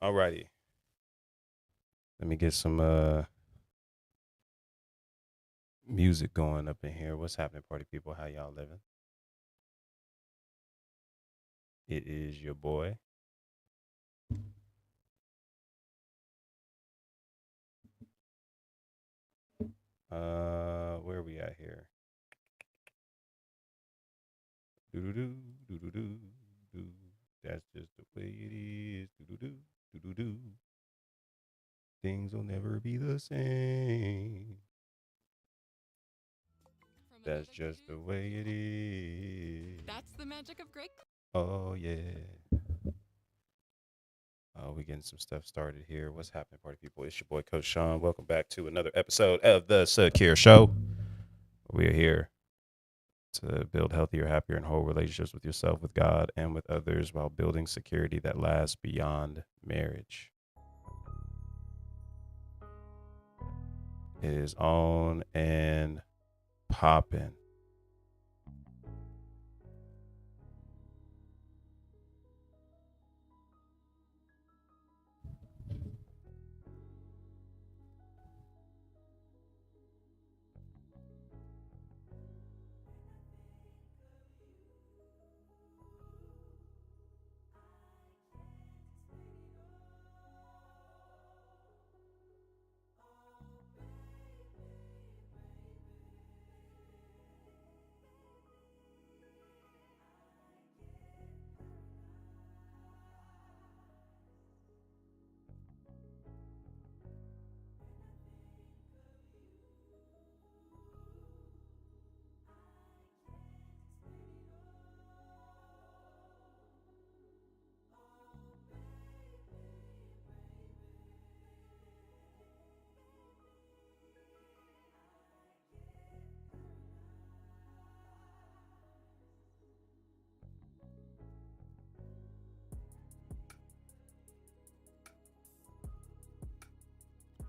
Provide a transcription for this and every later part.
Alrighty. Let me get some music going up in here. What's happening, party people? How y'all living? It is your boy. Where are we at here? Do do do do do do do. That's just the way it is. Do do do do do do. Things will never be the same. That's just the way it is. That's the magic of great. Oh yeah. We getting some stuff started here. What's happening, party people? It's your boy, Coach Sean. Welcome back to another episode of the Secure Show. We are here to build healthier, happier, and whole relationships with yourself, with God, and with others while building security that lasts beyond marriage. It is on and popping.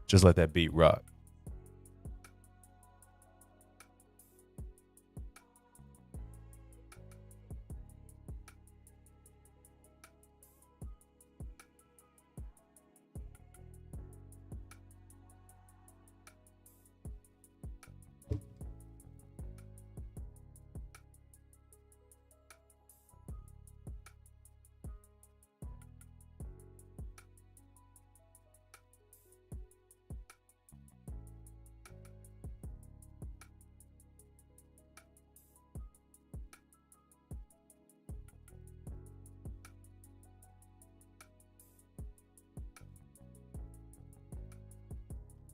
Just let that beat rock.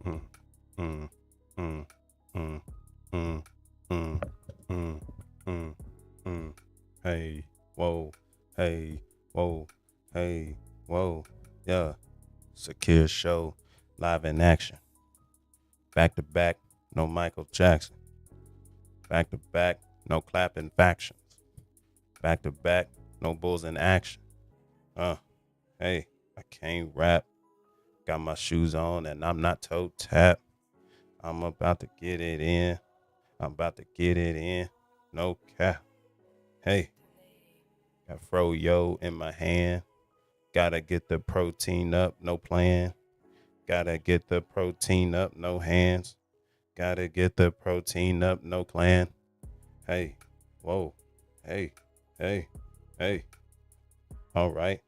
Mm, mm, mm, mm, mm, mm, mm, mm, mm. Hey, whoa, hey, whoa, hey, whoa, yeah. Secure Show, live in action. Back to back, no Michael Jackson. Back to back, no clapping factions. Back to back, no bulls in action. Hey, I can't rap. Got my shoes on and I'm not toe tap. I'm about to get it in. I'm about to get it in. No cap. Hey, got fro-yo in my hand. Gotta get the protein up, no plan. Gotta get the protein up, no hands. Gotta get the protein up, no clan. Hey, whoa, hey, hey, hey. All right.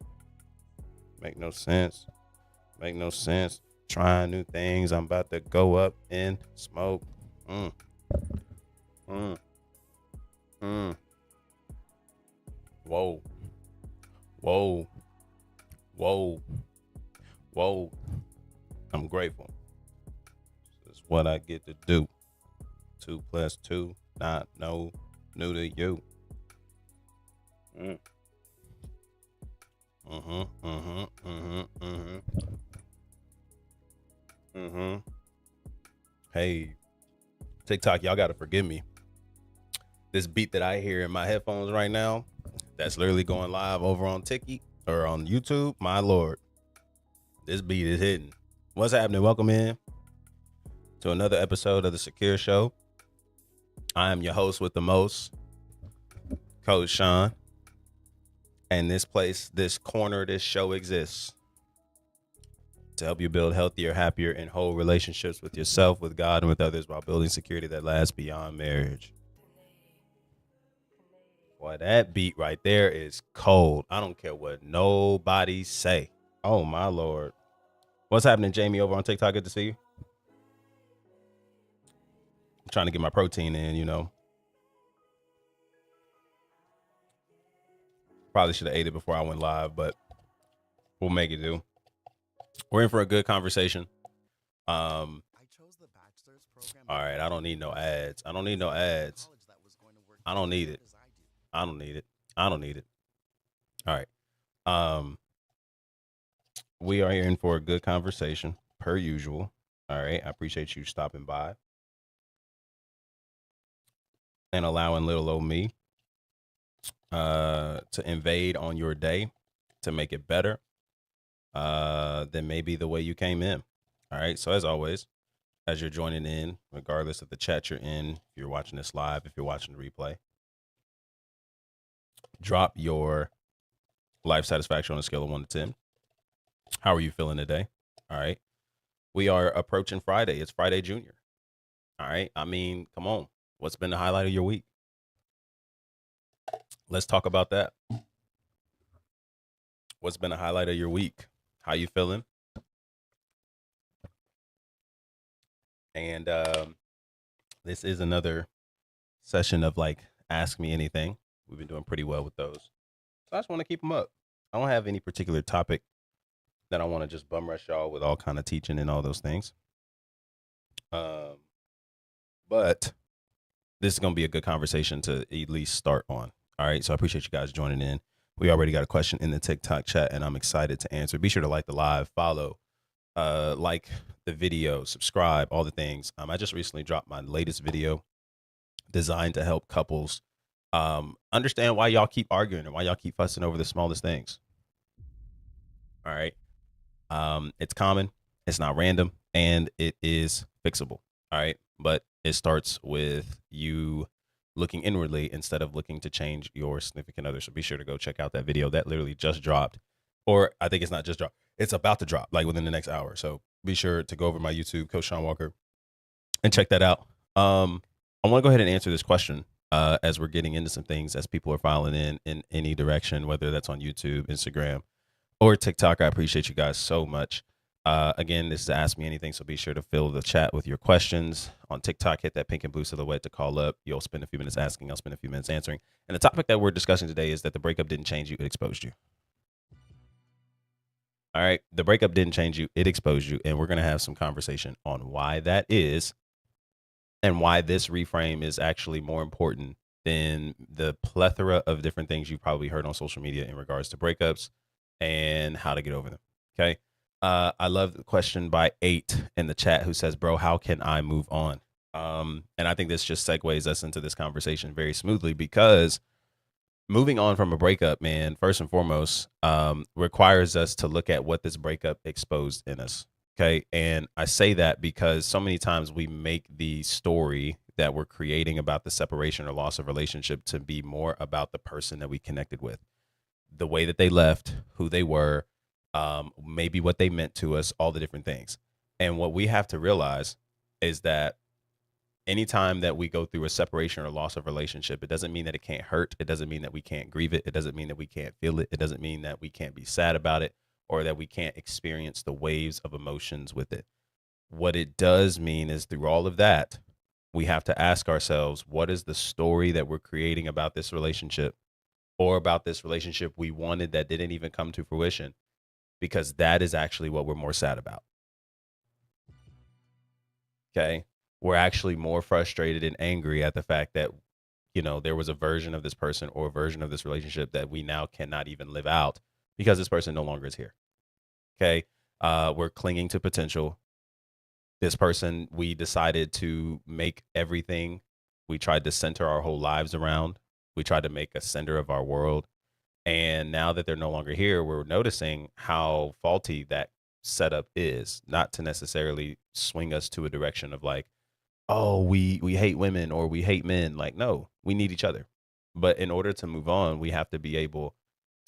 Make no sense. Make no sense. Trying new things. I'm about to go up in smoke. Mm, mm, mm. Whoa, whoa, whoa, whoa. I'm grateful. This is what I get to do. 2 plus 2, not no new to you. Mm. Mm-hmm, mm-hmm, mm-hmm, mm-hmm, mm-hmm. Hey, TikTok, y'all gotta forgive me. This beat that I hear in my headphones right now, that's literally going live over on Tiki or on YouTube. My lord, this beat is hitting. What's happening? Welcome in to another episode of the Secure Show. I am your host with the most, Coach Sean. And this place, this corner, this show exists to help you build healthier, happier, and whole relationships with yourself, with God, and with others while building security that lasts beyond marriage. Boy, that beat right there is cold. I don't care what nobody say. Oh my Lord. What's happening, Jamie, over on TikTok? Good to see you. I'm trying to get my protein in. Probably should have ate it before I went live, but we'll make it do. We're in for a good conversation. All right, I don't need no ads. I don't need no ads. I don't need it. I don't need it. I don't need it. All right. We are here in for a good conversation, per usual. All right. I appreciate you stopping by and allowing little old me to invade on your day to make it better than maybe the way you came in. All right. So as always, as you're joining in, regardless of the chat you're in, if you're watching this live, if you're watching the replay, drop your life satisfaction on a scale of 1 to 10. How are you feeling today? All right. We are approaching Friday. It's Friday Junior. All right. I mean, come on. What's been the highlight of your week? Let's talk about that. What's been a highlight of your week? How you feeling? And this is another session of like ask me anything. We've been doing pretty well with those. So I just want to keep them up. I don't have any particular topic that I want to just bum rush y'all with all kind of teaching and all those things. But this is going to be a good conversation to at least start on. All right. So I appreciate you guys joining in. We already got a question in the TikTok chat and I'm excited to answer. Be sure to like the live, follow, like the video, subscribe, all the things. I just recently dropped my latest video designed to help couples understand why y'all keep arguing and why y'all keep fussing over the smallest things. All right. It's common, it's not random, and it is fixable. All right. But it starts with you looking inwardly instead of looking to change your significant other. So be sure to go check out that video that literally just dropped. Or I think it's not just dropped, it's about to drop like within the next hour. So be sure to go over my YouTube, Coach Sean Walker, and check that out. I want to go ahead and answer this question as we're getting into some things as people are filing in any direction, whether that's on YouTube, Instagram, or TikTok. I appreciate you guys so much. Again, this is Ask Me Anything, so be sure to fill the chat with your questions. On TikTok, hit that pink and blue silhouette to call up. You'll spend a few minutes asking. I'll spend a few minutes answering. And the topic that we're discussing today is that the breakup didn't change you, it exposed you. All right, the breakup didn't change you, it exposed you. And we're going to have some conversation on why that is and why this reframe is actually more important than the plethora of different things you've probably heard on social media in regards to breakups and how to get over them. Okay. I love the question by 8 in the chat who says, bro, how can I move on? And I think this just segues us into this conversation very smoothly because moving on from a breakup, man, first and foremost, requires us to look at what this breakup exposed in us. Okay. And I say that because so many times we make the story that we're creating about the separation or loss of relationship to be more about the person that we connected with, the way that they left, who they were, maybe what they meant to us, all the different things. And what we have to realize is that anytime that we go through a separation or loss of relationship, it doesn't mean that it can't hurt. It doesn't mean that we can't grieve it. It doesn't mean that we can't feel it. It doesn't mean that we can't be sad about it or that we can't experience the waves of emotions with it. What it does mean is through all of that, we have to ask ourselves, what is the story that we're creating about this relationship or about this relationship we wanted that didn't even come to fruition? Because that is actually what we're more sad about. Okay. We're actually more frustrated and angry at the fact that, there was a version of this person or a version of this relationship that we now cannot even live out because this person no longer is here. Okay. We're clinging to potential. This person, we decided to make everything we tried to center our whole lives around. We tried to make a center of our world. And now that they're no longer here, we're noticing how faulty that setup is, not to necessarily swing us to a direction of like, oh, we hate women or we hate men. Like, no, we need each other. But in order to move on, we have to be able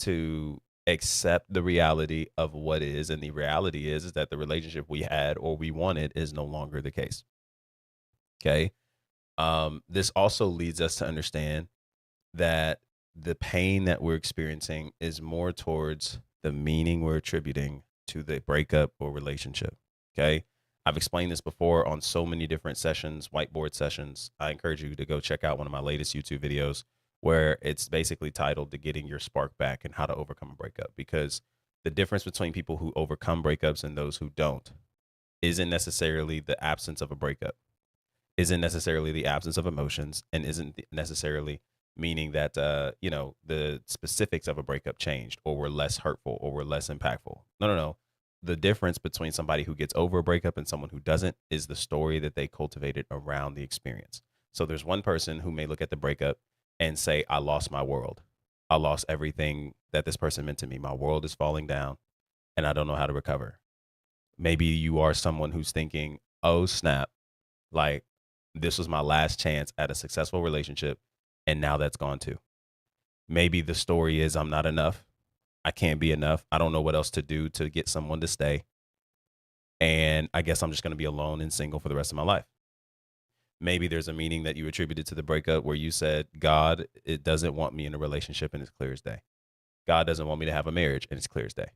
to accept the reality of what is. And the reality is that the relationship we had or we wanted is no longer the case. Okay. This also leads us to understand that the pain that we're experiencing is more towards the meaning we're attributing to the breakup or relationship. Okay. I've explained this before on so many different sessions, whiteboard sessions. I encourage you to go check out one of my latest YouTube videos where it's basically titled "The Getting Your Spark Back and How to Overcome a Breakup." Because the difference between people who overcome breakups and those who don't isn't necessarily the absence of a breakup, isn't necessarily the absence of emotions, and isn't necessarily meaning that the specifics of a breakup changed or were less hurtful or were less impactful. No. The difference between somebody who gets over a breakup and someone who doesn't is the story that they cultivated around the experience. So there's one person who may look at the breakup and say, I lost my world. I lost everything that this person meant to me. My world is falling down and I don't know how to recover. Maybe you are someone who's thinking, oh, snap, like this was my last chance at a successful relationship and now that's gone too. Maybe the story is I'm not enough. I can't be enough. I don't know what else to do to get someone to stay. And I guess I'm just going to be alone and single for the rest of my life. Maybe there's a meaning that you attributed to the breakup where you said, God, it doesn't want me in a relationship and it's clear as day. God doesn't want me to have a marriage and it's clear as day.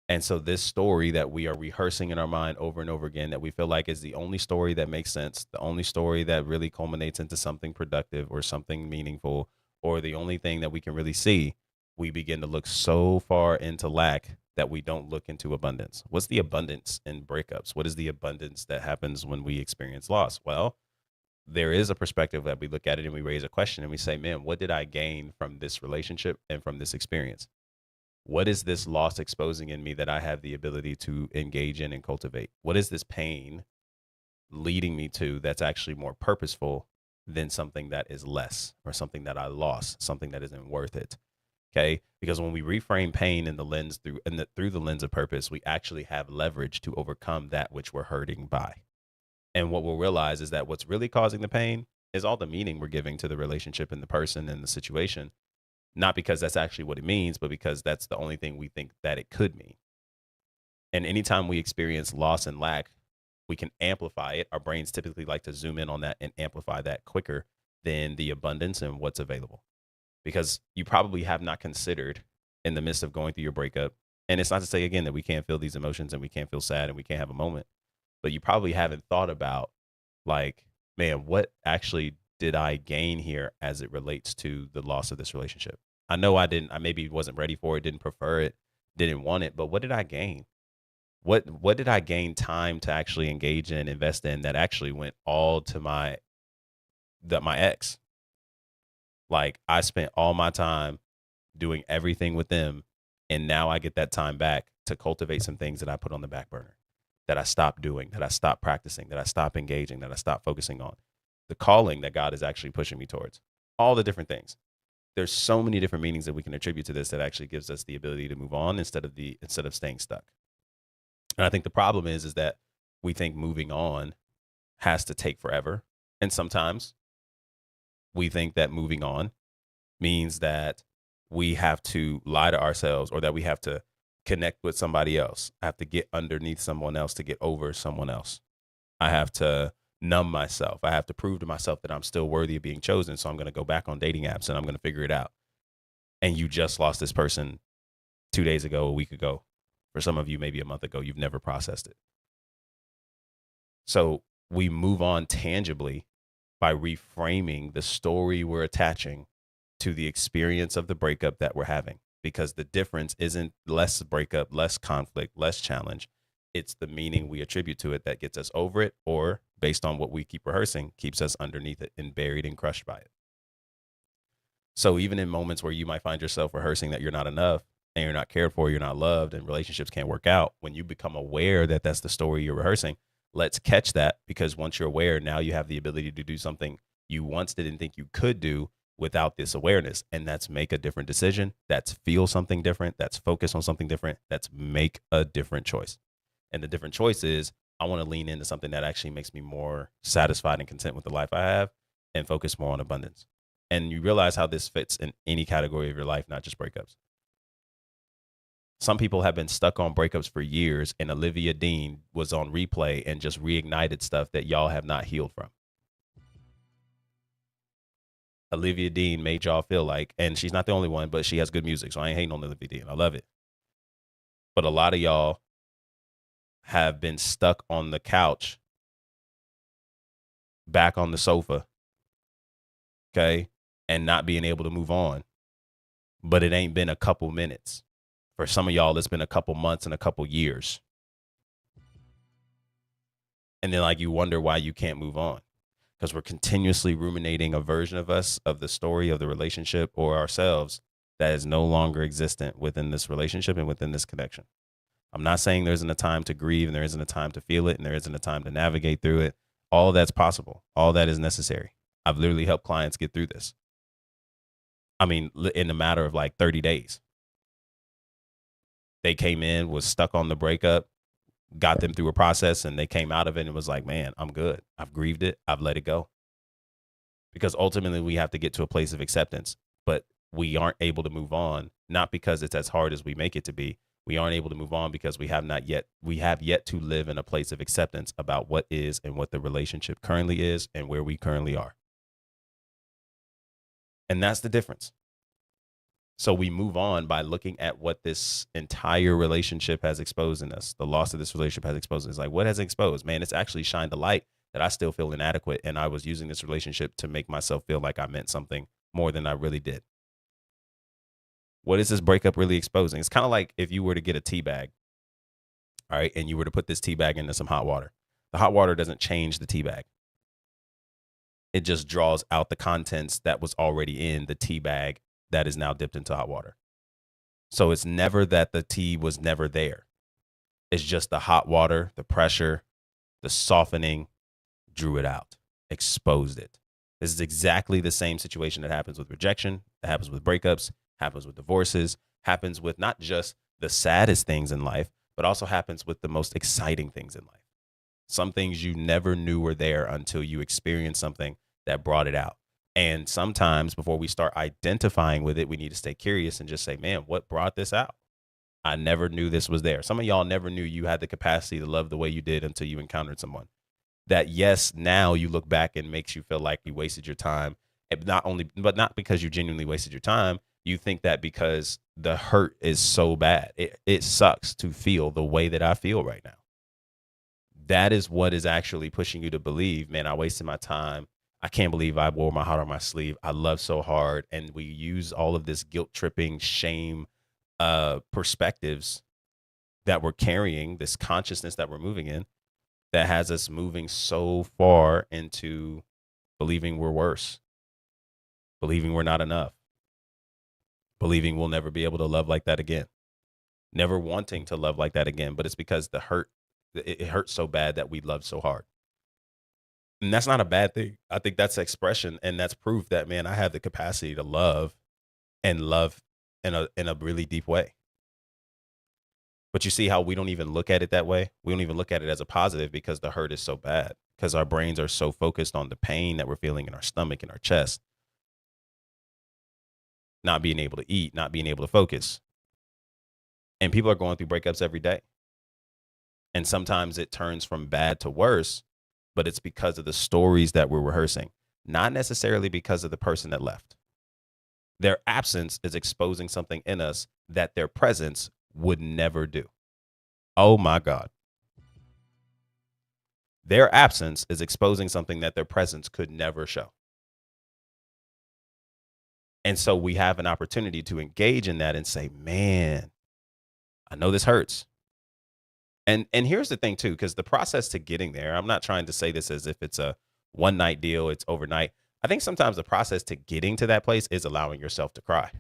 And so this story that we are rehearsing in our mind over and over again, that we feel like is the only story that makes sense, the only story that really culminates into something productive or something meaningful, or the only thing that we can really see, we begin to look so far into lack that we don't look into abundance. What's the abundance in breakups? What is the abundance that happens when we experience loss? Well, there is a perspective that we look at it and we raise a question and we say, man, what did I gain from this relationship and from this experience? What is this loss exposing in me that I have the ability to engage in and cultivate? What is this pain leading me to that's actually more purposeful than something that is less or something that I lost, something that isn't worth it? Okay, because when we reframe pain in the lens through the lens of purpose, we actually have leverage to overcome that which we're hurting by. And what we'll realize is that what's really causing the pain is all the meaning we're giving to the relationship and the person and the situation, not because that's actually what it means, but because that's the only thing we think that it could mean. And anytime we experience loss and lack, we can amplify it. Our brains typically like to zoom in on that and amplify that quicker than the abundance and what's available. Because you probably have not considered in the midst of going through your breakup. And it's not to say again that we can't feel these emotions and we can't feel sad and we can't have a moment, but you probably haven't thought about, like, man, what actually did I gain here as it relates to the loss of this relationship? I know I maybe wasn't ready for it, didn't prefer it, didn't want it, but what did I gain? What did I gain time to actually engage in, invest in, that actually went all to my ex? Like, I spent all my time doing everything with them, and now I get that time back to cultivate some things that I put on the back burner, that I stopped doing, that I stopped practicing, that I stopped engaging, that I stopped focusing on. The calling that God is actually pushing me towards. All the different things. There's so many different meanings that we can attribute to this that actually gives us the ability to move on instead of staying stuck. And I think the problem is that we think moving on has to take forever. And sometimes we think that moving on means that we have to lie to ourselves or that we have to connect with somebody else. I have to get underneath someone else to get over someone else. I have to numb myself. I have to prove to myself that I'm still worthy of being chosen. So I'm going to go back on dating apps and I'm going to figure it out. And you just lost this person 2 days ago, a week ago. For some of you, maybe a month ago, you've never processed it. So we move on tangibly by reframing the story we're attaching to the experience of the breakup that we're having, because the difference isn't less breakup, less conflict, less challenge. It's the meaning we attribute to it that gets us over it, or based on what we keep rehearsing, keeps us underneath it and buried and crushed by it. So even in moments where you might find yourself rehearsing that you're not enough and you're not cared for, you're not loved, and relationships can't work out, when you become aware that that's the story you're rehearsing, let's catch that, because once you're aware, now you have the ability to do something you once didn't think you could do without this awareness. And that's make a different decision. That's feel something different. That's focus on something different. That's make a different choice. And the different choice is, I want to lean into something that actually makes me more satisfied and content with the life I have and focus more on abundance. And you realize how this fits in any category of your life, not just breakups. Some people have been stuck on breakups for years, and Olivia Dean was on replay and just reignited stuff that y'all have not healed from. Olivia Dean made y'all feel like, and she's not the only one, but she has good music, so I ain't hating on Olivia Dean. I love it. But a lot of y'all have been stuck on the couch, back on the sofa, okay, and not being able to move on. But it ain't been a couple minutes. For some of y'all, it's been a couple months and a couple years. And then, like, you wonder why you can't move on, because we're continuously ruminating a version of us, of the story, of the relationship, or ourselves that is no longer existent within this relationship and within this connection. I'm not saying there isn't a time to grieve and there isn't a time to feel it and there isn't a time to navigate through it. All that's possible. All that is necessary. I've literally helped clients get through this. I mean, in a matter of like 30 days. They came in, was stuck on the breakup, got them through a process, and they came out of it and was like, man, I'm good. I've grieved it. I've let it go. Because ultimately we have to get to a place of acceptance, but we aren't able to move on, not because it's as hard as we make it to be. We aren't able to move on because we have yet to live in a place of acceptance about what is and what the relationship currently is and where we currently are. And that's the difference. So we move on by looking at what this entire relationship has exposed in us. The loss of this relationship has exposed. It's like, what has exposed? Man, it's actually shined a light that I still feel inadequate. And I was using this relationship to make myself feel like I meant something more than I really did. What is this breakup really exposing? It's kind of like if you were to get a tea bag, all right, and you were to put this tea bag into some hot water. The hot water doesn't change the tea bag. It just draws out the contents that was already in the tea bag that is now dipped into hot water. So it's never that the tea was never there. It's just the hot water, the pressure, the softening drew it out, exposed it. This is exactly the same situation that happens with rejection, that happens with breakups, happens with divorces, happens with not just the saddest things in life, but also happens with the most exciting things in life. Some things you never knew were there until you experienced something that brought it out. And sometimes before we start identifying with it, we need to stay curious and just say, man, what brought this out? I never knew this was there. Some of y'all never knew you had the capacity to love the way you did until you encountered someone. That, yes, now you look back and makes you feel like you wasted your time. But not because you genuinely wasted your time. You think that because the hurt is so bad. It sucks to feel the way that I feel right now. That is what is actually pushing you to believe, man, I wasted my time. I can't believe I wore my heart on my sleeve. I love so hard. And we use all of this guilt tripping, shame perspectives that we're carrying, this consciousness that we're moving in, that has us moving so far into believing we're worse, believing we're not enough, believing we'll never be able to love like that again, never wanting to love like that again. But it's because it hurts so bad that we love so hard. And that's not a bad thing. I think that's expression, and that's proof that, man, I have the capacity to love and love in a really deep way. But you see how we don't even look at it that way? We don't even look at it as a positive because the hurt is so bad, because our brains are so focused on the pain that we're feeling in our stomach and our chest, not being able to eat, not being able to focus. And people are going through breakups every day. And sometimes it turns from bad to worse, but it's because of the stories that we're rehearsing, not necessarily because of the person that left. Their absence is exposing something in us that their presence would never do. Oh my God. Their absence is exposing something that their presence could never show. And so we have an opportunity to engage in that and say, man, I know this hurts. And here's the thing too, because the process to getting there, I'm not trying to say this as if it's a one night deal, it's overnight. I think sometimes the process to getting to that place is allowing yourself to cry.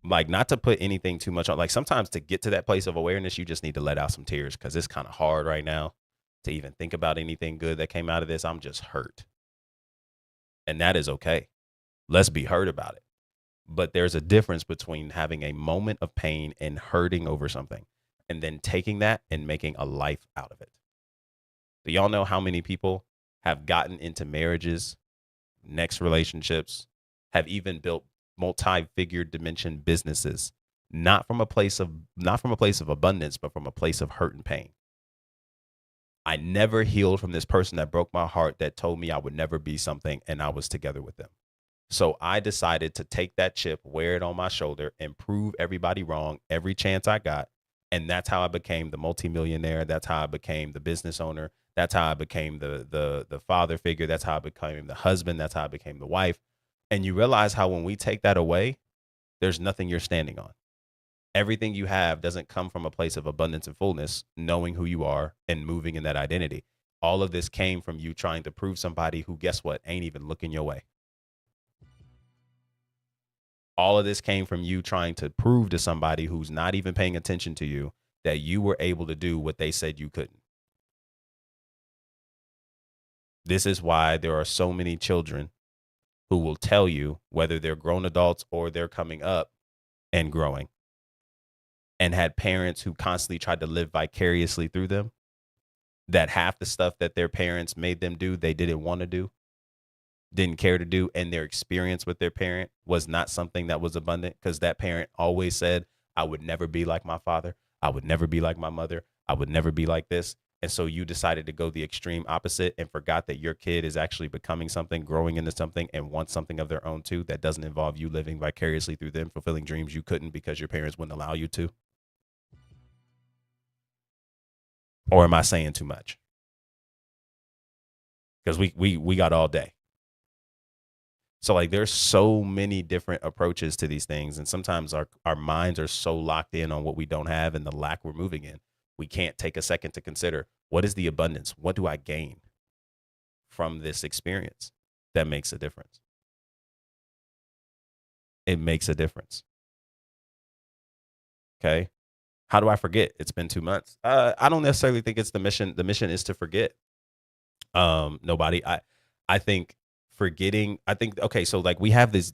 Like, not to put anything too much on, like sometimes to get to that place of awareness, you just need to let out some tears, because it's kind of hard right now to even think about anything good that came out of this. I'm just hurt. And that is okay. Let's be hurt about it. But there's a difference between having a moment of pain and hurting over something, and then taking that and making a life out of it. Do y'all know how many people have gotten into marriages, next relationships, have even built multi-figure dimension businesses, not from a place of abundance, but from a place of hurt and pain. I never healed from this person that broke my heart, that told me I would never be something, and I was together with them. So I decided to take that chip, wear it on my shoulder, and prove everybody wrong every chance I got. And that's how I became the multimillionaire. That's how I became the business owner. That's how I became the father figure. That's how I became the husband. That's how I became the wife. And you realize how when we take that away, there's nothing you're standing on. Everything you have doesn't come from a place of abundance and fullness, knowing who you are and moving in that identity. All of this came from you trying to prove somebody who, guess what, ain't even looking your way. All of this came from you trying to prove to somebody who's not even paying attention to you that you were able to do what they said you couldn't. This is why there are so many children who will tell you, whether they're grown adults or they're coming up and growing, and had parents who constantly tried to live vicariously through them, that half the stuff that their parents made them do, they didn't want to do, didn't care to do, and their experience with their parent was not something that was abundant, because that parent always said, I would never be like my father. I would never be like my mother. I would never be like this. And so you decided to go the extreme opposite and forgot that your kid is actually becoming something, growing into something, and wants something of their own too, that doesn't involve you living vicariously through them, fulfilling dreams you couldn't because your parents wouldn't allow you to. Or am I saying too much? Because we got all day. So like there's so many different approaches to these things. And sometimes our minds are so locked in on what we don't have and the lack we're moving in. We can't take a second to consider, what is the abundance? What do I gain from this experience that makes a difference? It makes a difference. Okay. How do I forget? It's been 2 months. I don't necessarily think it's the mission. The mission is to forget. Nobody. I think forgetting. I think okay. So like we have these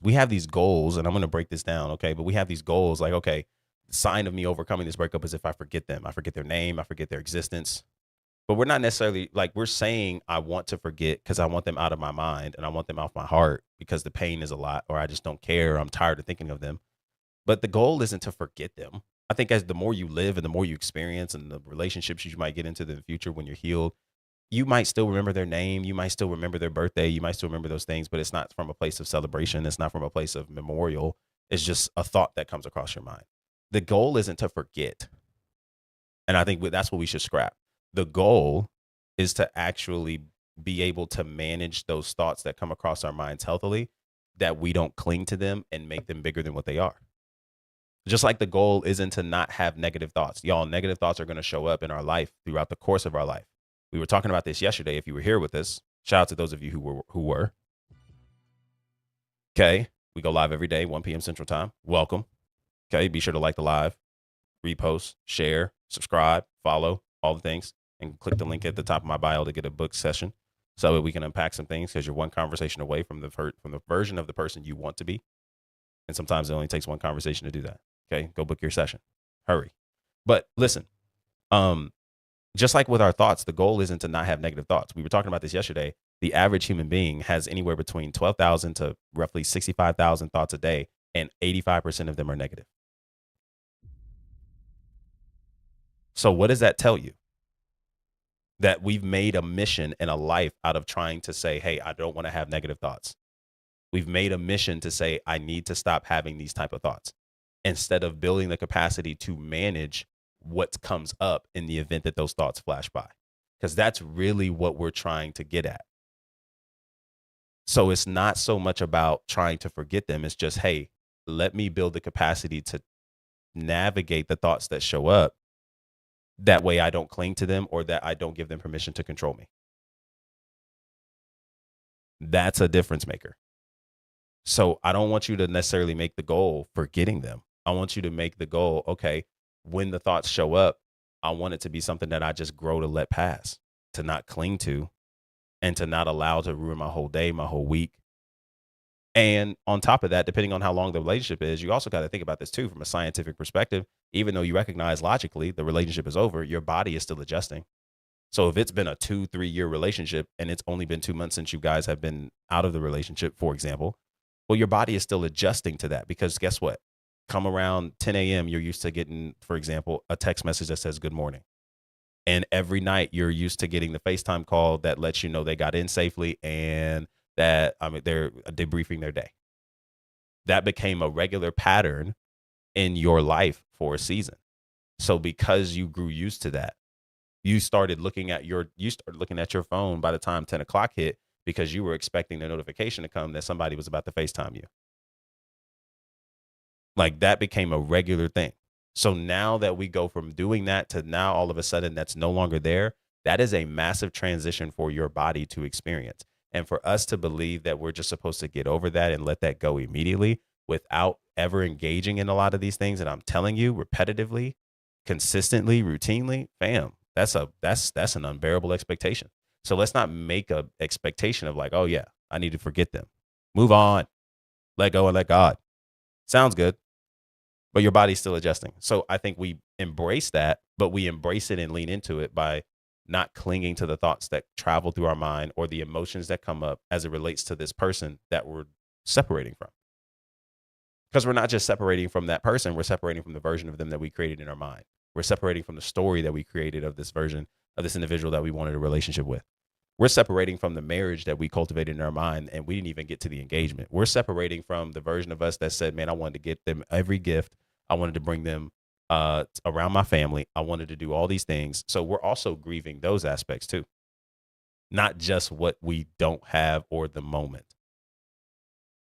goals, and I'm gonna break this down. Okay, but we have these goals. Like okay, the sign of me overcoming this breakup is if I forget them. I forget their name. I forget their existence. But we're not necessarily like we're saying I want to forget because I want them out of my mind and I want them off my heart because the pain is a lot, or I just don't care. Or I'm tired of thinking of them. But the goal isn't to forget them. I think as the more you live and the more you experience and the relationships you might get into in the future when you're healed, you might still remember their name. You might still remember their birthday. You might still remember those things, but it's not from a place of celebration. It's not from a place of memorial. It's just a thought that comes across your mind. The goal isn't to forget. And I think that's what we should scrap. The goal is to actually be able to manage those thoughts that come across our minds healthily, that we don't cling to them and make them bigger than what they are. Just like the goal isn't to not have negative thoughts. Y'all, negative thoughts are going to show up in our life throughout the course of our life. We were talking about this yesterday. If you were here with us, shout out to those of you who were. Okay. We go live every day, 1 p.m. Central Time. Welcome. Okay. Be sure to like the live, repost, share, subscribe, follow, all the things, and click the link at the top of my bio to get a book session so that we can unpack some things, because you're one conversation away from the version of the person you want to be. And sometimes it only takes one conversation to do that. Okay. Go book your session. Hurry. But listen, just like with our thoughts, the goal isn't to not have negative thoughts. We were talking about this yesterday. The average human being has anywhere between 12,000 to roughly 65,000 thoughts a day, and 85% of them are negative. So what does that tell you? That we've made a mission and a life out of trying to say, hey, I don't want to have negative thoughts. We've made a mission to say, I need to stop having these type of thoughts, instead of building the capacity to manage what comes up in the event that those thoughts flash by. Because that's really what we're trying to get at. So it's not so much about trying to forget them. It's just, hey, let me build the capacity to navigate the thoughts that show up. That way I don't cling to them, or that I don't give them permission to control me. That's a difference maker. So I don't want you to necessarily make the goal forgetting them. I want you to make the goal, okay, when the thoughts show up, I want it to be something that I just grow to let pass, to not cling to, and to not allow to ruin my whole day, my whole week. And on top of that, depending on how long the relationship is, you also got to think about this too from a scientific perspective. Even though you recognize logically the relationship is over, your body is still adjusting. So if it's been a 2-3 year relationship and it's only been 2 months since you guys have been out of the relationship, for example, Well, your body is still adjusting to that because guess what? Come around 10 a.m., you're used to getting, for example, a text message that says good morning. And every night you're used to getting the FaceTime call that lets you know they got in safely and that they're debriefing their day. That became a regular pattern in your life for a season. So because you grew used to that, you started looking at your phone by the time 10 o'clock hit because you were expecting the notification to come that somebody was about to FaceTime you. Like that became a regular thing. So now that we go from doing that to now all of a sudden that's no longer there, that is a massive transition for your body to experience. And for us to believe that we're just supposed to get over that and let that go immediately without ever engaging in a lot of these things that I'm telling you repetitively, consistently, routinely, fam, that's an unbearable expectation. So let's not make a expectation of like, oh yeah, I need to forget them. Move on. Let go and let God. Sounds good, but your body's still adjusting. So I think we embrace that, but we embrace it and lean into it by not clinging to the thoughts that travel through our mind or the emotions that come up as it relates to this person that we're separating from. Because we're not just separating from that person, we're separating from the version of them that we created in our mind. We're separating from the story that we created of this version of this individual that we wanted a relationship with. We're separating from the marriage that we cultivated in our mind and we didn't even get to the engagement. We're separating from the version of us that said, man, I wanted to get them every gift. I wanted to bring them around my family. I wanted to do all these things. So we're also grieving those aspects too, not just what we don't have or the moment.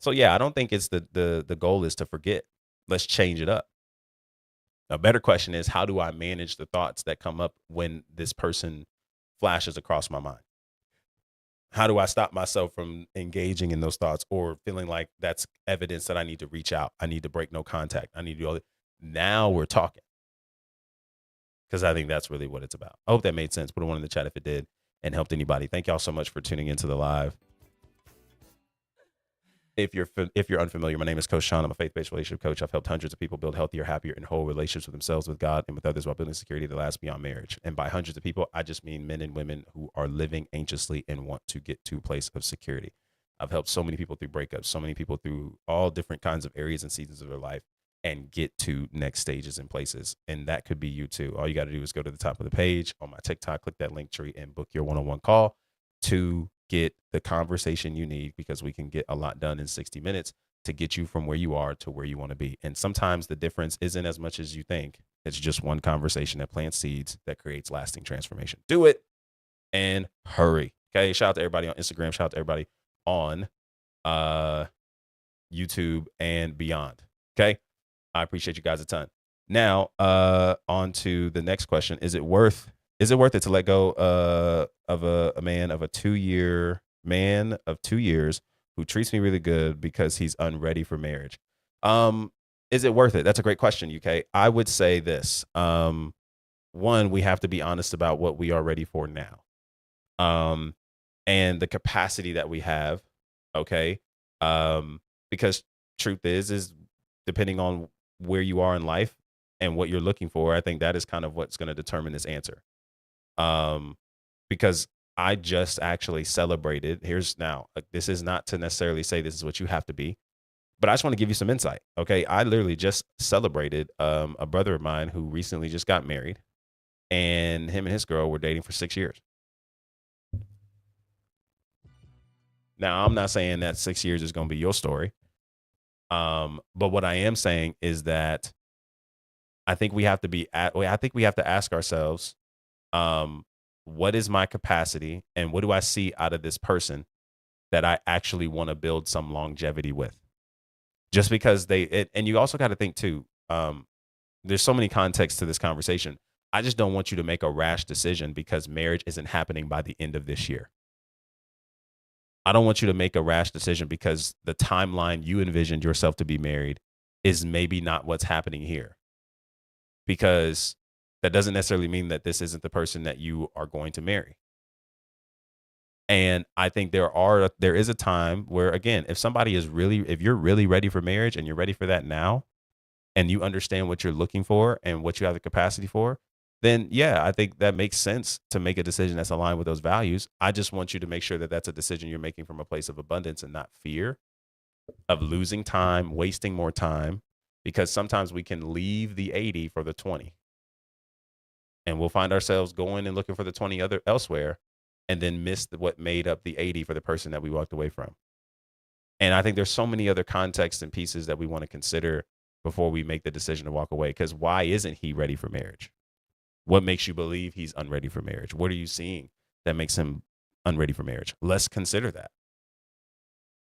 So yeah, I don't think it's the goal is to forget. Let's change it up. A better question is, how do I manage the thoughts that come up when this person flashes across my mind? How do I stop myself from engaging in those thoughts or feeling like that's evidence that I need to reach out? I need to break no contact. I need to do all that. Now we're talking, because I think that's really what it's about. I hope that made sense. Put a one in the chat if it did and helped anybody. Thank y'all so much for tuning into the live. If you're unfamiliar, my name is Coach Sean. I'm a faith-based relationship coach. I've helped hundreds of people build healthier, happier, and whole relationships with themselves, with God, and with others while building security that lasts beyond marriage. And by hundreds of people, I just mean men and women who are living anxiously and want to get to a place of security. I've helped so many people through breakups, so many people through all different kinds of areas and seasons of their life and get to next stages and places. And that could be you too. All you got to do is go to the top of the page on my TikTok, click that link tree, and book your one-on-one call to get the conversation you need, because we can get a lot done in 60 minutes to get you from where you are to where you want to be. And sometimes the difference isn't as much as you think. It's just one conversation that plants seeds that creates lasting transformation. Do it and hurry. Okay. Shout out to everybody on Instagram. Shout out to everybody on YouTube and beyond. Okay. I appreciate you guys a ton. Now, on to the next question. Is it worth it to let go of a man of 2 years who treats me really good because he's unready for marriage? Is it worth it? That's a great question, UK. I would say this. One, we have to be honest about what we are ready for now. And the capacity that we have. Okay. Because truth is depending on where you are in life and what you're looking for, I think that is kind of what's going to determine this answer. Because I just actually celebrated. This is not to necessarily say this is what you have to be, but I just want to give you some insight. Okay. I literally just celebrated a brother of mine who recently just got married, and him and his girl were dating for 6 years. Now, I'm not saying that 6 years is going to be your story. But what I am saying is that I think we have to ask ourselves, what is my capacity and what do I see out of this person that I actually want to build some longevity with? Just because and you also got to think too, there's so many contexts to this conversation. I just don't want you to make a rash decision because marriage isn't happening by the end of this year. I don't want you to make a rash decision because the timeline you envisioned yourself to be married is maybe not what's happening here. Because that doesn't necessarily mean that this isn't the person that you are going to marry. And I think there is a time where, again, if you're really ready for marriage and you're ready for that now, and you understand what you're looking for and what you have the capacity for, then yeah, I think that makes sense to make a decision that's aligned with those values. I just want you to make sure that that's a decision you're making from a place of abundance and not fear. of losing time, wasting more time, because sometimes we can leave the 80 for the 20, and we'll find ourselves going and looking for the 20 other elsewhere, and then miss what made up the 80 for the person that we walked away from. And I think there's so many other contexts and pieces that we want to consider before we make the decision to walk away. Because why isn't he ready for marriage? What makes you believe he's unready for marriage? What are you seeing that makes him unready for marriage? Let's consider that.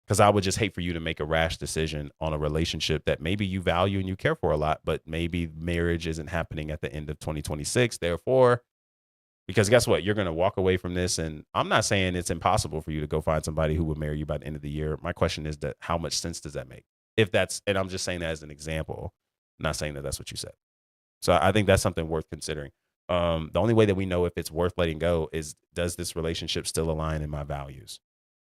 Because I would just hate for you to make a rash decision on a relationship that maybe you value and you care for a lot, but maybe marriage isn't happening at the end of 2026. Therefore, because guess what? You're going to walk away from this. And I'm not saying it's impossible for you to go find somebody who would marry you by the end of the year. My question is that how much sense does that make? If that's, and I'm just saying that as an example, not saying that that's what you said. So I think that's something worth considering. The only way that we know if it's worth letting go is, does this relationship still align in my values?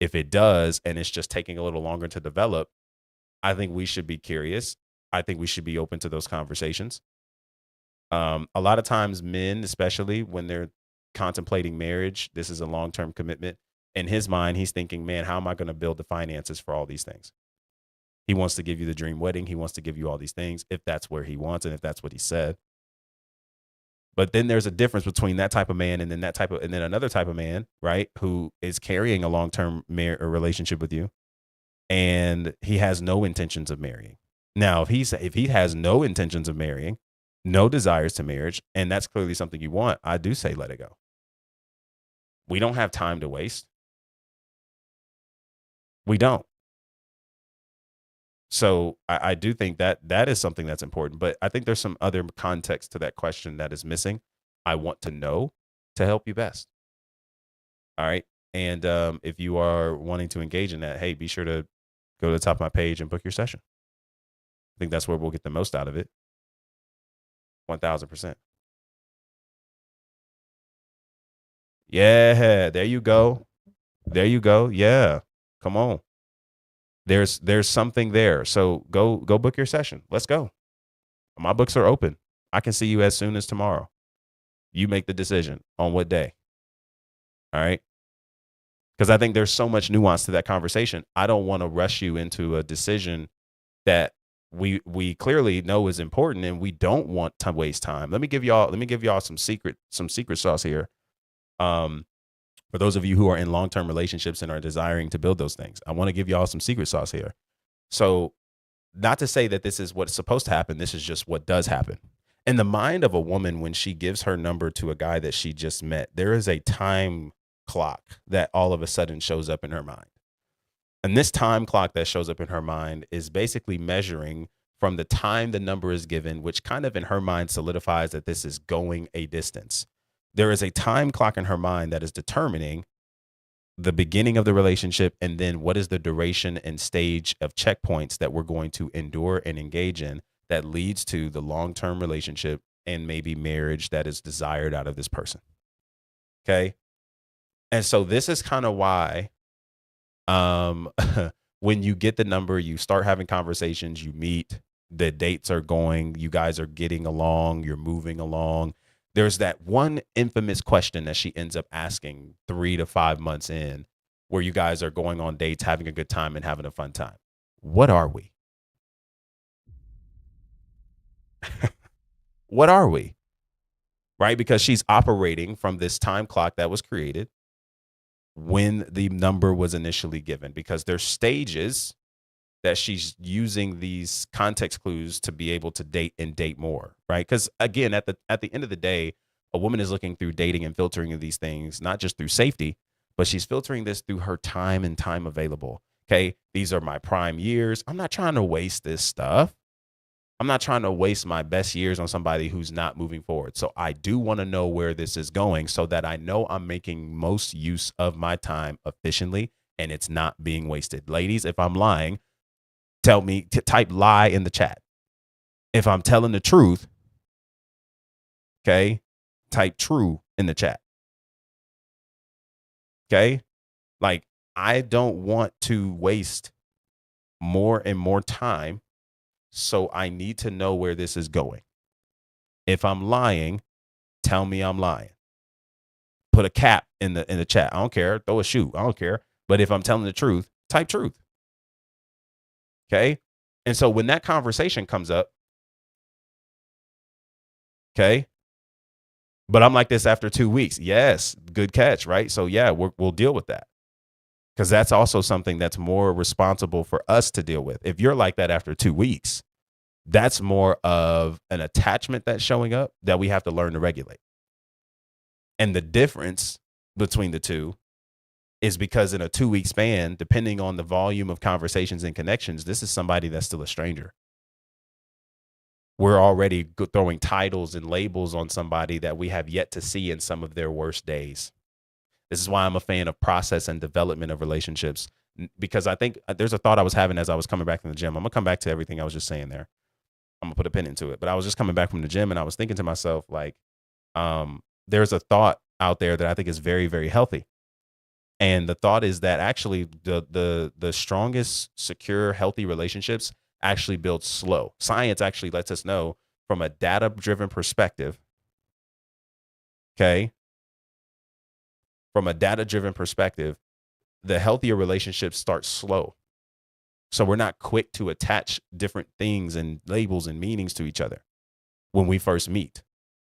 If it does, and it's just taking a little longer to develop, I think we should be curious. I think we should be open to those conversations. A lot of times men, especially when they're contemplating marriage, this is a long-term commitment. In his mind, he's thinking, man, how am I going to build the finances for all these things? He wants to give you the dream wedding. He wants to give you all these things if that's where he wants and if that's what he said. But then there's a difference between that type of man and then another type of man, right, who is carrying a long-term relationship with you, and he has no intentions of marrying. Now, if he has no intentions of marrying, no desires to marriage, and that's clearly something you want, I do say let it go. We don't have time to waste. We don't. So I do think that is something that's important. But I think there's some other context to that question that is missing. I want to know to help you best. All right. And if you are wanting to engage in that, hey, be sure to go to the top of my page and book your session. I think that's where we'll get the most out of it. 1000%. Yeah, there you go. There you go. Yeah. Come on. There's something there. So go book your session. Let's go. My books are open. I can see you as soon as tomorrow. You make the decision on what day. All right. Because I think there's so much nuance to that conversation. I don't want to rush you into a decision that we clearly know is important, and we don't want to waste time. Let me give y'all some secret sauce here. For those of you who are in long-term relationships and are desiring to build those things, I want to give y'all some secret sauce here. So, not to say that this is what's supposed to happen. This is just what does happen. In the mind of a woman, when she gives her number to a guy that she just met, there is a time clock that all of a sudden shows up in her mind. And this time clock that shows up in her mind is basically measuring from the time the number is given, which kind of in her mind solidifies that this is going a distance. There is a time clock in her mind that is determining the beginning of the relationship, and then what is the duration and stage of checkpoints that we're going to endure and engage in that leads to the long-term relationship and maybe marriage that is desired out of this person. Okay. And so this is kind of why when you get the number, you start having conversations, you meet, the dates are going, you guys are getting along, you're moving along. There's that one infamous question that she ends up asking 3 to 5 months in, where you guys are going on dates, having a good time and having a fun time. What are we? What are we? Right? Because she's operating from this time clock that was created when the number was initially given, because there's stages that she's using these context clues to be able to date and date more, right? Because again, at the end of the day, a woman is looking through dating and filtering these things, not just through safety, but she's filtering this through her time and time available. Okay, these are my prime years. I'm not trying to waste this stuff. I'm not trying to waste my best years on somebody who's not moving forward. So I do want to know where this is going so that I know I'm making most use of my time efficiently and it's not being wasted. Ladies, if I'm lying, tell me to type lie in the chat. If I'm telling the truth, okay, type true in the chat. Okay. Like, I don't want to waste more and more time. So I need to know where this is going. If I'm lying, tell me I'm lying. Put a cap in the chat. I don't care. Throw a shoe. I don't care. But if I'm telling the truth, type truth. Okay. And so when that conversation comes up, okay, but I'm like this after 2 weeks. Yes, good catch, right? So yeah, we'll deal with that, because that's also something that's more responsible for us to deal with. If you're like that after 2 weeks, that's more of an attachment that's showing up that we have to learn to regulate. And the difference between the two is because in a 2 week span, depending on the volume of conversations and connections, this is somebody that's still a stranger. We're already throwing titles and labels on somebody that we have yet to see in some of their worst days. This is why I'm a fan of process and development of relationships, because I think there's a thought I was having as I was coming back from the gym. I'm gonna come back to everything I was just saying there. I'm gonna put a pin into it, but I was just coming back from the gym and I was thinking to myself, like, there's a thought out there that I think is very, very healthy. And the thought is that actually the strongest, secure, healthy relationships actually build slow. Science actually lets us know from a data driven perspective, okay? From a data driven perspective, the healthier relationships start slow. So we're not quick to attach different things and labels and meanings to each other when we first meet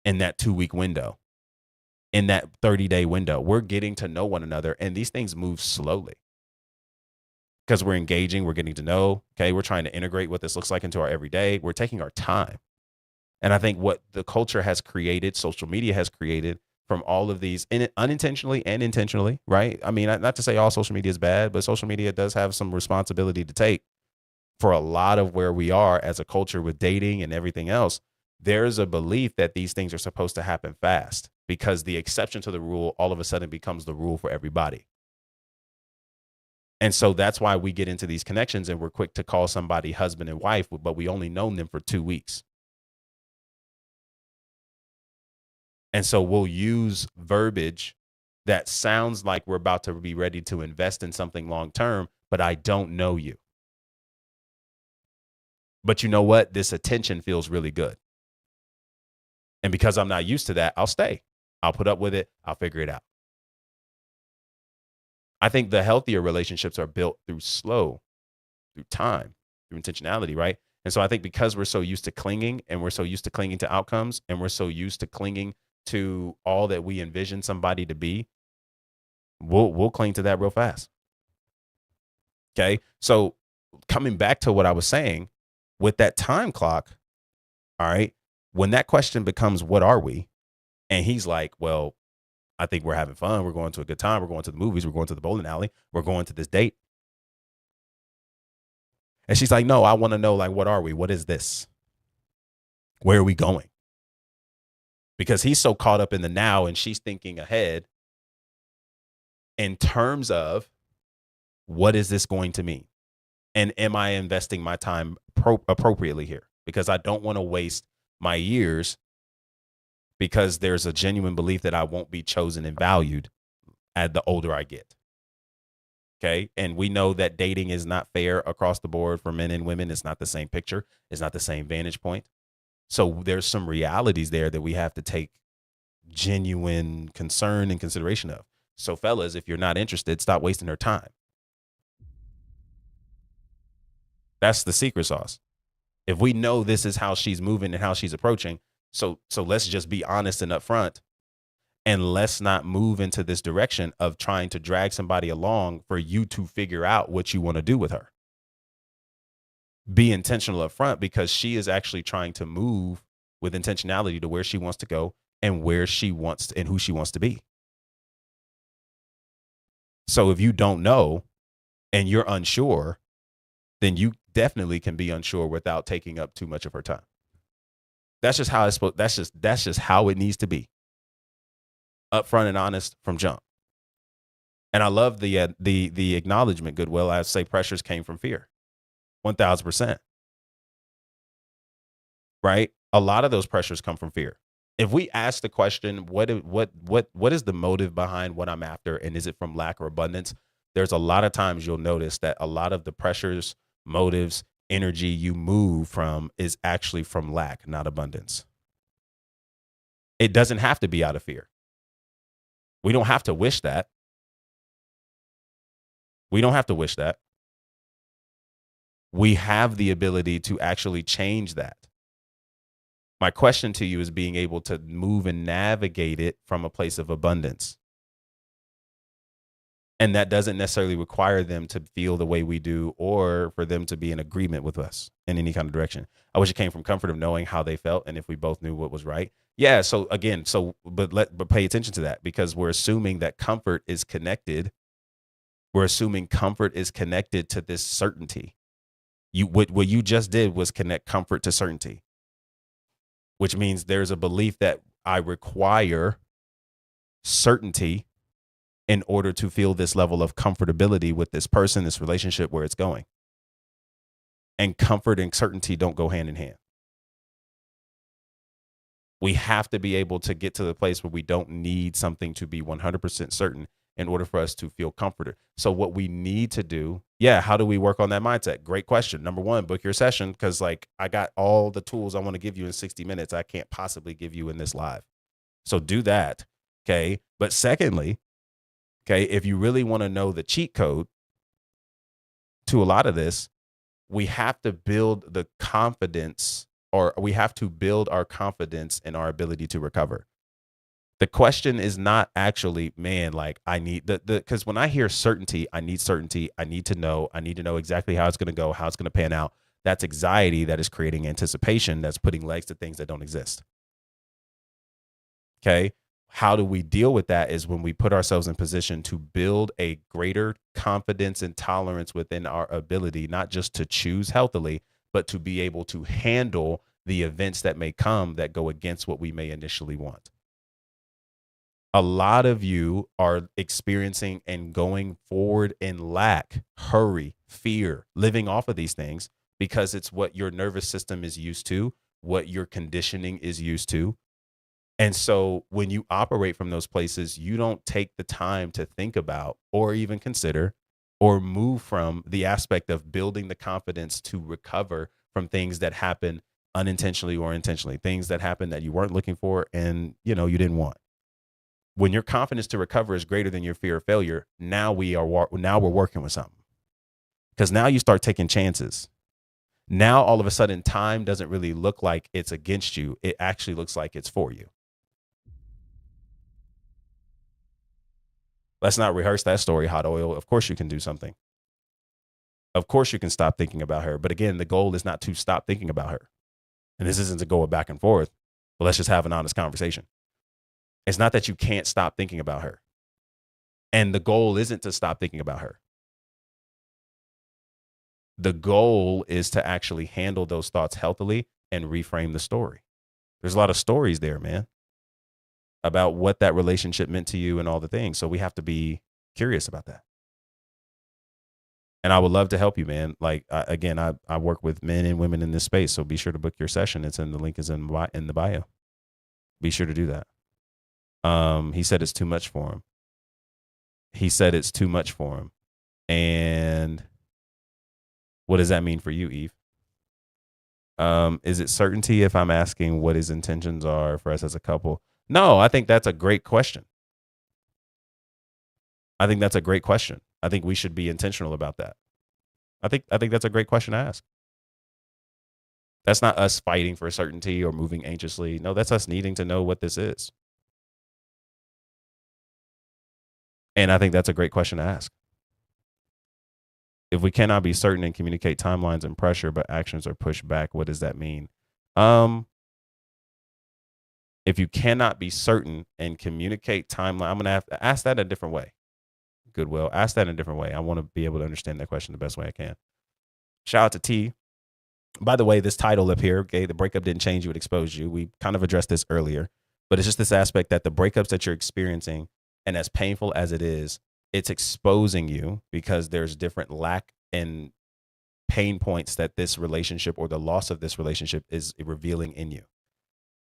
in that 2 week window, in that 30-day window. We're getting to know one another, and these things move slowly because we're engaging, we're getting to know, okay? We're trying to integrate what this looks like into our everyday. We're taking our time. And I think what the culture has created, social media has created from all of these unintentionally and intentionally, right? I mean, not to say all social media is bad, but social media does have some responsibility to take for a lot of where we are as a culture with dating and everything else. There's a belief that these things are supposed to happen fast because the exception to the rule all of a sudden becomes the rule for everybody. And so that's why we get into these connections and we're quick to call somebody husband and wife, but we only known them for 2 weeks. And so we'll use verbiage that sounds like we're about to be ready to invest in something long term, but I don't know you. But you know what? This attention feels really good. And because I'm not used to that, I'll stay. I'll put up with it. I'll figure it out. I think the healthier relationships are built through through time, through intentionality, right? And so I think because we're so used to clinging and we're so used to clinging to outcomes and we're so used to clinging to all that we envision somebody to be, we'll cling to that real fast. Okay. So coming back to what I was saying with that time clock, all right, when that question becomes, what are we? And he's like, well, I think we're having fun. We're going to a good time. We're going to the movies. We're going to the bowling alley. We're going to this date. And she's like, no, I want to know, like, what are we? What is this? Where are we going? Because he's so caught up in the now and she's thinking ahead in terms of what is this going to mean? And am I investing my time appropriately here? Because I don't want to waste my years because there's a genuine belief that I won't be chosen and valued as the older I get. Okay. And we know that dating is not fair across the board for men and women. It's not the same picture. It's not the same vantage point. So there's some realities there that we have to take genuine concern and consideration of. So fellas, if you're not interested, stop wasting their time. That's the secret sauce. If we know this is how she's moving and how she's approaching, so let's just be honest and upfront, and let's not move into this direction of trying to drag somebody along for you to figure out what you want to do with her. Be intentional upfront because she is actually trying to move with intentionality to where she wants to go and where she wants to, and who she wants to be. So if you don't know and you're unsure, then you definitely can be unsure without taking up too much of her time. That's just how it's supposed. That's just how it needs to be. Upfront and honest from jump. And I love the acknowledgement, Goodwill. I say pressures came from fear. 1,000%. Right? A lot of those pressures come from fear. If we ask the question, what is the motive behind what I'm after, and is it from lack or abundance? There's a lot of times you'll notice that a lot of the pressures, motives, energy you move from is actually from lack, not abundance. It doesn't have to be out of fear. We don't have to wish that. We don't have to wish that. We have the ability to actually change that. My question to you is being able to move and navigate it from a place of abundance. And that doesn't necessarily require them to feel the way we do or for them to be in agreement with us in any kind of direction. I wish it came from comfort of knowing how they felt and if we both knew what was right. Yeah. So again, but pay attention to that, because we're assuming that comfort is connected. We're assuming comfort is connected to this certainty. What you just did was connect comfort to certainty, which means there's a belief that I require certainty in order to feel this level of comfortability with this person, this relationship, where it's going. And comfort and certainty don't go hand in hand. We have to be able to get to the place where we don't need something to be 100% certain in order for us to feel comforted. So what we need to do, how do we work on that mindset? Great question. Number one, book your session, because like I got all the tools I want to give you in 60 minutes. I can't possibly give you in this live. So do that. Okay. But secondly, okay, if you really want to know the cheat code to a lot of this, we have to build the confidence, or we have to build our confidence in our ability to recover. The question is not actually, man, like I need because when I hear certainty, I need certainty. I need to know exactly how it's going to go, how it's going to pan out. That's anxiety that is creating anticipation, that's putting legs to things that don't exist. Okay. How do we deal with that is when we put ourselves in position to build a greater confidence and tolerance within our ability, not just to choose healthily, but to be able to handle the events that may come that go against what we may initially want. A lot of you are experiencing and going forward in lack, hurry, fear, living off of these things because it's what your nervous system is used to, what your conditioning is used to. And so when you operate from those places, you don't take the time to think about or even consider or move from the aspect of building the confidence to recover from things that happen unintentionally or intentionally, things that happen that you weren't looking for and you didn't want. When your confidence to recover is greater than your fear of failure, now we're working with something. Because now you start taking chances. Now all of a sudden time doesn't really look like it's against you. It actually looks like it's for you. Let's not rehearse that story, hot oil. Of course you can do something. Of course you can stop thinking about her. But again, the goal is not to stop thinking about her. And this isn't to go back and forth. But let's just have an honest conversation. It's not that you can't stop thinking about her. And the goal isn't to stop thinking about her. The goal is to actually handle those thoughts healthily and reframe the story. There's a lot of stories there, man, about what that relationship meant to you and all the things. So we have to be curious about that. And I would love to help you, man. Like, again, I work with men and women in this space. So be sure to book your session. The link is in the bio. Be sure to do that. He said it's too much for him. And what does that mean for you, Eve? Is it certainty if I'm asking what his intentions are for us as a couple? No, I think that's a great question. I think we should be intentional about that. I think that's a great question to ask. That's not us fighting for certainty or moving anxiously. No, that's us needing to know what this is. And I think that's a great question to ask. If we cannot be certain and communicate timelines and pressure, but actions are pushed back, what does that mean? If you cannot be certain and communicate timeline, I'm going to have to ask that a different way. Goodwill, ask that in a different way. I want to be able to understand that question the best way I can. Shout out to T. By the way, this title up here, okay, the breakup didn't change you, it exposed you. We kind of addressed this earlier, but it's just this aspect that the breakups that you're experiencing, and as painful as it is, it's exposing you because there's different lack and pain points that this relationship or the loss of this relationship is revealing in you.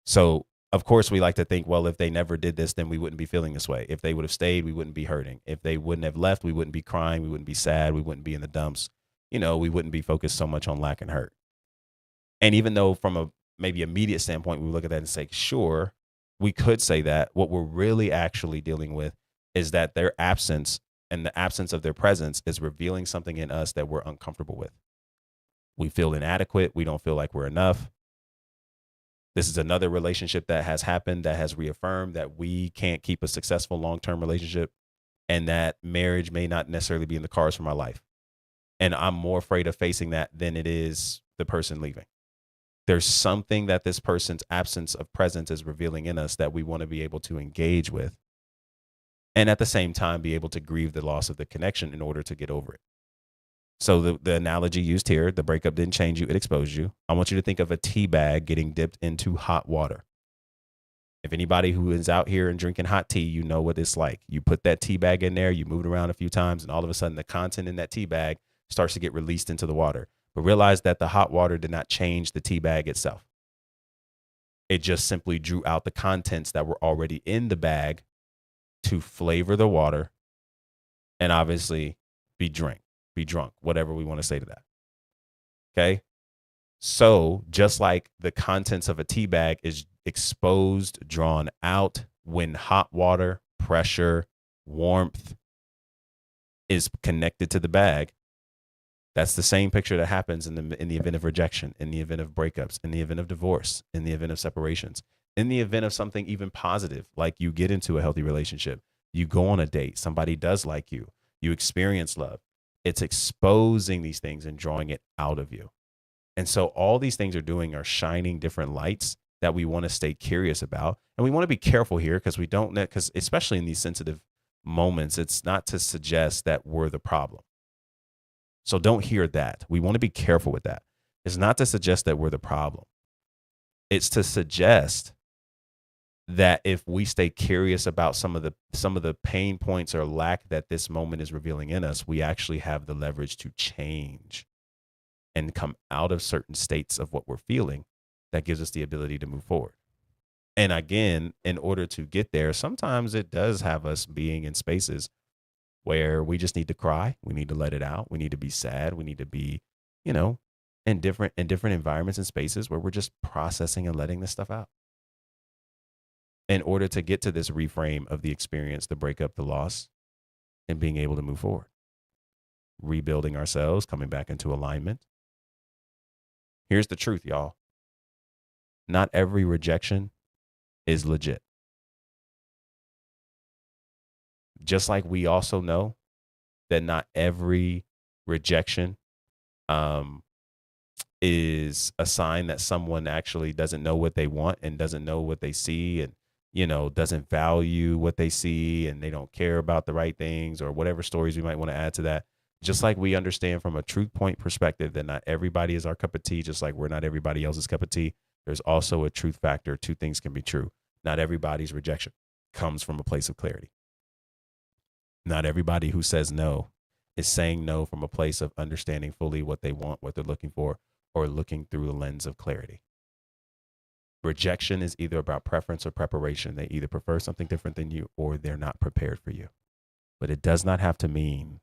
So of course we like to think, well, if they never did this, then we wouldn't be feeling this way. If they would have stayed, we wouldn't be hurting. If they wouldn't have left, we wouldn't be crying. We wouldn't be sad. We wouldn't be in the dumps. We wouldn't be focused so much on lack and hurt. And even though from a maybe immediate standpoint, we look at that and say, sure, we could say that. What we're really actually dealing with is that their absence and the absence of their presence is revealing something in us that we're uncomfortable with. We feel inadequate. We don't feel like we're enough. This is another relationship that has happened that has reaffirmed that we can't keep a successful long-term relationship, and that marriage may not necessarily be in the cards for my life. And I'm more afraid of facing that than it is the person leaving. There's something that this person's absence of presence is revealing in us that we want to be able to engage with, and at the same time be able to grieve the loss of the connection in order to get over it. So the analogy used here, the breakup didn't change you, it exposed you. I want you to think of a tea bag getting dipped into hot water. If anybody who is out here and drinking hot tea, you know what it's like. You put that tea bag in there, you move it around a few times, and all of a sudden the content in that tea bag starts to get released into the water. But realize that the hot water did not change the tea bag itself. It just simply drew out the contents that were already in the bag to flavor the water and obviously be drunk, whatever we want to say to that. Okay. So just like the contents of a tea bag is exposed, drawn out when hot water, pressure, warmth is connected to the bag, that's the same picture that happens in the event of rejection, in the event of breakups, in the event of divorce, in the event of separations, in the event of something even positive, like you get into a healthy relationship, you go on a date, somebody does like you, you experience love. It's exposing these things and drawing it out of you. And so all these things are doing are shining different lights that we want to stay curious about. And we want to be careful here because we don't, because especially in these sensitive moments, it's not to suggest that we're the problem. So don't hear that. We want to be careful with that. It's not to suggest that we're the problem. It's to suggest that if we stay curious about some of the pain points or lack that this moment is revealing in us, we actually have the leverage to change and come out of certain states of what we're feeling that gives us the ability to move forward. And again, in order to get there, sometimes it does have us being in spaces where we just need to cry. We need to let it out. We need to be sad. We need to be, in different environments and spaces where we're just processing and letting this stuff out in order to get to this reframe of the experience, the breakup, the loss, and being able to move forward, rebuilding ourselves, coming back into alignment. Here's the truth, y'all. Not every rejection is legit. Just like we also know that not every rejection is a sign that someone actually doesn't know what they want and doesn't know what they see and, doesn't value what they see and they don't care about the right things or whatever stories we might want to add to that. Just like we understand from a truth point perspective that not everybody is our cup of tea, just like we're not everybody else's cup of tea, there's also a truth factor. Two things can be true. Not everybody's rejection comes from a place of clarity. Not everybody who says no is saying no from a place of understanding fully what they want, what they're looking for, or looking through the lens of clarity. Rejection is either about preference or preparation. They either prefer something different than you or they're not prepared for you. But it does not have to mean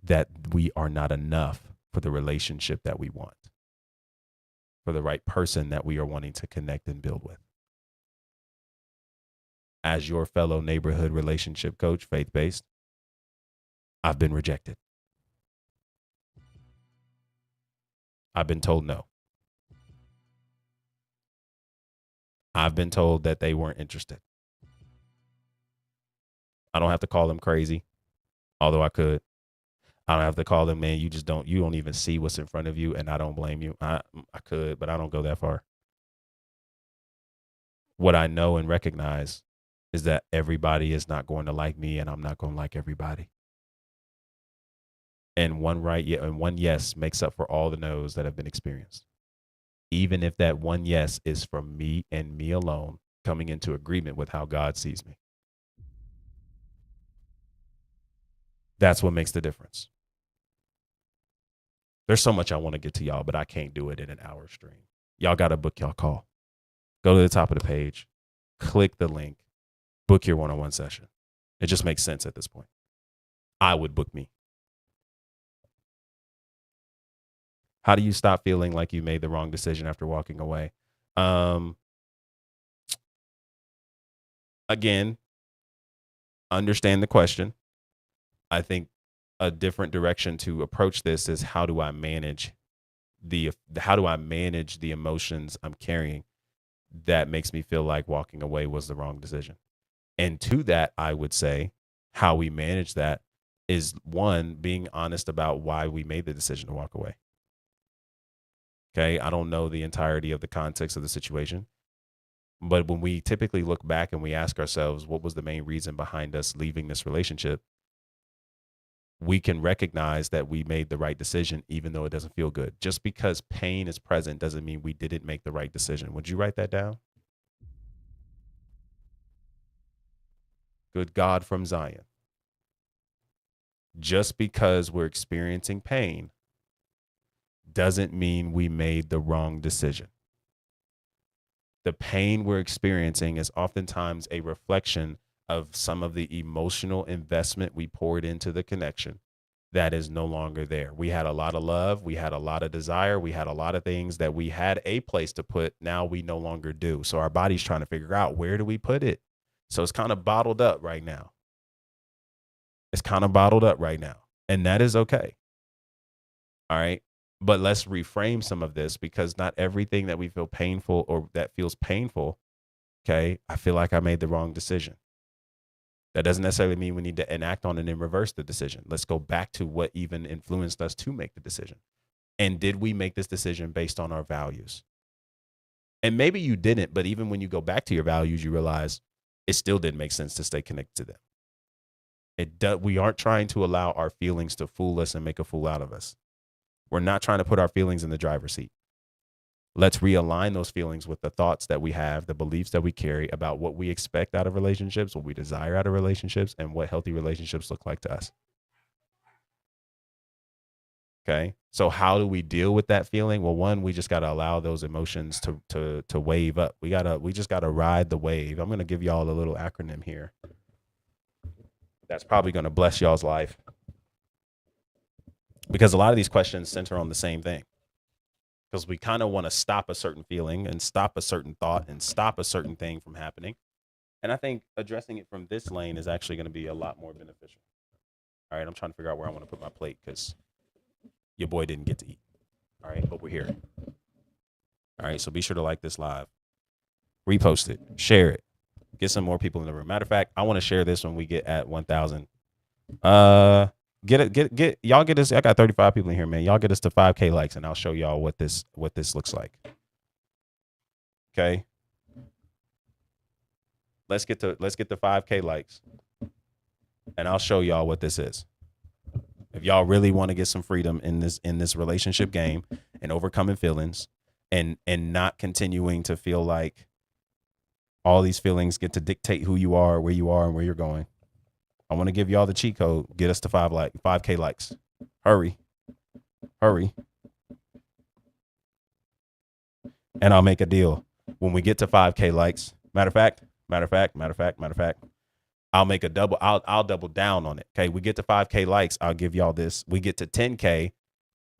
that we are not enough for the relationship that we want, for the right person that we are wanting to connect and build with. As your fellow neighborhood relationship coach, faith-based, I've been rejected. I've been told no. I've been told that they weren't interested. I don't have to call them crazy, although I could. I don't have to call them, man, you don't even see what's in front of you, and I don't blame you. I could, but I don't go that far. What I know and recognize is that everybody is not going to like me, and I'm not going to like everybody. And one yes makes up for all the no's that have been experienced. Even if that one yes is from me and me alone, coming into agreement with how God sees me. That's what makes the difference. There's so much I want to get to y'all, but I can't do it in an hour stream. Y'all got to book y'all call. Go to the top of the page, click the link, book your one-on-one session. It just makes sense at this point. I would book me. How do you stop feeling like you made the wrong decision after walking away? Again, understand the question. I think a different direction to approach this is, how do I manage how do I manage the emotions I'm carrying that makes me feel like walking away was the wrong decision. And to that, I would say how we manage that is, one, being honest about why we made the decision to walk away. Okay. I don't know the entirety of the context of the situation, but when we typically look back and we ask ourselves, what was the main reason behind us leaving this relationship? We can recognize that we made the right decision, even though it doesn't feel good. Just because pain is present doesn't mean we didn't make the right decision. Would you write that down? Good God from Zion. Just because we're experiencing pain doesn't mean we made the wrong decision. The pain we're experiencing is oftentimes a reflection of some of the emotional investment we poured into the connection that is no longer there. We had a lot of love, we had a lot of desire, we had a lot of things that we had a place to put. Now we no longer do. So our body's trying to figure out, where do we put it? So it's kind of bottled up right now. It's kind of bottled up right now. And that is okay. All right. But let's reframe some of this, because not everything that we feel painful or that feels painful, okay, I feel like I made the wrong decision. That doesn't necessarily mean we need to enact on it and reverse the decision. Let's go back to what even influenced us to make the decision. And did we make this decision based on our values? And maybe you didn't, but even when you go back to your values, you realize it still didn't make sense to stay connected to them. We aren't trying to allow our feelings to fool us and make a fool out of us. We're not trying to put our feelings in the driver's seat. Let's realign those feelings with the thoughts that we have, the beliefs that we carry about what we expect out of relationships, what we desire out of relationships, and what healthy relationships look like to us. Okay. So how do we deal with that feeling? Well, one, we just got to allow those emotions to wave up. We just got to ride the wave. I'm going to give y'all a little acronym here. That's probably going to bless y'all's life, because a lot of these questions center on the same thing. Because we kind of want to stop a certain feeling and stop a certain thought and stop a certain thing from happening. And I think addressing it from this lane is actually going to be a lot more beneficial. All right. I'm trying to figure out where I want to put my plate, because your boy didn't get to eat. All right. But we're here. All right. So be sure to like this live, repost it, share it, get some more people in the room. Matter of fact, I want to share this when we get at 1,000. Get y'all get us. I got 35 people in here, man. Y'all get us to 5K likes, and I'll show y'all what this looks like. Okay. Let's get to 5K likes, and I'll show y'all what this is. If y'all really want to get some freedom in this relationship game and overcoming feelings and not continuing to feel like all these feelings get to dictate who you are, where you are, and where you're going, I want to give y'all the cheat code. Get us to 5K likes. Hurry. And I'll make a deal. When we get to 5K likes, matter of fact, I'll make a double. I'll double down on it. Okay. We get to 5K likes. I'll give y'all this. We get to 10K.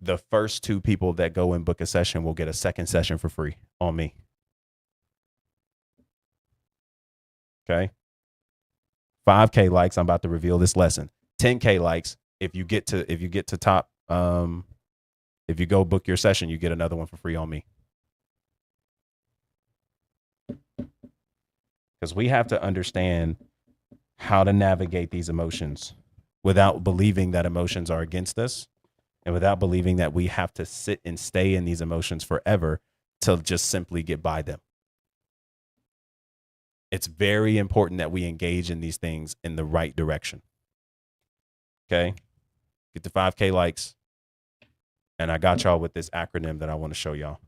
The first 2 people that go and book a session will get a second session for free on me. Okay. 5K likes, I'm about to reveal this lesson. 10K likes, if you get to top, if you go book your session, you get another one for free on me. Because we have to understand how to navigate these emotions without believing that emotions are against us, and without believing that we have to sit and stay in these emotions forever to just simply get by them. It's very important that we engage in these things in the right direction. Okay. Get to 5K likes. And I got y'all with this acronym that I want to show y'all.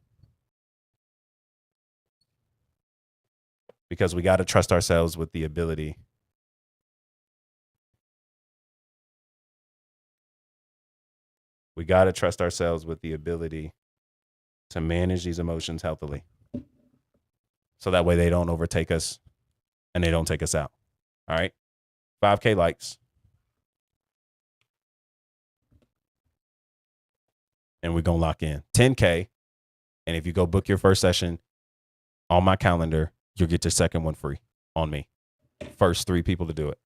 Because we got to trust ourselves with the ability. We got to trust ourselves with the ability to manage these emotions healthily. So that way they don't overtake us and they don't take us out. All right. 5K likes. And we're going to lock in 10K. And if you go book your first session on my calendar, you'll get your second one free on me. First 3 people to do it.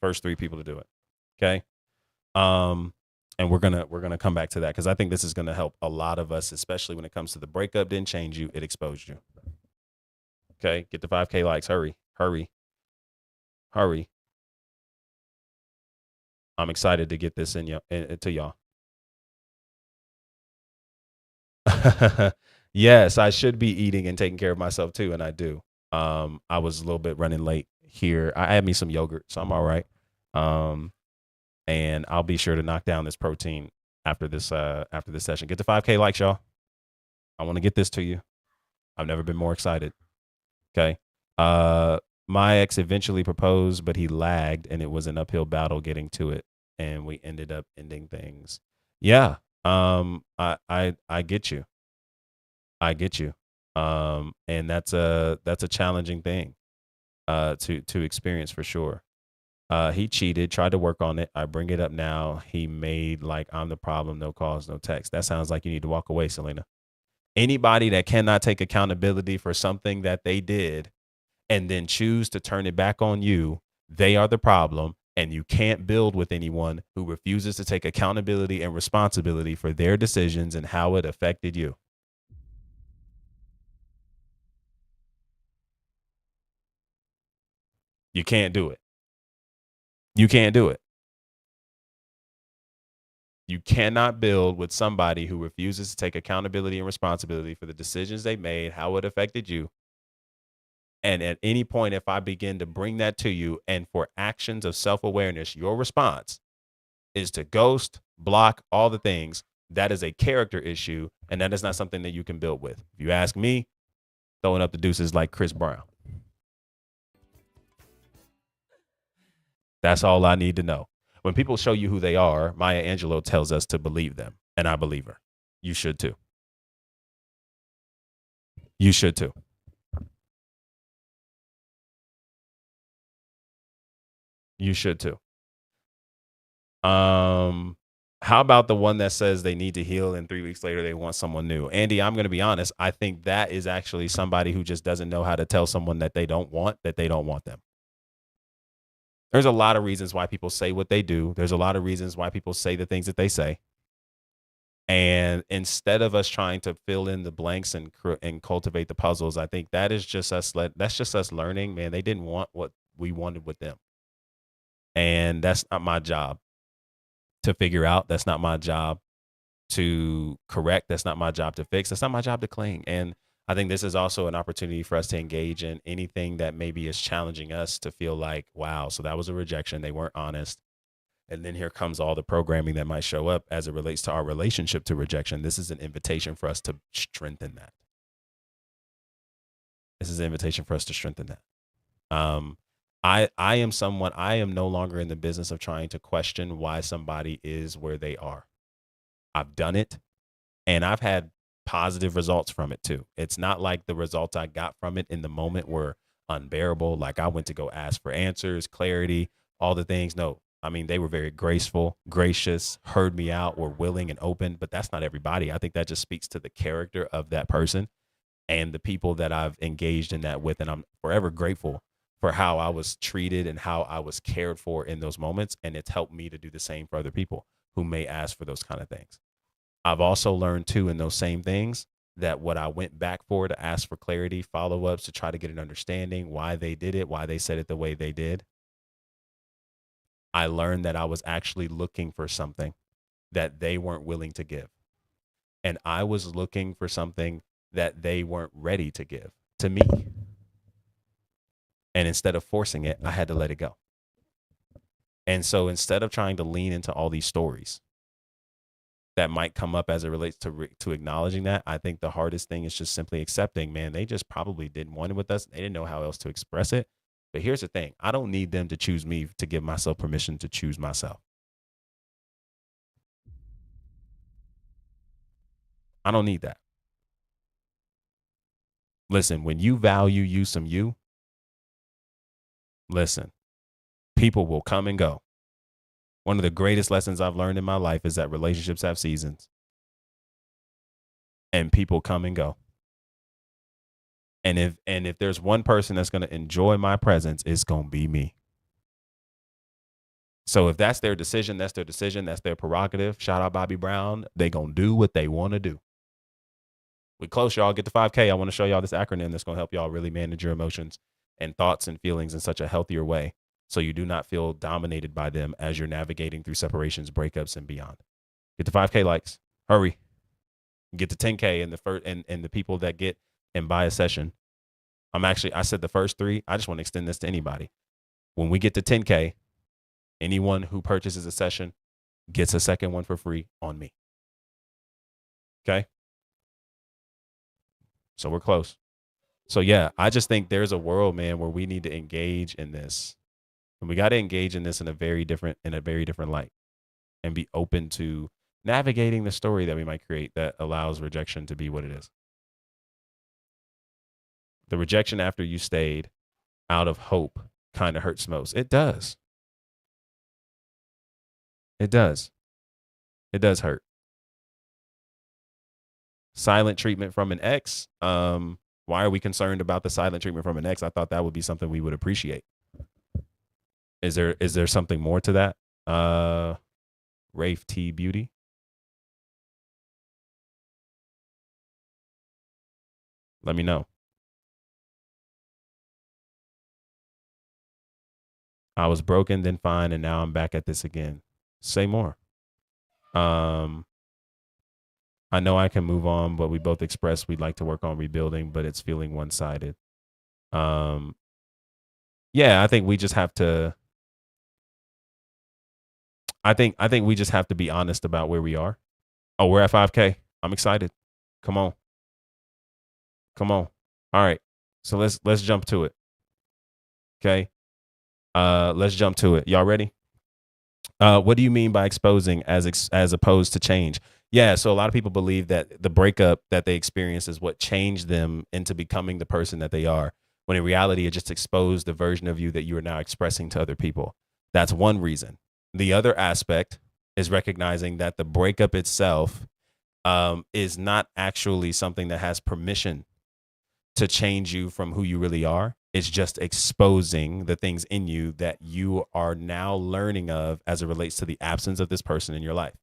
First 3 people to do it. Okay. Um, and we're gonna come back to that because I think this is gonna help a lot of us, especially when it comes to the breakup. Didn't change you; it exposed you. Okay, get the 5K likes. Hurry, hurry, hurry. I'm excited to get this to y'all. Yes, I should be eating and taking care of myself too, and I do. I was a little bit running late here. I had me some yogurt, so I'm all right. Um, and I'll be sure to knock down this protein after this session. Get the 5K likes, y'all. I want to get this to you. I've never been more excited. Okay. Uh, my ex eventually proposed, but he lagged, and it was an uphill battle getting to it, and we ended up ending things. Yeah. I get you. I get you. And that's a challenging thing to experience for sure. He cheated, tried to work on it. I bring it up now. He made like I'm the problem, no calls, no text. That sounds like you need to walk away, Selena. Anybody that cannot take accountability for something that they did and then choose to turn it back on you, they are the problem. And you can't build with anyone who refuses to take accountability and responsibility for their decisions and how it affected you. You can't do it. You can't do it. You cannot build with somebody who refuses to take accountability and responsibility for the decisions they made, how it affected you. And at any point, if I begin to bring that to you and for actions of self awareness, your response is to ghost, block, all the things, that is a character issue. And that is not something that you can build with. If you ask me, throwing up the deuces like Chris Brown. That's all I need to know. When people show you who they are, Maya Angelou tells us to believe them. And I believe her. You should too. You should too. You should too. Um, how about the one that says they need to heal and 3 weeks later they want someone new? Andy, I'm going to be honest. I think that is actually somebody who just doesn't know how to tell someone that they don't want them. There's a lot of reasons why people say what they do. There's a lot of reasons why people say the things that they say. And instead of us trying to fill in the blanks and cultivate the puzzles, I think that is just us. That's just us learning. Man, they didn't want what we wanted with them, and that's not my job to figure out. That's not my job to correct. That's not my job to fix. That's not my job to cling. And I think this is also an opportunity for us to engage in anything that maybe is challenging us to feel like, wow, so that was a rejection. They weren't honest. And then here comes all the programming that might show up as it relates to our relationship to rejection. This is an invitation for us to strengthen that. This is an invitation for us to strengthen that. Um, I am no longer in the business of trying to question why somebody is where they are. I've done it and I've had positive results from it too. It's not like the results I got from it in the moment were unbearable. Like I went to go ask for answers, clarity, all the things. No, I mean, they were very graceful, gracious, heard me out, were willing and open, but that's not everybody. I think that just speaks to the character of that person and the people that I've engaged in that with. And I'm forever grateful for how I was treated and how I was cared for in those moments. And it's helped me to do the same for other people who may ask for those kind of things. I've also learned too in those same things that what I went back for to ask for clarity, follow ups, to try to get an understanding why they did it, why they said it the way they did. I learned that I was actually looking for something that they weren't willing to give. And I was looking for something that they weren't ready to give to me. And instead of forcing it, I had to let it go. And so instead of trying to lean into all these stories that might come up as it relates to acknowledging that, I think the hardest thing is just simply accepting, man, they just probably didn't want it with us. They didn't know how else to express it. But here's the thing. I don't need them to choose me to give myself permission to choose myself. I don't need that. Listen, when you value you some you, listen, people will come and go. One of the greatest lessons I've learned in my life is that relationships have seasons and people come and go. And if there's one person that's going to enjoy my presence, it's going to be me. So if that's their decision, that's their decision, that's their prerogative. Shout out Bobby Brown. They gonna do what they want to do. We close, y'all. Get to 5K. I want to show y'all this acronym that's gonna help y'all really manage your emotions and thoughts and feelings in such a healthier way, so you do not feel dominated by them as you're navigating through separations, breakups, and beyond. Get to 5K likes. Hurry. Get to 10K and the people that get and buy a session. I said the first 3. I just want to extend this to anybody. When we get to 10K, anyone who purchases a session gets a second one for free on me. Okay? So we're close. So yeah, I just think there's a world, man, where we need to engage in this. And we got to engage in this in a very different light, and be open to navigating the story that we might create that allows rejection to be what it is. The rejection after you stayed out of hope kind of hurts most. It does. It does. It does hurt. Silent treatment from an ex. Why are we concerned about the silent treatment from an ex? I thought that would be something we would appreciate. Is there something more to that? Rafe T Beauty. Let me know. I was broken, then fine, and now I'm back at this again. Say more. I know I can move on, but we both expressed we'd like to work on rebuilding, but it's feeling one-sided. Yeah, I think we just have to. I think we just have to be honest about where we are. Oh, we're at 5K. I'm excited. Come on. All right. So let's jump to it. Okay. Let's jump to it. Y'all ready? What do you mean by exposing as opposed to change? Yeah, so a lot of people believe that the breakup that they experience is what changed them into becoming the person that they are, when in reality, it just exposed the version of you that you are now expressing to other people. That's one reason. The other aspect is recognizing that the breakup itself is not actually something that has permission to change you from who you really are. It's just exposing the things in you that you are now learning of as it relates to the absence of this person in your life.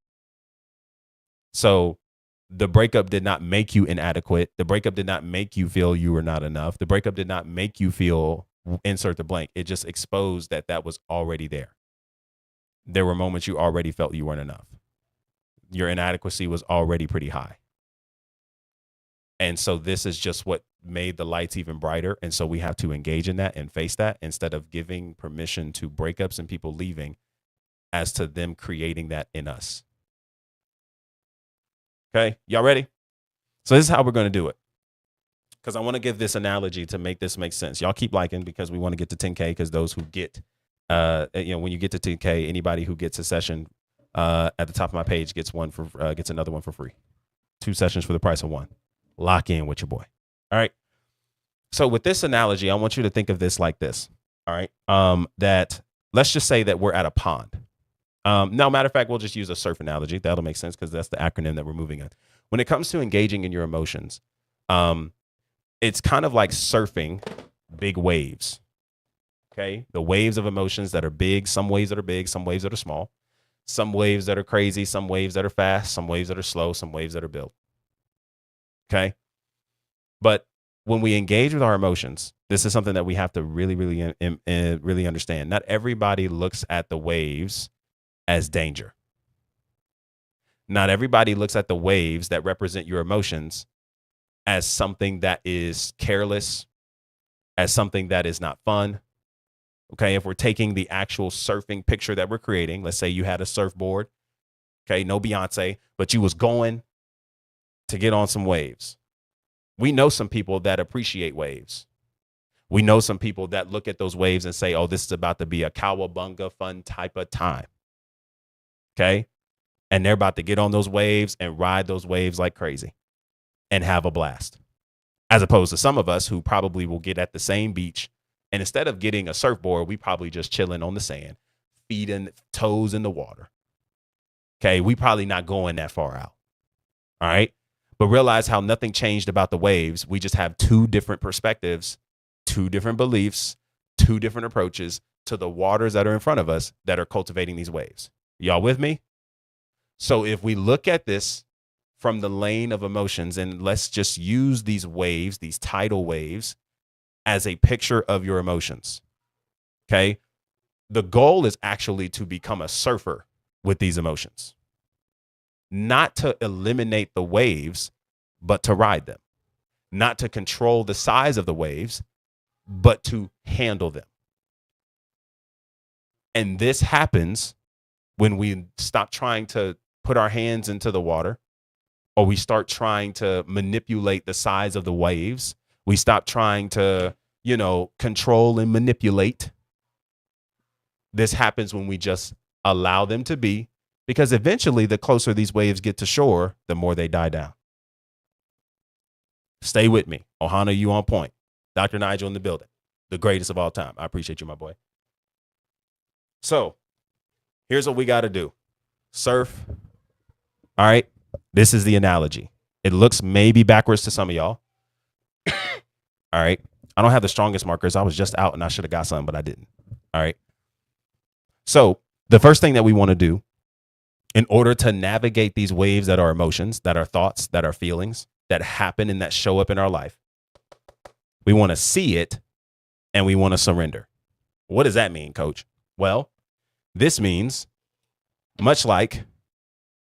So the breakup did not make you inadequate. The breakup did not make you feel you were not enough. The breakup did not make you feel insert the blank. It just exposed that was already there. There were moments you already felt you weren't enough. Your inadequacy was already pretty high. And so this is just what made the lights even brighter. And so we have to engage in that and face that, instead of giving permission to breakups and people leaving as to them creating that in us. Okay, y'all ready? So this is how we're going to do it, because I want to give this analogy to make this make sense. Y'all keep liking, because we want to get to 10K, because those who get, when you get to 10K, anybody who gets a session at the top of my page gets another one for free. 2 sessions for the price of 1. Lock in with your boy. All right. So with this analogy, I want you to think of this like this. All right. That let's just say that we're at a pond. No, matter of fact, we'll just use a surf analogy. That'll make sense, because that's the acronym that we're moving on. When it comes to engaging in your emotions, it's kind of like surfing big waves. Okay. The waves of emotions that are big, some waves that are big, some waves that are small, some waves that are crazy, some waves that are fast, some waves that are slow, some waves that are built. Okay. But when we engage with our emotions, this is something that we have to really, really understand. Not everybody looks at the waves as danger. Not everybody looks at the waves that represent your emotions as something that is careless, as something that is not fun. Okay. If we're taking the actual surfing picture that we're creating, let's say you had a surfboard. Okay. No Beyonce, but you was going to get on some waves. We know some people that appreciate waves. We know some people that look at those waves and say, oh, this is about to be a cowabunga fun type of time. Okay. And they're about to get on those waves and ride those waves like crazy and have a blast. As opposed to some of us who probably will get at the same beach, and instead of getting a surfboard, we probably just chilling on the sand, feet and toes in the water. Okay. We probably not going that far out. All right. But realize how nothing changed about the waves. We just have 2 different perspectives, 2 different beliefs, 2 different approaches, to the waters that are in front of us that are cultivating these waves. Y'all with me? So if we look at this from the lane of emotions, and let's just use these waves, these tidal waves, as a picture of your emotions. Okay. The goal is actually to become a surfer with these emotions, not to eliminate the waves, but to ride them, not to control the size of the waves, but to handle them. And this happens when we stop trying to put our hands into the water, or we start trying to manipulate the size of the waves. We stop trying to, control and manipulate. This happens when we just allow them to be, because eventually the closer these waves get to shore, the more they die down. Stay with me. Ohana, you on point. Dr. Nigel in the building. The greatest of all time. I appreciate you, my boy. So here's what we got to do. Surf. All right. This is the analogy. It looks maybe backwards to some of y'all. All right. I don't have the strongest markers. I was just out and I should have got some, but I didn't. All right. So the first thing that we want to do in order to navigate these waves that are emotions, that are thoughts, that are feelings that happen and that show up in our life, we want to see it and we want to surrender. What does that mean, coach? Well, this means much like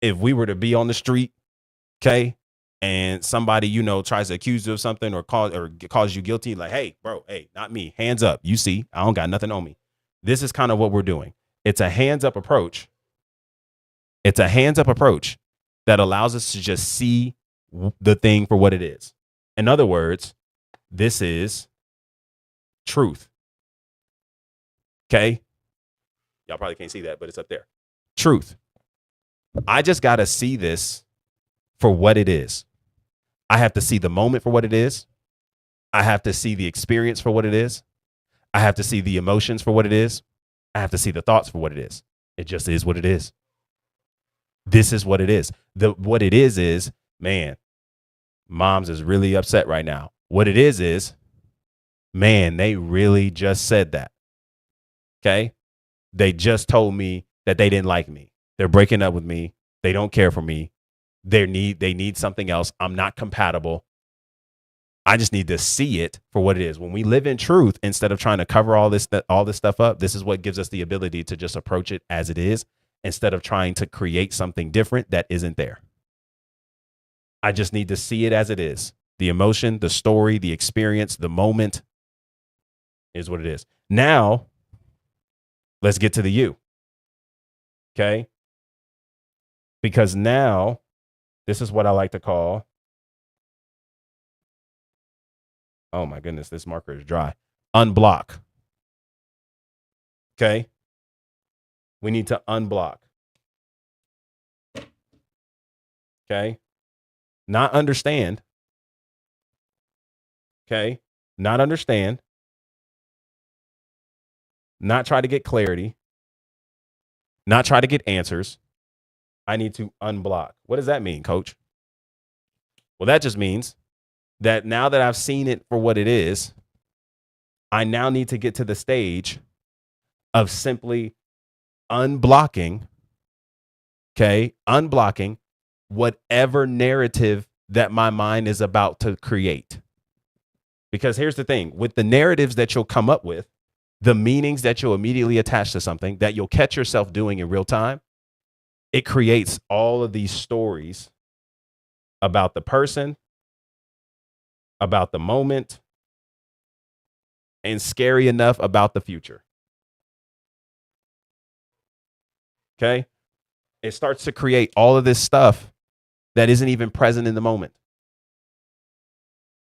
if we were to be on the street, okay, and somebody, tries to accuse you of something or cause you guilty, like, hey, bro, hey, not me, hands up. You see, I don't got nothing on me. This is kind of what we're doing. It's a hands up approach. It's a hands up approach that allows us to just see the thing for what it is. In other words, this is truth. Okay. Y'all probably can't see that, but it's up there. Truth. I just got to see this for what it is. I have to see the moment for what it is. I have to see the experience for what it is. I have to see the emotions for what it is. I have to see the thoughts for what it is. It just is what it is. This is what it is. What it is, man, moms is really upset right now. What it is, man, they really just said that. Okay. They just told me that they didn't like me. They're breaking up with me. They don't care for me. They need something else. I'm not compatible. I just need to see it for what it is. When we live in truth, instead of trying to cover all this stuff up, this is what gives us the ability to just approach it as it is, instead of trying to create something different that isn't there. I just need to see it as it is. The emotion, the story, the experience, the moment is what it is. Now, let's get to the you. Okay? Because now, this is what I like to call, oh my goodness, this marker is dry. Unblock. Okay? We need to unblock. Okay? Not understand. Okay? Not understand. Not try to get clarity. Not try to get answers. I need to unblock. What does that mean, coach? Well, that just means that now that I've seen it for what it is, I now need to get to the stage of simply unblocking, okay? Unblocking whatever narrative that my mind is about to create. Because here's the thing, with the narratives that you'll come up with, the meanings that you'll immediately attach to something that you'll catch yourself doing in real time, it creates all of these stories about the person, about the moment, and scary enough about the future. Okay? It starts to create all of this stuff that isn't even present in the moment.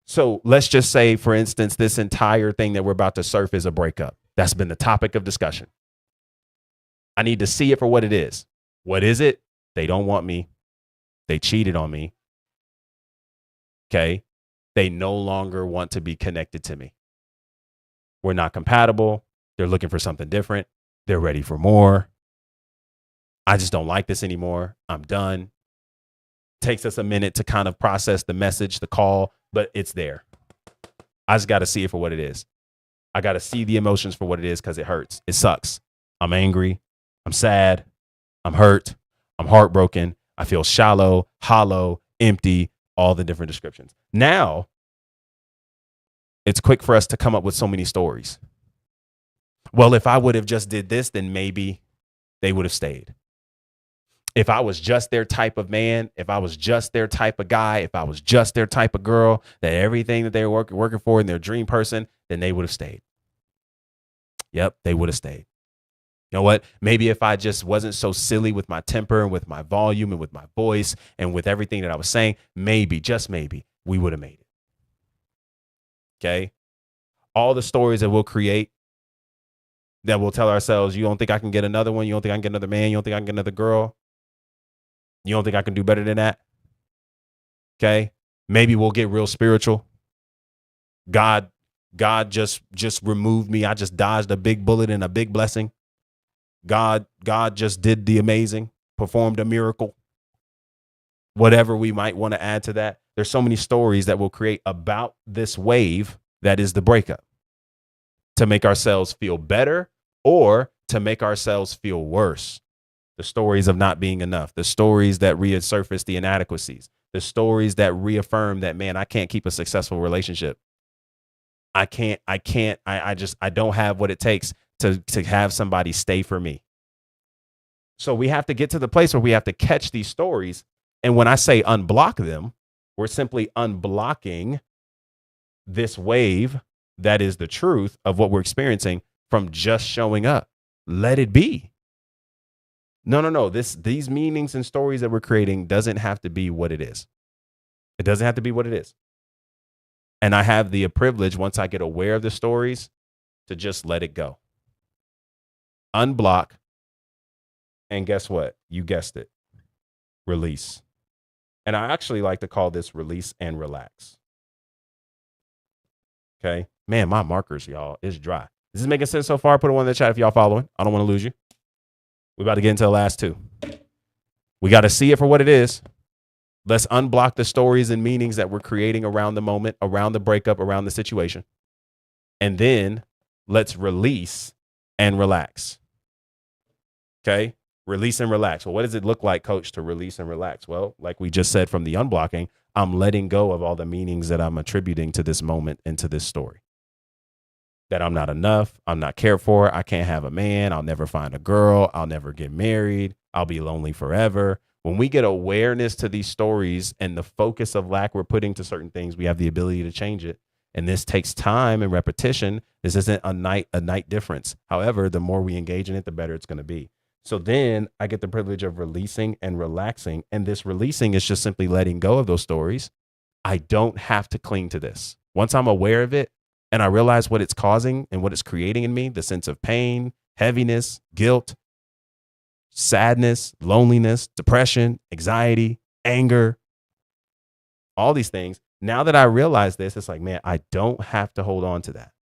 So let's just say, for instance, this entire thing that we're about to surf is a breakup. That's been the topic of discussion. I need to see it for what it is. What is it? They don't want me. They cheated on me. Okay? They no longer want to be connected to me. We're not compatible. They're looking for something different. They're ready for more. I just don't like this anymore. I'm done. Takes us a minute to kind of process the message, the call, but it's there. I just got to see it for what it is. I got to see the emotions for what it is because it hurts. It sucks. I'm angry. I'm sad. I'm hurt. I'm heartbroken. I feel shallow, hollow, empty, all the different descriptions. Now, it's quick for us to come up with so many stories. Well, if I would have just did this, then maybe they would have stayed. If I was just their type of man, if I was just their type of guy, if I was just their type of girl, that everything that they were working for in their dream person, then they would have stayed. Yep, they would have stayed. You know what? Maybe if I just wasn't so silly with my temper and with my volume and with my voice and with everything that I was saying, maybe, just maybe, we would have made it. Okay? All the stories that we'll create, that we'll tell ourselves, you don't think I can get another one? You don't think I can get another man? You don't think I can get another girl? You don't think I can do better than that? Okay? Maybe we'll get real spiritual. God just removed me. I just dodged a big bullet and a big blessing. God just did the amazing, performed a miracle. Whatever we might want to add to that. There's so many stories that we'll create about this wave that is the breakup, to make ourselves feel better or to make ourselves feel worse. The stories of not being enough, the stories that resurface the inadequacies, the stories that reaffirm that, man, I can't keep a successful relationship. I don't have what it takes to have somebody stay for me. So we have to get to the place where we have to catch these stories. And when I say unblock them, we're simply unblocking this wave that is the truth of what we're experiencing from just showing up. Let it be. No. These meanings and stories that we're creating doesn't have to be what it is. It doesn't have to be what it is. And I have the privilege, once I get aware of the stories, to just let it go. Unblock. And guess what? You guessed it. Release. And I actually like to call this release and relax. Okay. Man, my markers, y'all, is dry. Is this making sense so far? Put a one in the chat if y'all following. I don't want to lose you. We're about to get into the last two. We got to see it for what it is. Let's unblock the stories and meanings that we're creating around the moment, around the breakup, around the situation. And then let's release and relax. Okay. Release and relax. Well, what does it look like, coach, to release and relax? Well, like we just said from the unblocking, I'm letting go of all the meanings that I'm attributing to this moment and to this story. That I'm not enough. I'm not cared for. I can't have a man. I'll never find a girl. I'll never get married. I'll be lonely forever. When we get awareness to these stories and the focus of lack we're putting to certain things, we have the ability to change it. And this takes time and repetition. This isn't a night difference. However, the more we engage in it, the better it's going to be. So then I get the privilege of releasing and relaxing. And this releasing is just simply letting go of those stories. I don't have to cling to this. Once I'm aware of it and I realize what it's causing and what it's creating in me, the sense of pain, heaviness, guilt, sadness, loneliness, depression, anxiety, anger, all these things. Now that I realize this, it's like, man, I don't have to hold on to that.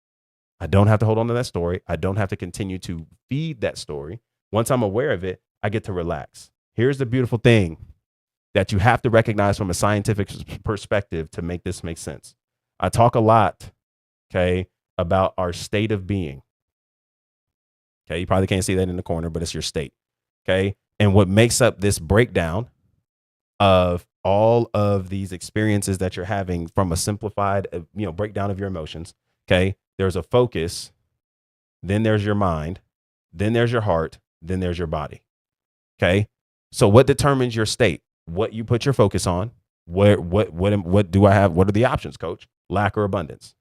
I don't have to hold on to that story. I don't have to continue to feed that story. Once I'm aware of it, I get to relax. Here's the beautiful thing that you have to recognize from a scientific perspective to make this make sense. I talk a lot, okay, about our state of being. Okay, you probably can't see that in the corner, but it's your state. Okay, and what makes up this breakdown of all of these experiences that you're having from a simplified, breakdown of your emotions. Okay, there's a focus, then there's your mind, then there's your heart, then there's your body. Okay. So what determines your state? What you put your focus on? What do I have? What are the options, coach? Lack or abundance?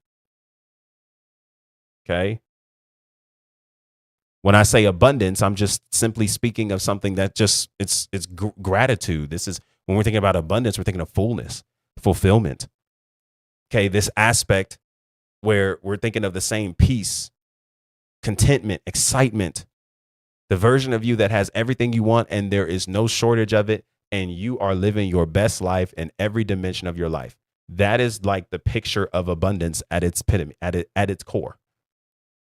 Okay. When I say abundance, I'm just simply speaking of something that just it's gratitude. This is when we're thinking about abundance, we're thinking of fullness, fulfillment. Okay. This aspect where we're thinking of the same peace, contentment, excitement, the version of you that has everything you want and there is no shortage of it. And you are living your best life in every dimension of your life. That is like the picture of abundance at its epitome, at its core.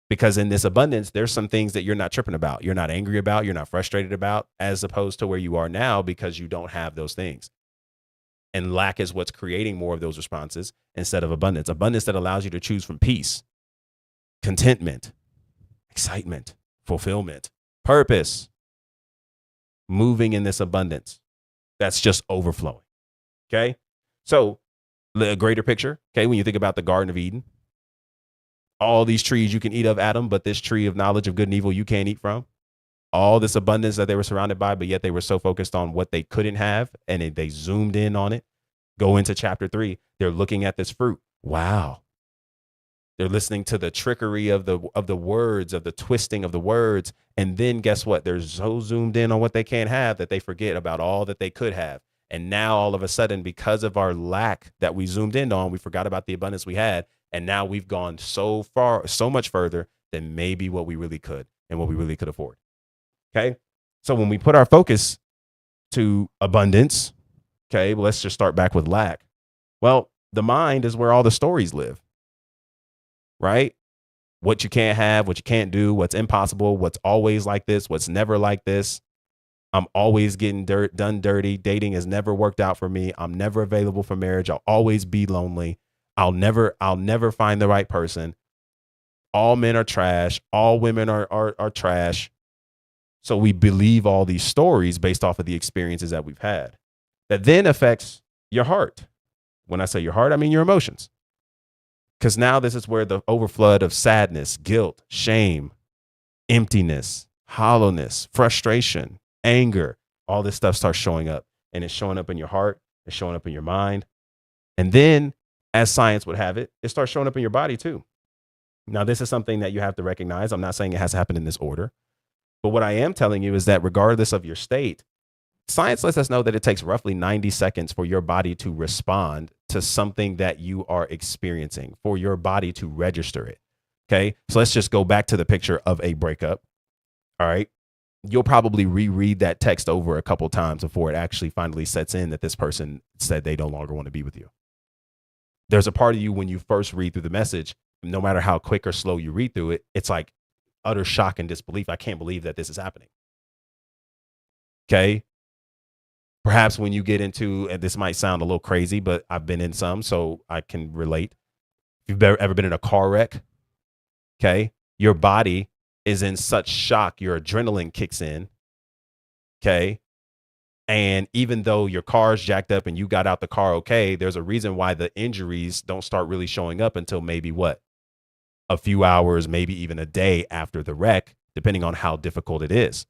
Because in this abundance, there's some things that you're not tripping about. You're not angry about, you're not frustrated about, as opposed to where you are now because you don't have those things. And lack is what's creating more of those responses instead of abundance. Abundance that allows you to choose from peace. contentment, excitement, fulfillment, purpose, moving in this abundance that's just overflowing. Okay. So the greater picture. Okay. When you think about the Garden of Eden, all these trees you can eat of, Adam, but this tree of knowledge of good and evil you can't eat from. All this abundance that they were surrounded by, but yet they were so focused on what they couldn't have, and they zoomed in on it. Go into chapter 3. They're looking at this fruit. Wow. They're listening to the trickery of the words, of the twisting of the words. And then guess what? They're so zoomed in on what they can't have that they forget about all that they could have. And now all of a sudden, because of our lack that we zoomed in on, we forgot about the abundance we had. And now we've gone so far, so much further than maybe what we really could and what we really could afford. Okay. So when we put our focus to abundance, okay, well, let's just start back with lack. Well, the mind is where all the stories live, right? What you can't have, what you can't do, what's impossible, what's always like this, what's never like this. I'm always getting done dirty. Dating has never worked out for me. I'm never available for marriage. I'll always be lonely. I'll never find the right person. All men are trash. All women are trash. So we believe all these stories based off of the experiences that we've had. That then affects your heart. When I say your heart, I mean your emotions. Because now this is where the overflood of sadness, guilt, shame, emptiness, hollowness, frustration, anger, all this stuff starts showing up. And it's showing up in your heart. It's showing up in your mind. And then, as science would have it, it starts showing up in your body too. Now, this is something that you have to recognize. I'm not saying it has to happen in this order. But what I am telling you is that regardless of your state, science lets us know that it takes roughly 90 seconds for your body to respond to something that you are experiencing, for your body to register it. Okay. So let's just go back to the picture of a breakup. All right. You'll probably reread that text over a couple times before it actually finally sets in that this person said they no longer want to be with you. There's a part of you when you first read through the message, no matter how quick or slow you read through it, it's like utter shock and disbelief. I can't believe that this is happening. Okay. Perhaps when you get into, and this might sound a little crazy, but I've been in some, so I can relate. If you've ever been in a car wreck, okay, your body is in such shock, your adrenaline kicks in, okay? And even though your car's jacked up and you got out the car okay, there's a reason why the injuries don't start really showing up until maybe what? A few hours, maybe even a day after the wreck, depending on how difficult it is.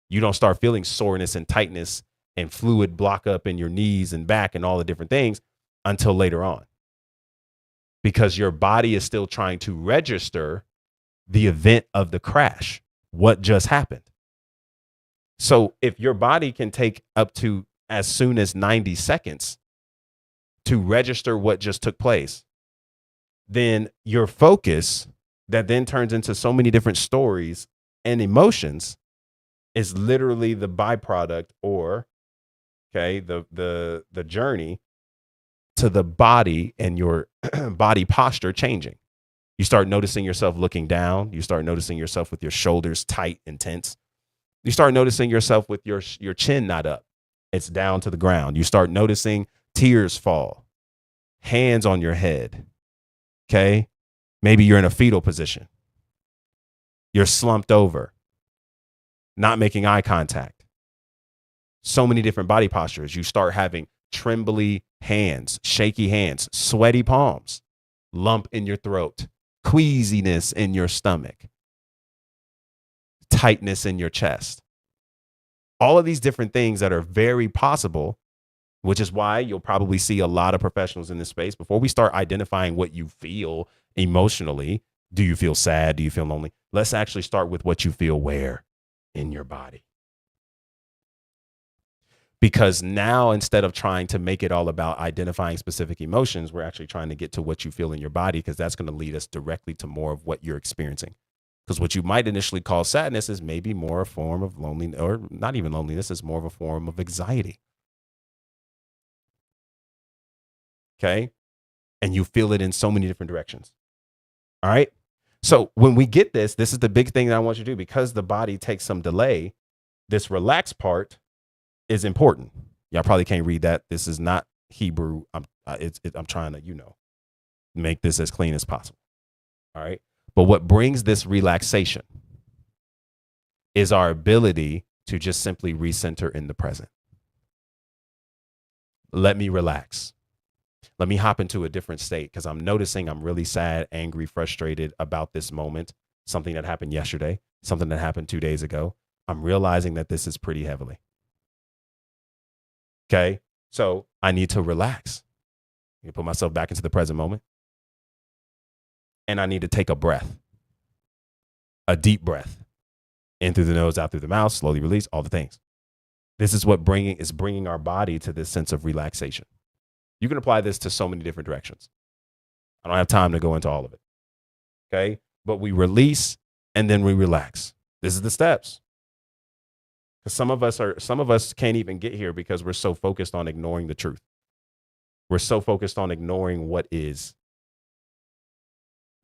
You don't start feeling soreness and tightness and fluid block up in your knees and back and all the different things until later on. Because your body is still trying to register the event of the crash, what just happened. So if your body can take up to as soon as 90 seconds to register what just took place, then your focus that then turns into so many different stories and emotions is literally the byproduct, or okay, the journey to the body and your body posture changing. You start noticing yourself looking down. You start noticing yourself with your shoulders tight and tense. You start noticing yourself with your chin not up. It's down to the ground. You start noticing tears fall, hands on your head. Okay. Maybe you're in a fetal position. You're slumped over, not making eye contact. So many different body postures. You start having trembly hands, shaky hands, sweaty palms, lump in your throat, queasiness in your stomach, tightness in your chest. All of these different things that are very possible, which is why you'll probably see a lot of professionals in this space. Before we start identifying what you feel emotionally, do you feel sad? Do you feel lonely? Let's actually start with what you feel where in your body. Because now, instead of trying to make it all about identifying specific emotions, we're actually trying to get to what you feel in your body, because that's going to lead us directly to more of what you're experiencing. Because what you might initially call sadness is maybe more a form of loneliness, or not even loneliness, is more of a form of anxiety. Okay. And you feel it in so many different directions. All right. So when we get this is the big thing that I want you to do, because the body takes some delay. This relaxed part is important. Y'all probably can't read that. This is not Hebrew. I'm trying to, make this as clean as possible. All right. But what brings this relaxation is our ability to just simply recenter in the present. Let me relax. Let me hop into a different state because I'm noticing I'm really sad, angry, frustrated about this moment, something that happened yesterday, something that happened 2 days ago. I'm realizing that this is pretty heavily. Okay. So I need to relax. I put myself back into the present moment. And I need to take a breath, a deep breath, in through the nose, out through the mouth, slowly release, all the things. This is what bringing our body to this sense of relaxation. You can apply this to so many different directions. I don't have time to go into all of it. Okay. But we release and then we relax. This is the steps. Because some of us can't even get here because we're so focused on ignoring the truth. We're so focused on ignoring what is.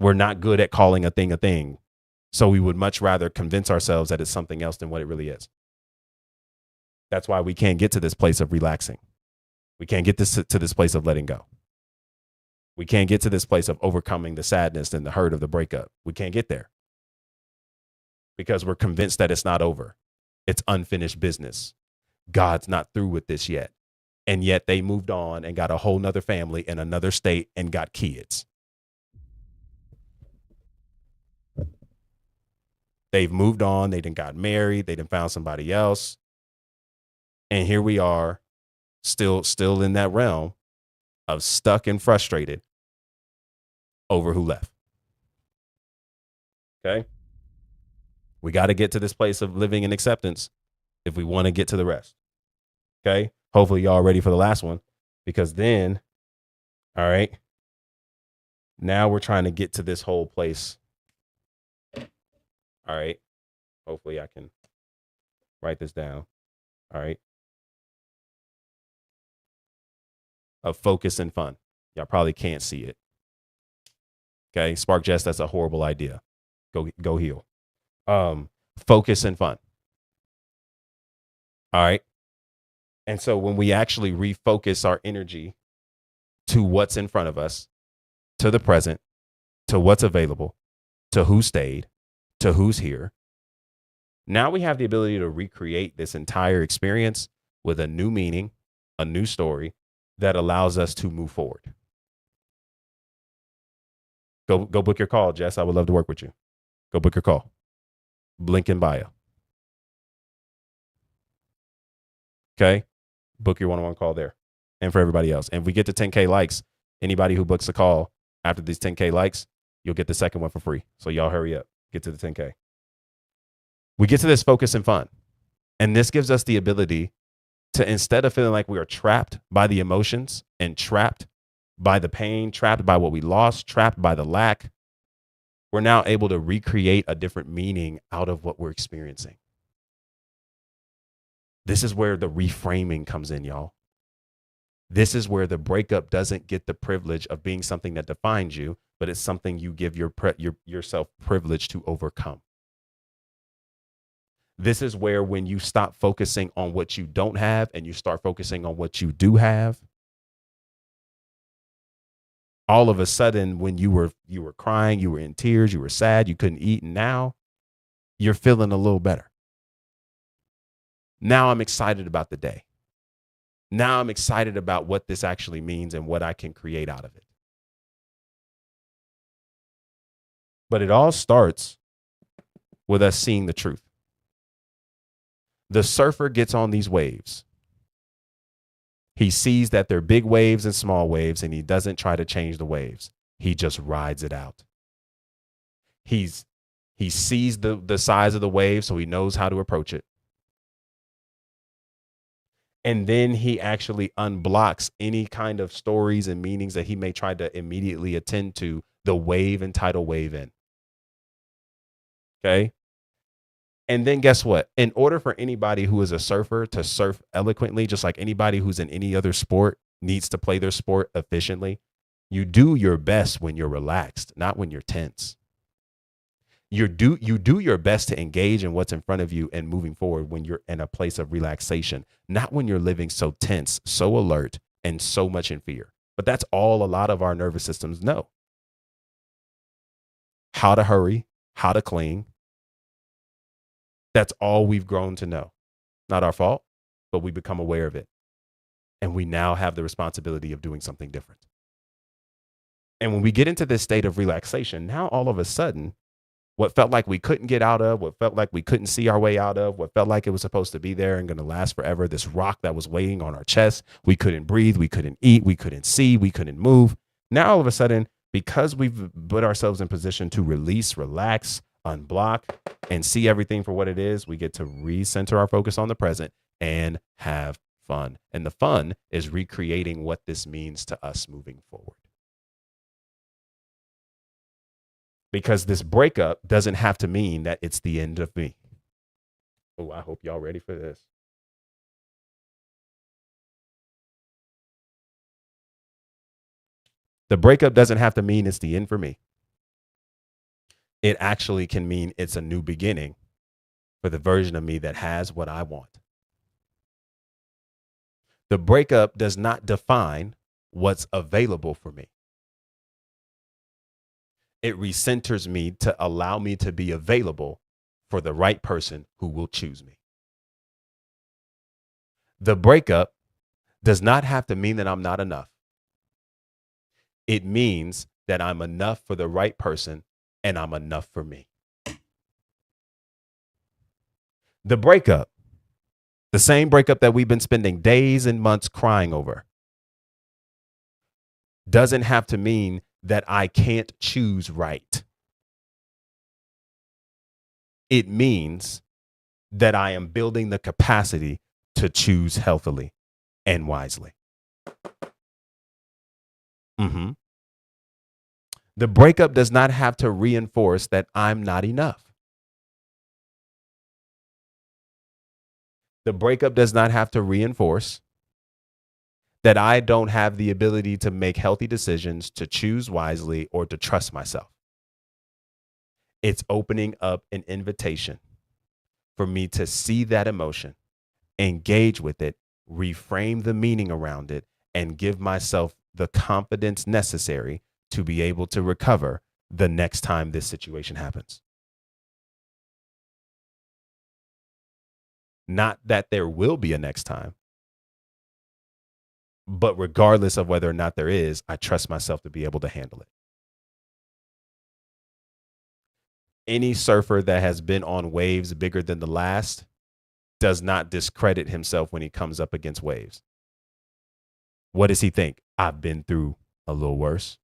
We're not good at calling a thing a thing. So we would much rather convince ourselves that it's something else than what it really is. That's why we can't get to this place of relaxing. We can't get to this place of letting go. We can't get to this place of overcoming the sadness and the hurt of the breakup. We can't get there because we're convinced that it's not over. It's unfinished business. God's not through with this yet. And yet they moved on and got a whole nother family in another state and got kids. They've moved on. They done got married. They done found somebody else. And here we are still in that realm of stuck and frustrated over who left. Okay. We got to get to this place of living in acceptance if we want to get to the rest. Okay. Hopefully y'all ready for the last one, because then, all right, now we're trying to get to this whole place. All right. Hopefully I can write this down. All right. Of focus and fun. Y'all probably can't see it. Okay. Spark Jess, that's a horrible idea. Go heal. Focus and fun. All right. And so when we actually refocus our energy to what's in front of us, to the present, to what's available, to who stayed, to who's here, now we have the ability to recreate this entire experience with a new meaning, a new story that allows us to move forward. Go book your call, Jess. I would love to work with you. Go book your call. Link in bio. Okay. Book your one-on-one call there. And for everybody else. And if we get to 10K likes, anybody who books a call after these 10K likes, you'll get the second one for free. So y'all hurry up. Get to the 10K. We get to this focus and fun. And this gives us the ability to, instead of feeling like we are trapped by the emotions and trapped by the pain, trapped by what we lost, trapped by the lack, we're now able to recreate a different meaning out of what we're experiencing. This is where the reframing comes in, y'all. This is where the breakup doesn't get the privilege of being something that defines you, but it's something you give yourself privilege to overcome. This is where, when you stop focusing on what you don't have and you start focusing on what you do have, all of a sudden, when you were crying, you were in tears, you were sad, you couldn't eat, and now you're feeling a little better. Now I'm excited about the day. Now I'm excited about what this actually means and what I can create out of it. But it all starts with us seeing the truth. The surfer gets on these waves. He sees that they're big waves and small waves, and he doesn't try to change the waves. He just rides it out. He sees the size of the wave, so he knows how to approach it. And then he actually unblocks any kind of stories and meanings that he may try to immediately attend to the wave and tidal wave in. Okay. And then guess what? In order for anybody who is a surfer to surf eloquently, just like anybody who's in any other sport needs to play their sport efficiently, you do your best when you're relaxed, not when you're tense. You do your best to engage in what's in front of you and moving forward when you're in a place of relaxation, not when you're living so tense, so alert, and so much in fear. But that's all a lot of our nervous systems know. how to hurry, how to cling. That's all we've grown to know. Not our fault, but we become aware of it. And we now have the responsibility of doing something different. And when we get into this state of relaxation, now all of a sudden, what felt like we couldn't get out of, what felt like we couldn't see our way out of, what felt like it was supposed to be there and going to last forever, this rock that was weighing on our chest, we couldn't breathe, we couldn't eat, we couldn't see, we couldn't move. Now all of a sudden, because we've put ourselves in position to release, relax, unblock, and see everything for what it is, we get to recenter our focus on the present and have fun. And the fun is recreating what this means to us moving forward. Because this breakup doesn't have to mean that it's the end of me. Oh, I hope y'all ready for this. The breakup doesn't have to mean it's the end for me. It actually can mean it's a new beginning for the version of me that has what I want. The breakup does not define what's available for me. It recenters me to allow me to be available for the right person who will choose me. The breakup does not have to mean that I'm not enough. It means that I'm enough for the right person and I'm enough for me. The breakup, the same breakup that we've been spending days and months crying over, doesn't have to mean that I can't choose right. It means that I am building the capacity to choose healthily and wisely. The breakup does not have to reinforce that I'm not enough. The breakup does not have to reinforce that I don't have the ability to make healthy decisions, to choose wisely, or to trust myself. It's opening up an invitation for me to see that emotion, engage with it, reframe the meaning around it, and give myself the confidence necessary to be able to recover the next time this situation happens. Not that there will be a next time, but regardless of whether or not there is, I trust myself to be able to handle it. Any surfer that has been on waves bigger than the last does not discredit himself when he comes up against waves. What does he think? I've been through a little worse.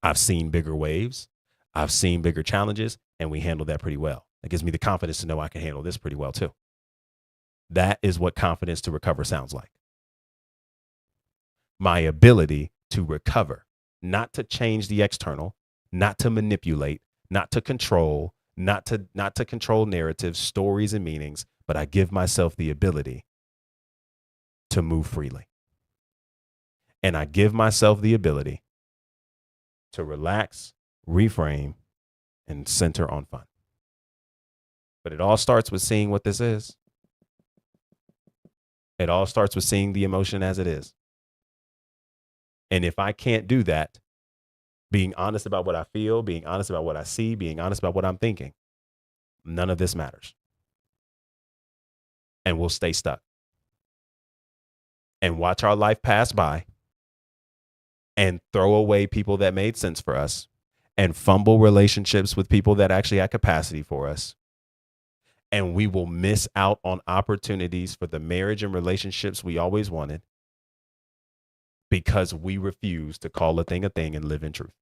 I've seen bigger waves. I've seen bigger challenges, and we handled that pretty well. It gives me the confidence to know I can handle this pretty well too. That is what confidence to recover sounds like. My ability to recover, not to change the external, not to manipulate, not to control, not to control narratives, stories, and meanings, but I give myself the ability to move freely. And I give myself the ability to relax, reframe, and center on fun. But it all starts with seeing what this is. It all starts with seeing the emotion as it is. And if I can't do that, being honest about what I feel, being honest about what I see, being honest about what I'm thinking, none of this matters. And we'll stay stuck and watch our life pass by and throw away people that made sense for us and fumble relationships with people that actually had capacity for us. And we will miss out on opportunities for the marriage and relationships we always wanted because we refuse to call a thing and live in truth.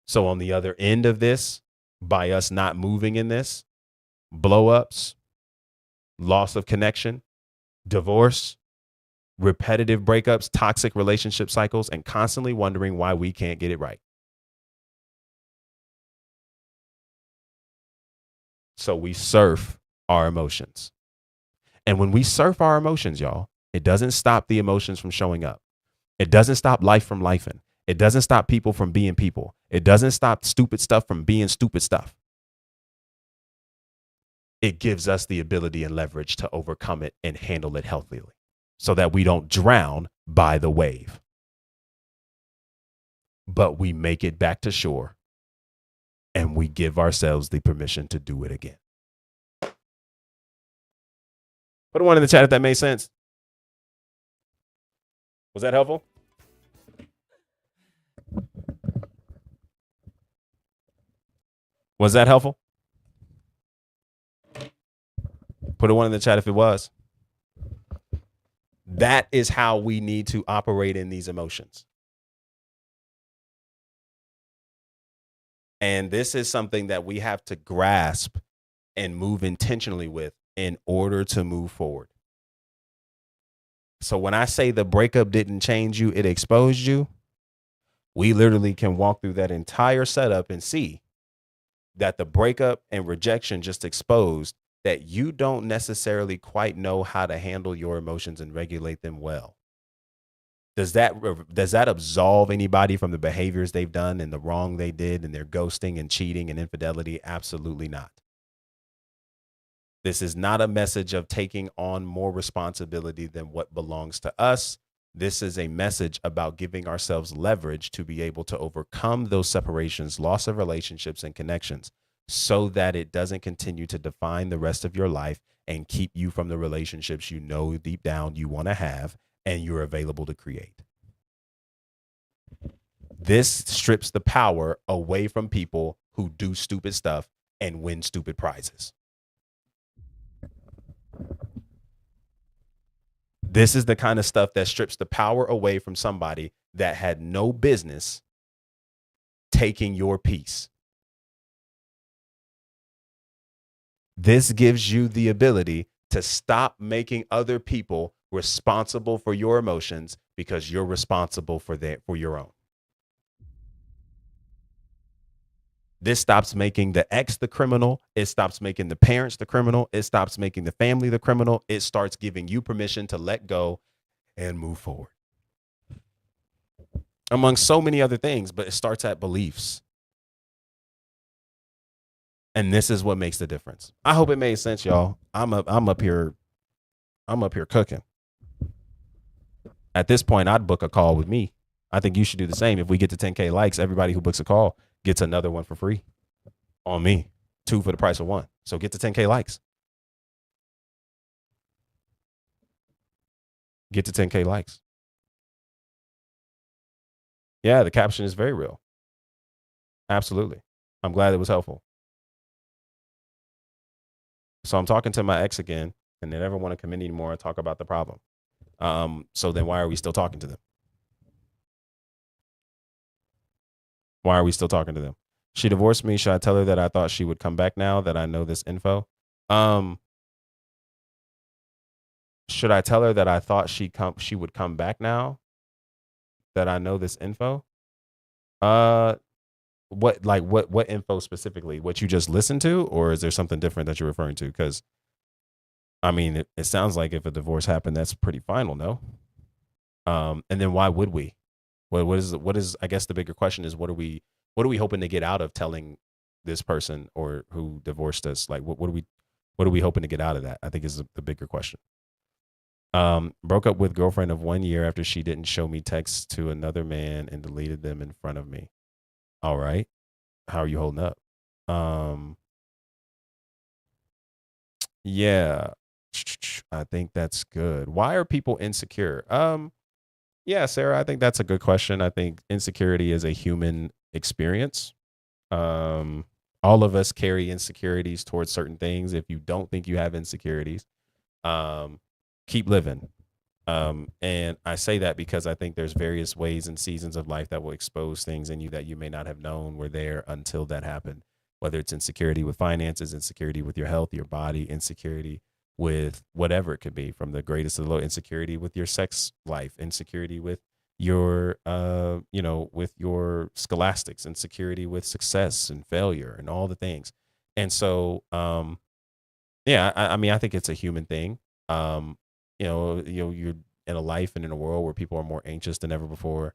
So on the other end of this, by us not moving in this, blow-ups, loss of connection, divorce, repetitive breakups, toxic relationship cycles, and constantly wondering why we can't get it right. So we surf our emotions. And when we surf our emotions, y'all, it doesn't stop the emotions from showing up. It doesn't stop life from lifing. It doesn't stop people from being people. It doesn't stop stupid stuff from being stupid stuff. It gives us the ability and leverage to overcome it and handle it healthily so that we don't drown by the wave, but we make it back to shore and we give ourselves the permission to do it again. Put a one in the chat if that made sense. Was that helpful? Was that helpful? Put a one in the chat if it was. That is how we need to operate in these emotions. And this is something that we have to grasp and move intentionally with in order to move forward. So when I say the breakup didn't change you, it exposed you, we literally can walk through that entire setup and see that the breakup and rejection just exposed that you don't necessarily quite know how to handle your emotions and regulate them well. Does that absolve anybody from the behaviors they've done and the wrong they did and their ghosting and cheating and infidelity? Absolutely not. This is not a message of taking on more responsibility than what belongs to us. This is a message about giving ourselves leverage to be able to overcome those separations, loss of relationships and connections, so that it doesn't continue to define the rest of your life and keep you from the relationships you know deep down you want to have and you're available to create. This strips the power away from people who do stupid stuff and win stupid prizes. This is the kind of stuff that strips the power away from somebody that had no business taking your peace. This gives you the ability to stop making other people responsible for your emotions because you're responsible for your own. This stops making the ex the criminal. It stops making the parents the criminal. It stops making the family the criminal. It starts giving you permission to let go and move forward. Among so many other things, but it starts at beliefs. And this is what makes the difference. I hope it made sense, y'all. I'm up here cooking. At this point, I'd book a call with me. I think you should do the same. If we get to 10K likes, everybody who books a call gets another one for free on me. 2 for the price of 1. So get to 10K likes. Get to 10K likes. Yeah, the caption is very real. Absolutely. I'm glad it was helpful. So I'm talking to my ex again, and they never want to come in anymore and talk about the problem. So then why are we still talking to them? Why are we still talking to them? She divorced me. Should I tell her that I thought she would come back now that I know this info? Should I tell her that I thought she would come back now that I know this info? What info specifically? What you just listened to, or is there something different that you're referring to? Because I mean, it sounds like if a divorce happened, that's pretty final, no? And then why would we? What is I guess the bigger question is what are we hoping to get out of telling this person or who divorced us? Like what are we hoping to get out of that? I think is the bigger question. Broke up with girlfriend of 1 year after she didn't show me texts to another man and deleted them in front of me. All right. How are you holding up? Yeah. I think that's good. Why are people insecure? Yeah, Sarah, I think that's a good question. I think insecurity is a human experience. All of us carry insecurities towards certain things. If you don't think you have insecurities, keep living. And I say that because I think there's various ways and seasons of life that will expose things in you that you may not have known were there until that happened. Whether it's insecurity with finances, insecurity with your health, your body, insecurity with whatever it could be, from the greatest to the low, insecurity with your sex life, insecurity with your, with your scholastics, insecurity with success and failure and all the things. And so, yeah, I mean, I think it's a human thing. You're in a life and in a world where people are more anxious than ever before.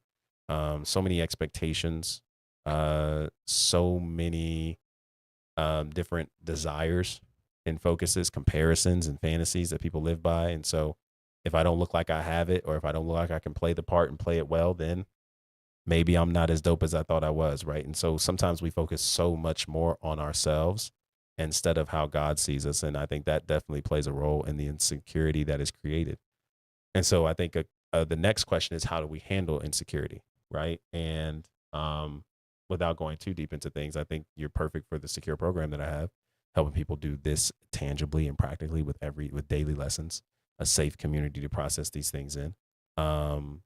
So many expectations, so many different desires and focuses, comparisons and fantasies that people live by. And so if I don't look like I have it, or if I don't look like I can play the part and play it well, then Maybe I'm not as dope as I thought I was, right? And so sometimes we focus so much more on ourselves instead of how God sees us. And I think that definitely plays a role in the insecurity that is created. And so I think the next question is, how do we handle insecurity, right? And without going too deep into things, I think you're perfect for the secure program that I have, helping people do this tangibly and practically with daily lessons, a safe community to process these things in. Um,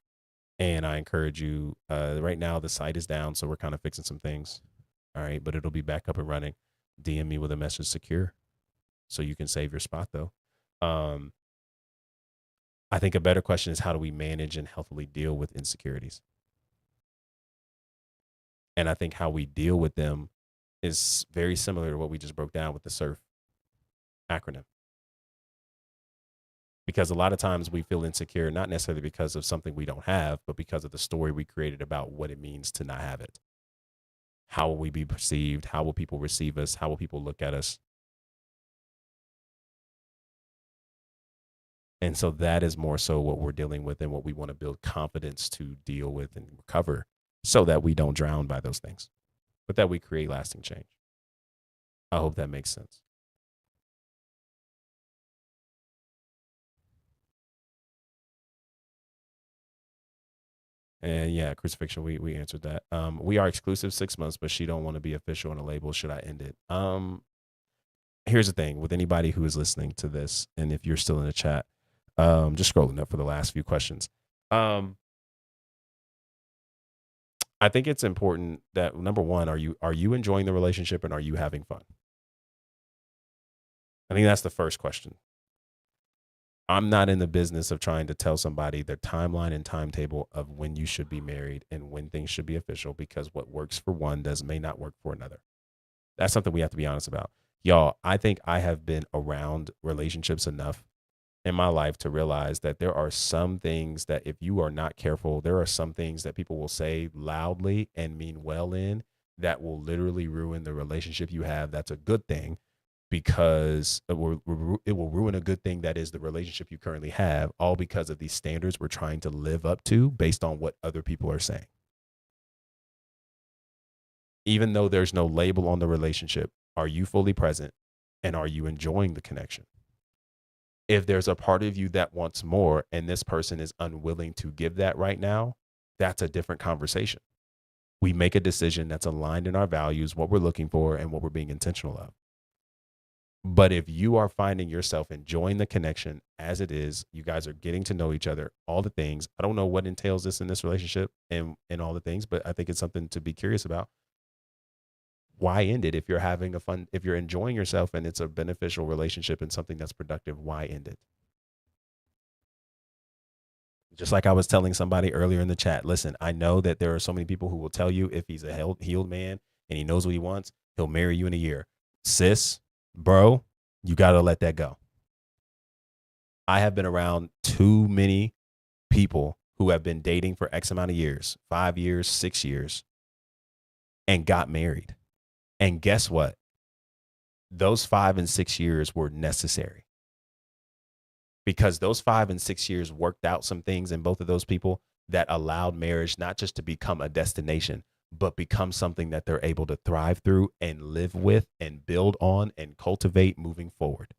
and I encourage you. Right now, the site is down, so we're kind of fixing some things. All right, but it'll be back up and running. DM me with a message secure, so you can save your spot though. Um, I think a better question is, how do we manage and healthily deal with insecurities? And I think how we deal with them is very similar to what we just broke down with the SURF acronym. Because a lot of times we feel insecure, not necessarily because of something we don't have, but because of the story we created about what it means to not have it. How will we be perceived? How will people receive us? How will people look at us? And so that is more so what we're dealing with and what we want to build confidence to deal with and recover so that we don't drown by those things, but that we create lasting change. I hope that makes sense. And yeah, crucifixion, we answered that. We are exclusive 6 months, but she don't want to be official on a label. Should I end it? Here's the thing with anybody who is listening to this, and if you're still in the chat, just scrolling up for the last few questions. I think it's important that, number one, are you enjoying the relationship and are you having fun? I think that's the first question. I'm not in the business of trying to tell somebody the timeline and timetable of when you should be married and when things should be official, because what works for one may not work for another. That's something we have to be honest about. Y'all, I think I have been around relationships enough in my life to realize that there are some things that, if you are not careful, there are some things that people will say loudly and mean well in that will literally ruin the relationship you have. That's a good thing, because it will ruin a good thing that is the relationship you currently have, all because of these standards we're trying to live up to based on what other people are saying. Even though there's no label on the relationship, are you fully present and are you enjoying the connection? If there's a part of you that wants more and this person is unwilling to give that right now, that's a different conversation. We make a decision that's aligned in our values, what we're looking for, and what we're being intentional of. But if you are finding yourself enjoying the connection as it is, you guys are getting to know each other, all the things. I don't know what entails this in this relationship and all the things, but I think it's something to be curious about. Why end it? If you're having a fun, if you're enjoying yourself and it's a beneficial relationship and something that's productive, why end it? Just like I was telling somebody earlier in the chat, listen, I know that there are so many people who will tell you if he's a healed man and he knows what he wants, he'll marry you in a year. Sis, bro, you got to let that go. I have been around too many people who have been dating for X amount of years, 5 years, 6 years, and got married. And guess what? Those 5 and 6 years were necessary, because those 5 and 6 years worked out some things in both of those people that allowed marriage not just to become a destination, but become something that they're able to thrive through and live with and build on and cultivate moving forward.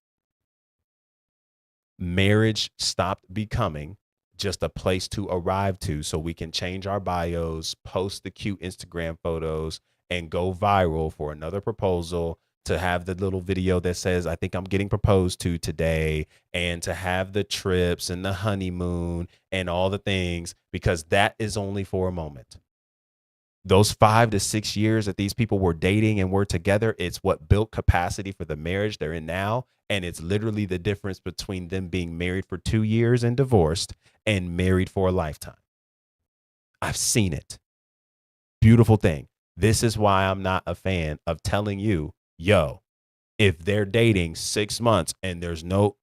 Marriage stopped becoming just a place to arrive to so we can change our bios, post the cute Instagram photos, and go viral for another proposal, to have the little video that says, I think I'm getting proposed to today, and to have the trips and the honeymoon and all the things, because that is only for a moment. Those 5 to 6 years that these people were dating and were together, it's what built capacity for the marriage they're in now. And it's literally the difference between them being married for 2 years and divorced and married for a lifetime. I've seen it. Beautiful thing. This is why I'm not a fan of telling you, yo, if they're dating 6 months and there's no,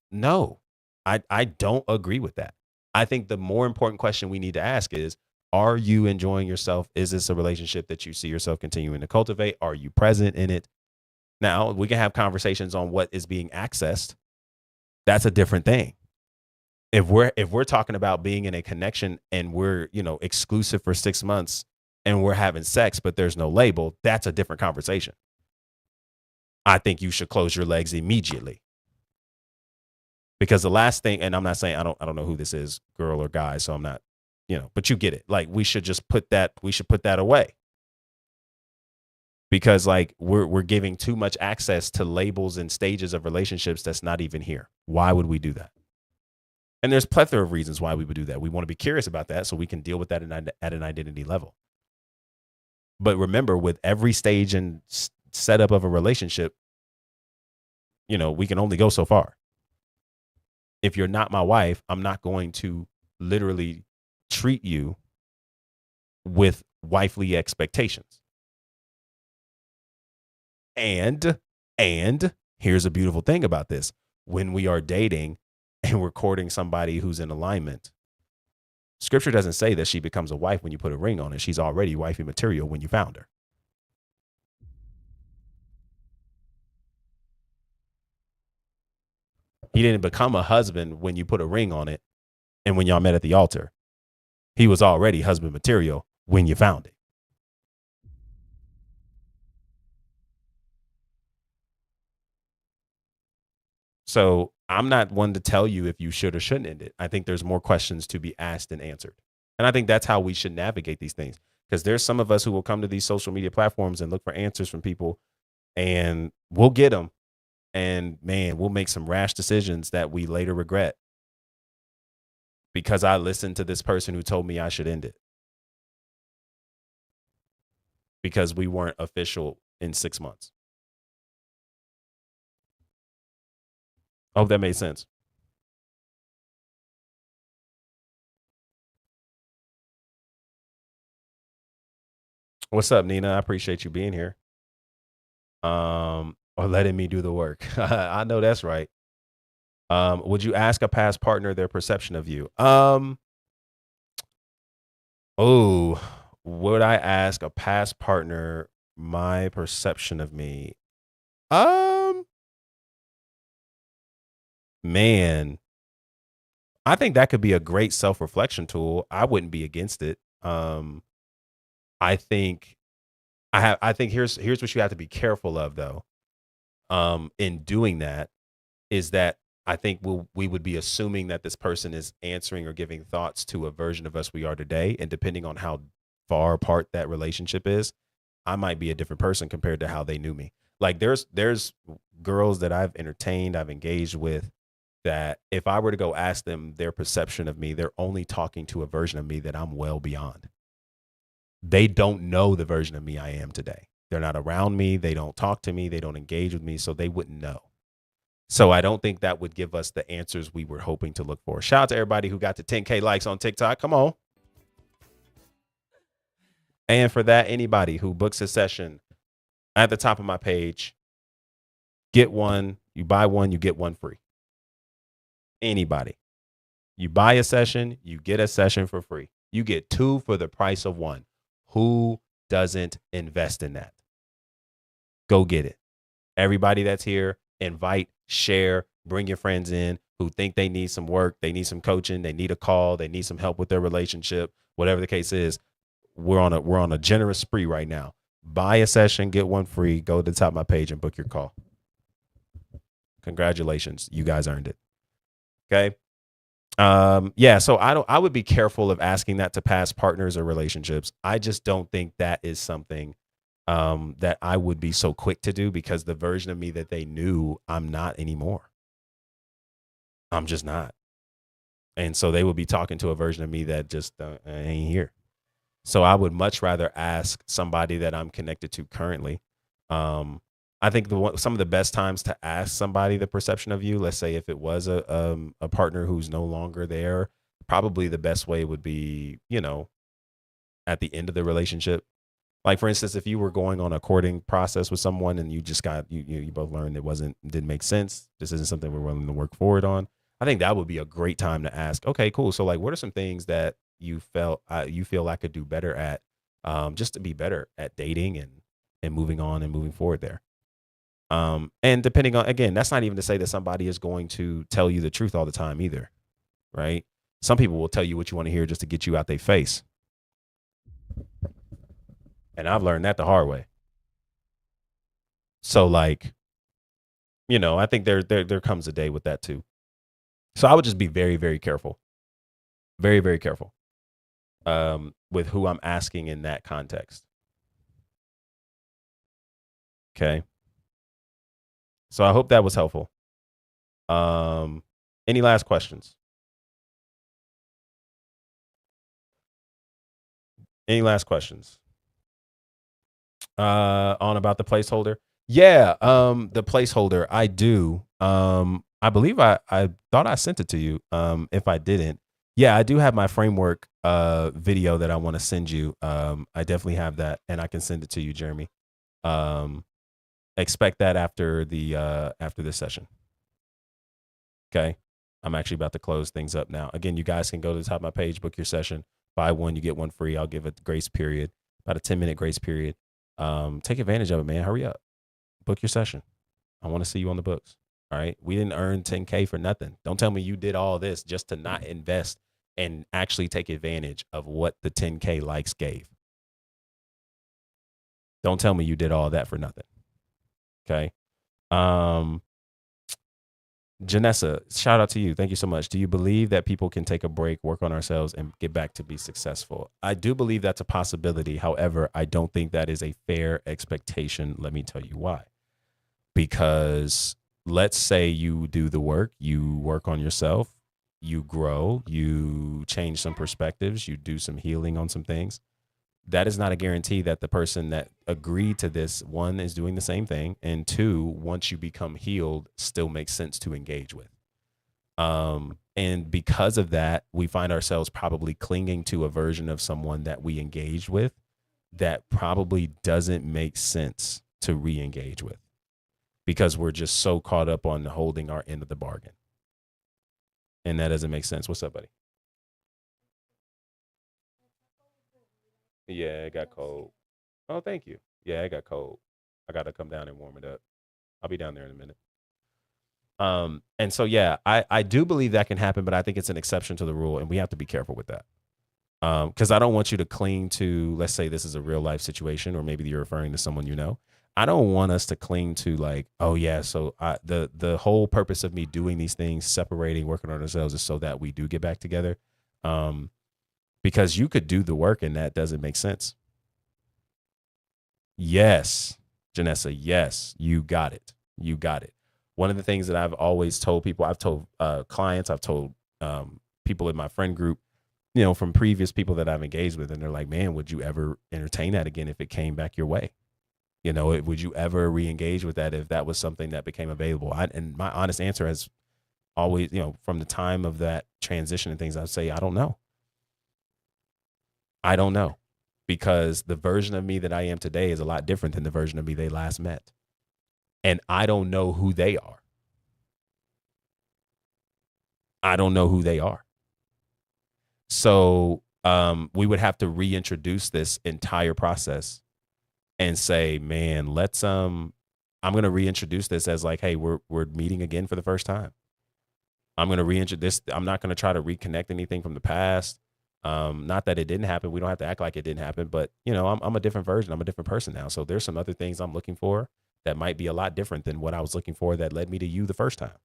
I don't agree with that. I think the more important question we need to ask is, are you enjoying yourself? Is this a relationship that you see yourself continuing to cultivate? Are you present in it? Now, we can have conversations on what is being accessed. That's a different thing. If we're talking about being in a connection and we're, exclusive for 6 months, and we're having sex, but there's no label, that's a different conversation. I think you should close your legs immediately. Because the last thing, and I'm not saying I don't know who this is, girl or guy, so I'm not, but you get it. Like we should put that away. Because like we're giving too much access to labels and stages of relationships that's not even here. Why would we do that? And there's plethora of reasons why we would do that. We want to be curious about that so we can deal with that at an identity level. But remember, with every stage and setup of a relationship, we can only go so far. If you're not my wife, I'm not going to literally treat you with wifely expectations. And here's a beautiful thing about this. When we are dating and we're courting somebody who's in alignment, scripture doesn't say that she becomes a wife when you put a ring on it. She's already wifey material when you found her. He didn't become a husband when you put a ring on it and when y'all met at the altar. He was already husband material when you found it. So I'm not one to tell you if you should or shouldn't end it. I think there's more questions to be asked and answered. And I think that's how we should navigate these things. Because there's some of us who will come to these social media platforms and look for answers from people, and we'll get them. And man, we'll make some rash decisions that we later regret because I listened to this person who told me I should end it because we weren't official in 6 months. I hope that made sense. What's up, Nina? I appreciate you being here. Or letting me do the work. I know that's right. Would you ask a past partner their perception of you? Oh, would I ask a past partner my perception of me? Man, I think that could be a great self-reflection tool. I wouldn't be against it. I think I think here's what you have to be careful of though. In doing that is that I think we would be assuming that this person is answering or giving thoughts to a version of us we are today, and depending on how far apart that relationship is, I might be a different person compared to how they knew me. Like there's girls that I've entertained, I've engaged with, that if I were to go ask them their perception of me, they're only talking to a version of me that I'm well beyond. They don't know the version of me I am today. They're not around me. They don't talk to me. They don't engage with me. So they wouldn't know. So I don't think that would give us the answers we were hoping to look for. Shout out to everybody who got to 10K likes on TikTok. Come on. And for that, anybody who books a session at the top of my page, get one. You buy one, you get one free. Anybody. You buy a session, you get a session for free. You get two for the price of one. Who doesn't invest in that? Go get it. Everybody that's here, invite, share, bring your friends in who think they need some work, they need some coaching, they need a call, they need some help with their relationship, whatever the case is. We're on a generous spree right now. Buy a session, get one free, go to the top of my page and book your call. Congratulations. You guys earned it. Okay. Yeah, so I would be careful of asking that to past partners or relationships. I just don't think that is something that I would be so quick to do, because the version of me that they knew, I'm not anymore. I'm just not. And so they would be talking to a version of me that just ain't here. So I would much rather ask somebody that I'm connected to currently. I think some of the best times to ask somebody the perception of you, let's say if it was a partner who's no longer there, probably the best way would be, at the end of the relationship. Like for instance, if you were going on a courting process with someone and you just got you both learned didn't make sense, this isn't something we're willing to work forward on, I think that would be a great time to ask, okay, cool. So like, what are some things that you feel I could do better at, just to be better at dating and moving on and moving forward there. And depending on, again, that's not even to say that somebody is going to tell you the truth all the time either, right? Some people will tell you what you want to hear just to get you out their face. And I've learned that the hard way. So like, I think there comes a day with that too. So I would just be very, very careful. Very, very careful. With who I'm asking in that context. Okay. So I hope that was helpful. Any last questions? Any last questions? On about the placeholder? Yeah, the placeholder, I do. I believe I thought I sent it to you. If I didn't, yeah, I do have my framework video that I want to send you. I definitely have that, and I can send it to you, Jeremy. Um, expect that after this session. Okay. I'm actually about to close things up now. Again, you guys can go to the top of my page, book your session, buy one, you get one free. I'll give a grace period, about a 10-minute grace period. Take advantage of it, man. Hurry up. Book your session. I want to see you on the books. All right. We didn't earn 10K for nothing. Don't tell me you did all this just to not invest and actually take advantage of what the 10K likes gave. Don't tell me you did all that for nothing. Okay. Janessa, shout out to you. Thank you so much. Do you believe that people can take a break, work on ourselves, and get back to be successful? I do believe that's a possibility. However, I don't think that is a fair expectation. Let me tell you why. Because let's say you do the work, you work on yourself, you grow, you change some perspectives, you do some healing on some things. That is not a guarantee that the person that agreed to this, one, is doing the same thing, and two, once you become healed, still makes sense to engage with. And because of that, we find ourselves probably clinging to a version of someone that we engaged with that probably doesn't make sense to re-engage with, because we're just so caught up on holding our end of the bargain. And that doesn't make sense. What's up, buddy? Yeah, it got cold. Oh, thank you. Yeah, it got cold. I got to come down and warm it up. I'll be down there in a minute. And so yeah, I do believe that can happen, but I think it's an exception to the rule, and we have to be careful with that. Because I don't want you to cling to, let's say this is a real life situation, or maybe you're referring to someone you know. I don't want us to cling to like, oh yeah, so the whole purpose of me doing these things, separating, working on ourselves, is so that we do get back together. Because you could do the work and that doesn't make sense. Yes, Janessa, yes, you got it. You got it. One of the things that I've always told people, I've told clients, I've told people in my friend group, from previous people that I've engaged with, and they're like, man, would you ever entertain that again if it came back your way? Would you ever re-engage with that if that was something that became available? And my honest answer has always, from the time of that transition and things, I'd say, I don't know. I don't know, because the version of me that I am today is a lot different than the version of me they last met. And I don't know who they are. I don't know who they are. So we would have to reintroduce this entire process and say, man, I'm going to reintroduce this as like, hey, we're meeting again for the first time. I'm going to reintroduce this. I'm not going to try to reconnect anything from the past. Not that it didn't happen. We don't have to act like it didn't happen, but I'm a different version. I'm a different person now. So there's some other things I'm looking for that might be a lot different than what I was looking for that led me to you the first time.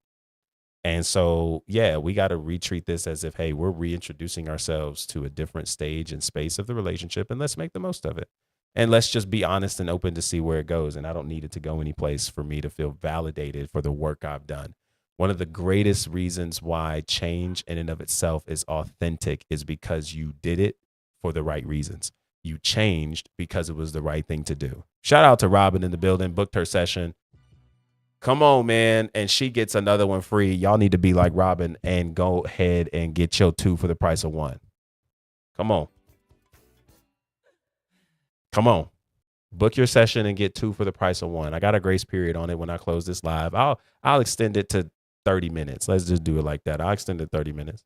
And so, yeah, we got to retreat this as if, hey, we're reintroducing ourselves to a different stage and space of the relationship, and let's make the most of it. And let's just be honest and open to see where it goes. And I don't need it to go any place for me to feel validated for the work I've done. One of the greatest reasons why change in and of itself is authentic is because you did it for the right reasons. You changed because it was the right thing to do. Shout out to Robin in the building, booked her session. Come on, man. And she gets another one free. Y'all need to be like Robin and go ahead and get your 2 for the price of 1. Come on. Come on. Book your session and get 2 for the price of 1. I got a grace period on it when I close this live. I'll extend it to 30 minutes. Let's just do it like that. I'll extend it 30 minutes.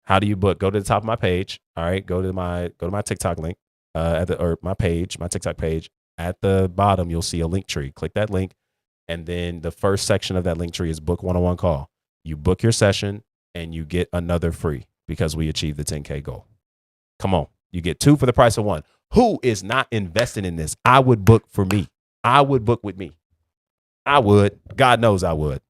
How do you book? Go to the top of my page. All right. Go to my TikTok link my TikTok page. At the bottom, you'll see a link tree. Click that link. And then the first section of that link tree is book one-on-one call. You book your session and you get another free because we achieved the 10K goal. Come on. You get 2 for the price of 1. Who is not invested in this? I would book for me. I would book with me. I would. God knows I would.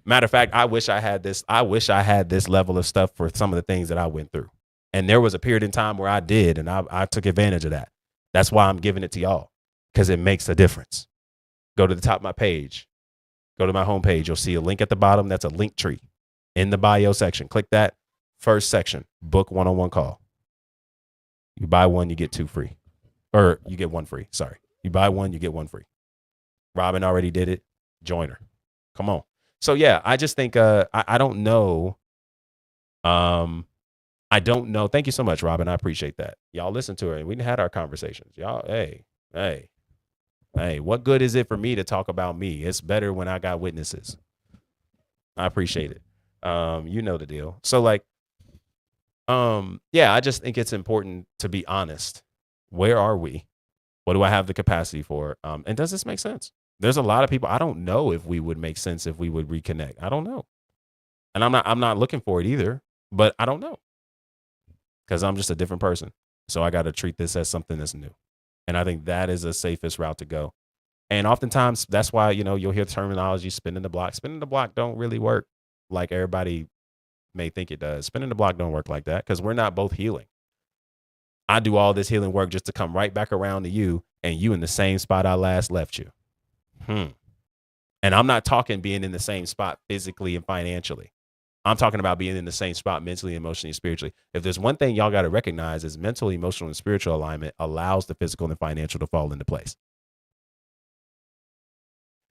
Matter of fact, I wish I had this. I wish I had this level of stuff for some of the things that I went through. And there was a period in time where I did, and I took advantage of that. That's why I'm giving it to y'all, because it makes a difference. Go to the top of my page. Go to my homepage. You'll see a link at the bottom. That's a link tree in the bio section. Click that first section. Book one-on-one call. You buy one, you get two free. Or you get one free. Sorry. You buy one, you get one free. Robin already did it. Join her. Come on. So yeah, I just think I don't know. I don't know. Thank you so much, Robin. I appreciate that. Y'all listen to her, and we had our conversations. Y'all, hey, what good is it for me to talk about me? It's better when I got witnesses. I appreciate it. You know the deal. So like, yeah, I just think it's important to be honest. Where are we? What do I have the capacity for? And does this make sense? There's a lot of people. I don't know if we would make sense if we would reconnect. I don't know. And I'm not looking for it either, but I don't know. Because I'm just a different person. So I got to treat this as something that's new. And I think that is the safest route to go. And oftentimes that's why, you'll hear terminology spinning the block. Spinning the block don't really work like everybody may think it does. Spinning the block don't work like that because we're not both healing. I do all this healing work just to come right back around to you and you in the same spot I last left you. And I'm not talking being in the same spot physically and financially. I'm talking about being in the same spot mentally, emotionally, and spiritually. If there's one thing y'all got to recognize is mental, emotional, and spiritual alignment allows the physical and financial to fall into place.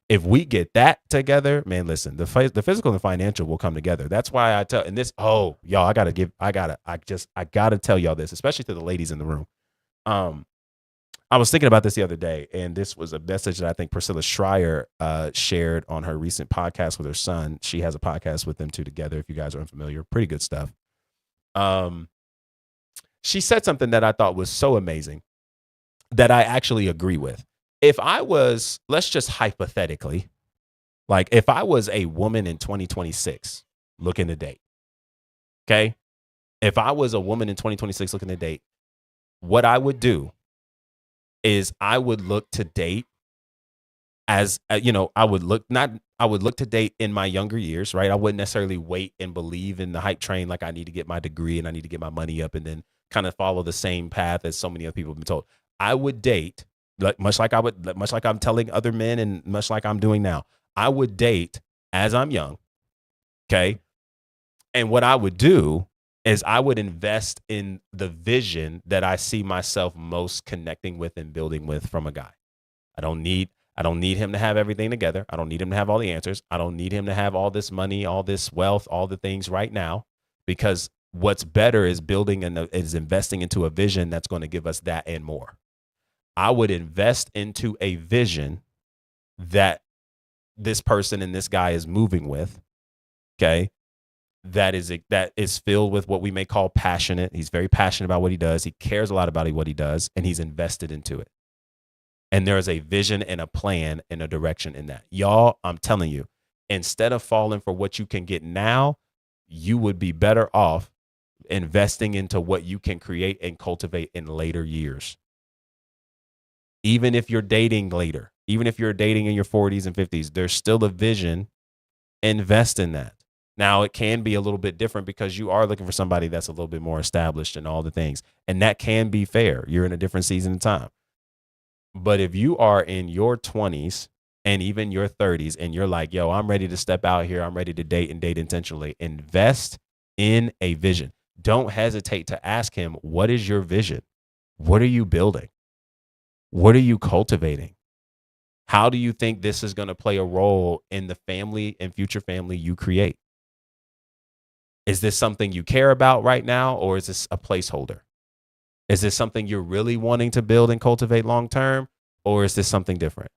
If we get that together, man, listen, the physical and financial will come together. That's why I tell, and this, y'all, I gotta tell y'all this, especially to the ladies in the room. I was thinking about this the other day, and this was a message that I think Priscilla Schreier shared on her recent podcast with her son. She has a podcast with them two together. If you guys are unfamiliar, pretty good stuff. She said something that I thought was so amazing that I actually agree with. If I was, let's just hypothetically, like if I was a woman in 2026 looking to date, okay? If I was a woman in 2026 looking to date, what I would do is I would look to date as, I would look to date in my younger years, right? I wouldn't necessarily wait and believe in the hype train like I need to get my degree and I need to get my money up and then kind of follow the same path as so many other people have been told. I would date, much like I'm telling other men and much like I'm doing now. I would date as I'm young, okay? And what I would do is I would invest in the vision that I see myself most connecting with and building with from a guy. I don't need him to have everything together. I don't need him to have all the answers. I don't need him to have all this money, all this wealth, all the things right now, because what's better is is investing into a vision that's going to give us that and more. I would invest into a vision that this person and this guy is moving with, okay? That is filled with what we may call passionate. He's very passionate about what he does. He cares a lot about what he does, and he's invested into it. And there is a vision and a plan and a direction in that. Y'all, I'm telling you, instead of falling for what you can get now, you would be better off investing into what you can create and cultivate in later years. Even if you're dating later, even if you're dating in your 40s and 50s, there's still a vision. Invest in that. Now, it can be a little bit different because you are looking for somebody that's a little bit more established and all the things. And that can be fair. You're in a different season of time. But if you are in your 20s and even your 30s and you're like, yo, I'm ready to step out here. I'm ready to date and date intentionally. Invest in a vision. Don't hesitate to ask him, what is your vision? What are you building? What are you cultivating? How do you think this is going to play a role in the family and future family you create? Is this something you care about right now, or is this a placeholder? Is this something you're really wanting to build and cultivate long term, or is this something different?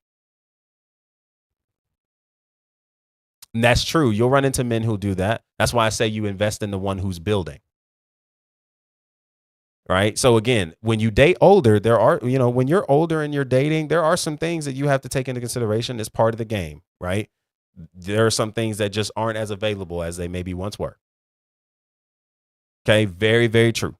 And that's true. You'll run into men who do that. That's why I say you invest in the one who's building. Right. So again, when you date older, when you're older and you're dating, there are some things that you have to take into consideration as part of the game. Right. There are some things that just aren't as available as they maybe once were. Okay. Very, very true.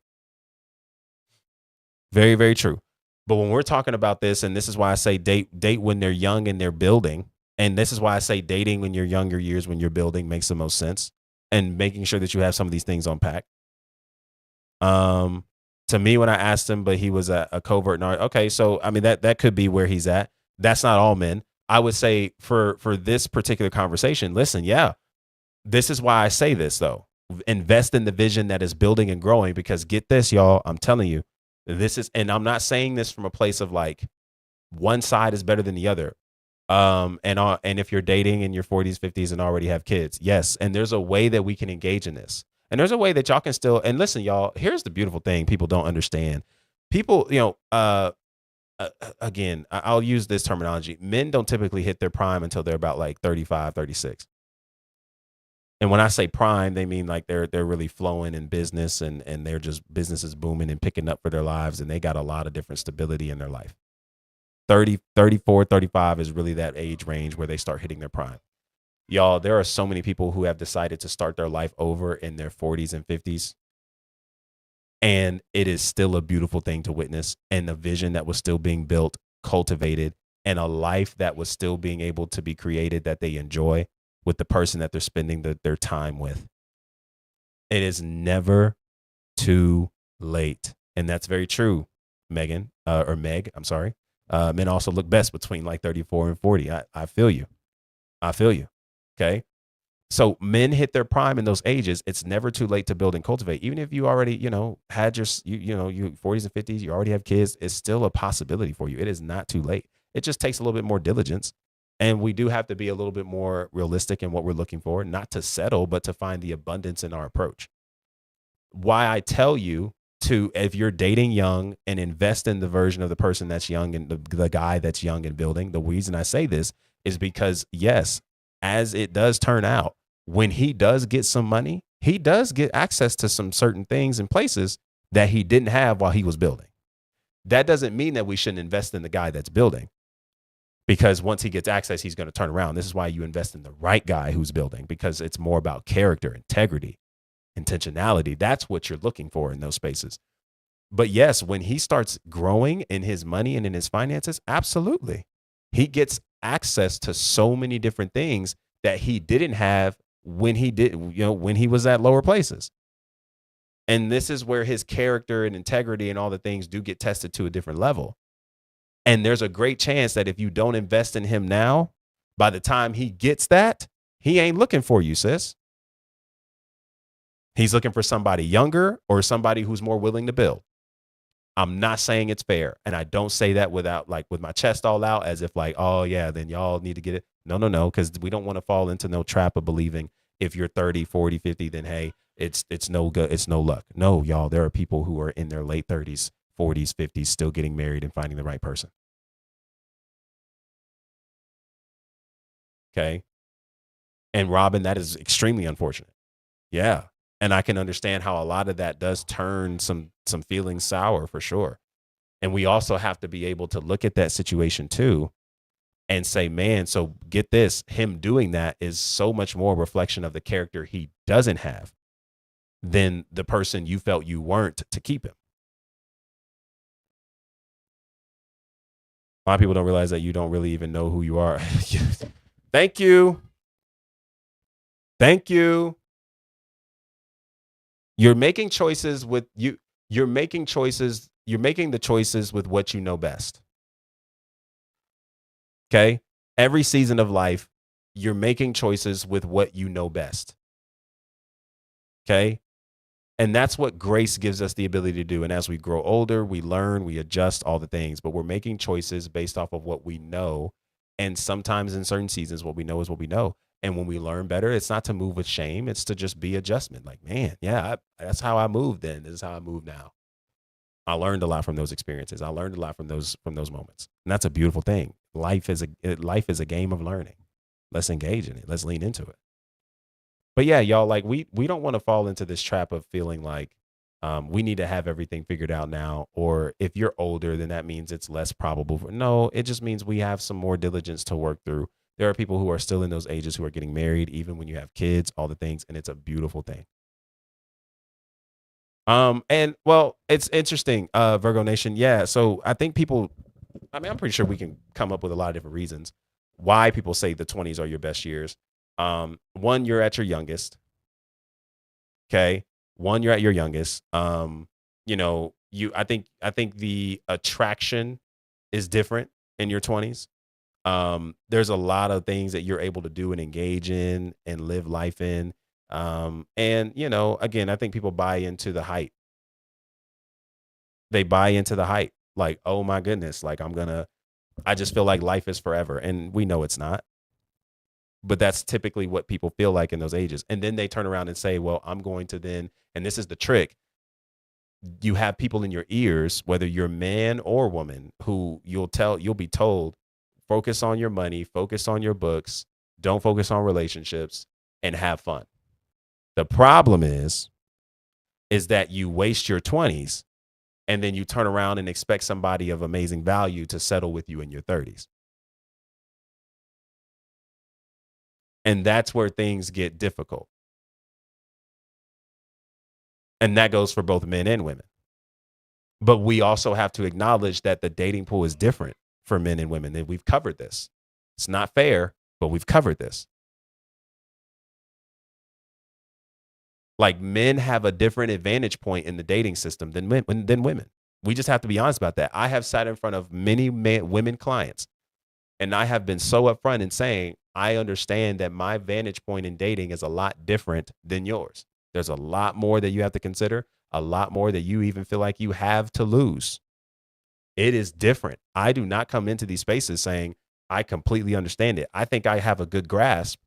Very, very true. But when we're talking about this, and this is why I say date when they're young and they're building, and this is why I say dating when you're younger years when you're building makes the most sense, and making sure that you have some of these things on pack. Um, to me, when I asked him, but he was a covert okay, so I mean that could be where he's at. That's not all men. I would say for this particular conversation, listen, yeah, this is why I say this though. Invest in the vision that is building and growing because get this, y'all, I'm telling you, this is, and I'm not saying this from a place of like one side is better than the other. And if you're dating in your 40s, 50s and already have kids, yes, and there's a way that we can engage in this. And there's a way that y'all can still, and listen, y'all, here's the beautiful thing people don't understand. People, again, I'll use this terminology. Men don't typically hit their prime until they're about like 35, 36. And when I say prime, they mean like they're really flowing in business and they're just business is booming and picking up for their lives and they got a lot of different stability in their life. 30, 34, 35 is really that age range where they start hitting their prime. Y'all, there are so many people who have decided to start their life over in their 40s and 50s. And it is still a beautiful thing to witness. And the vision that was still being built, cultivated, and a life that was still being able to be created that they enjoy with the person that they're spending their time with. It is never too late. And that's very true, Megan, or Meg, I'm sorry. Men also look best between like 34 and 40. I feel you. I feel you. Okay. So men hit their prime in those ages. It's never too late to build and cultivate. Even if you already, had your, you 40s and 50s, you already have kids, it's still a possibility for you. It is not too late. It just takes a little bit more diligence. And we do have to be a little bit more realistic in what we're looking for, not to settle, but to find the abundance in our approach. Why I tell you to, if you're dating young and invest in the version of the person that's young and the guy that's young and building, the reason I say this is because, yes, as it does turn out, when he does get some money, he does get access to some certain things and places that he didn't have while he was building. That doesn't mean that we shouldn't invest in the guy that's building, because once he gets access, he's going to turn around. This is why you invest in the right guy who's building, because it's more about character, integrity, intentionality. That's what you're looking for in those spaces. But yes, when he starts growing in his money and in his finances, absolutely. He gets access to so many different things that he didn't have when when he was at lower places. And this is where his character and integrity and all the things do get tested to a different level. And there's a great chance that if you don't invest in him now, by the time he gets that, he ain't looking for you, sis. He's looking for somebody younger or somebody who's more willing to build. I'm not saying it's fair. And I don't say that without like with my chest all out as if like, oh yeah, then y'all need to get it. No. Because we don't want to fall into no trap of believing if you're 30, 40, 50, then hey, it's no good. It's no luck. No, y'all, there are people who are in their late 30s, 40s, 50s, still getting married and finding the right person. Okay. And Robin, that is extremely unfortunate. Yeah. And I can understand how a lot of that does turn some feelings sour for sure. And we also have to be able to look at that situation too and say, man, so get this, him doing that is so much more a reflection of the character he doesn't have than the person you felt you weren't to keep him. A lot of people don't realize that you don't really even know who you are. Thank you. Thank you. You're making choices with you. You're making choices. You're making the choices with what you know best. Okay. Every season of life, you're making choices with what you know best. Okay. And that's what grace gives us the ability to do. And as we grow older, we learn, we adjust all the things, but we're making choices based off of what we know. And sometimes in certain seasons, what we know is what we know. And when we learn better, it's not to move with shame. It's to just be adjustment. Like, man, yeah, that's how I moved then. This is how I move now. I learned a lot from those experiences. I learned a lot from those moments. And that's a beautiful thing. Life is a game of learning. Let's engage in it. Let's lean into it. But yeah, y'all, like we don't want to fall into this trap of feeling like we need to have everything figured out now. Or if you're older, then that means it's less probable. No, it just means we have some more diligence to work through. There are people who are still in those ages who are getting married, even when you have kids, all the things, and it's a beautiful thing. And well, it's interesting, Virgo Nation. Yeah. So I think people, I mean, I'm pretty sure we can come up with a lot of different reasons why people say the 20s are your best years. One, you're at your youngest. Okay. One, you're at your youngest. I think the attraction is different in your 20s. There's a lot of things that you're able to do and engage in and live life in. And again, I think people buy into the hype. They buy into the hype. Like, oh my goodness, like I just feel like life is forever. And we know it's not. But that's typically what people feel like in those ages. And then they turn around and say, well, I'm going to then, and this is the trick. You have people in your ears, whether you're man or woman, who you'll be told, focus on your money, focus on your books, don't focus on relationships, and have fun. The problem is that you waste your 20s and then you turn around and expect somebody of amazing value to settle with you in your 30s. And that's where things get difficult. And that goes for both men and women. But we also have to acknowledge that the dating pool is different for men and women. And we've covered this. It's not fair, but we've covered this. Like, men have a different advantage point in the dating system than women. We just have to be honest about that. I have sat in front of many women clients, and I have been so upfront in saying, I understand that my vantage point in dating is a lot different than yours. There's a lot more that you have to consider, a lot more that you even feel like you have to lose. It is different. I do not come into these spaces saying, I completely understand it. I think I have a good grasp,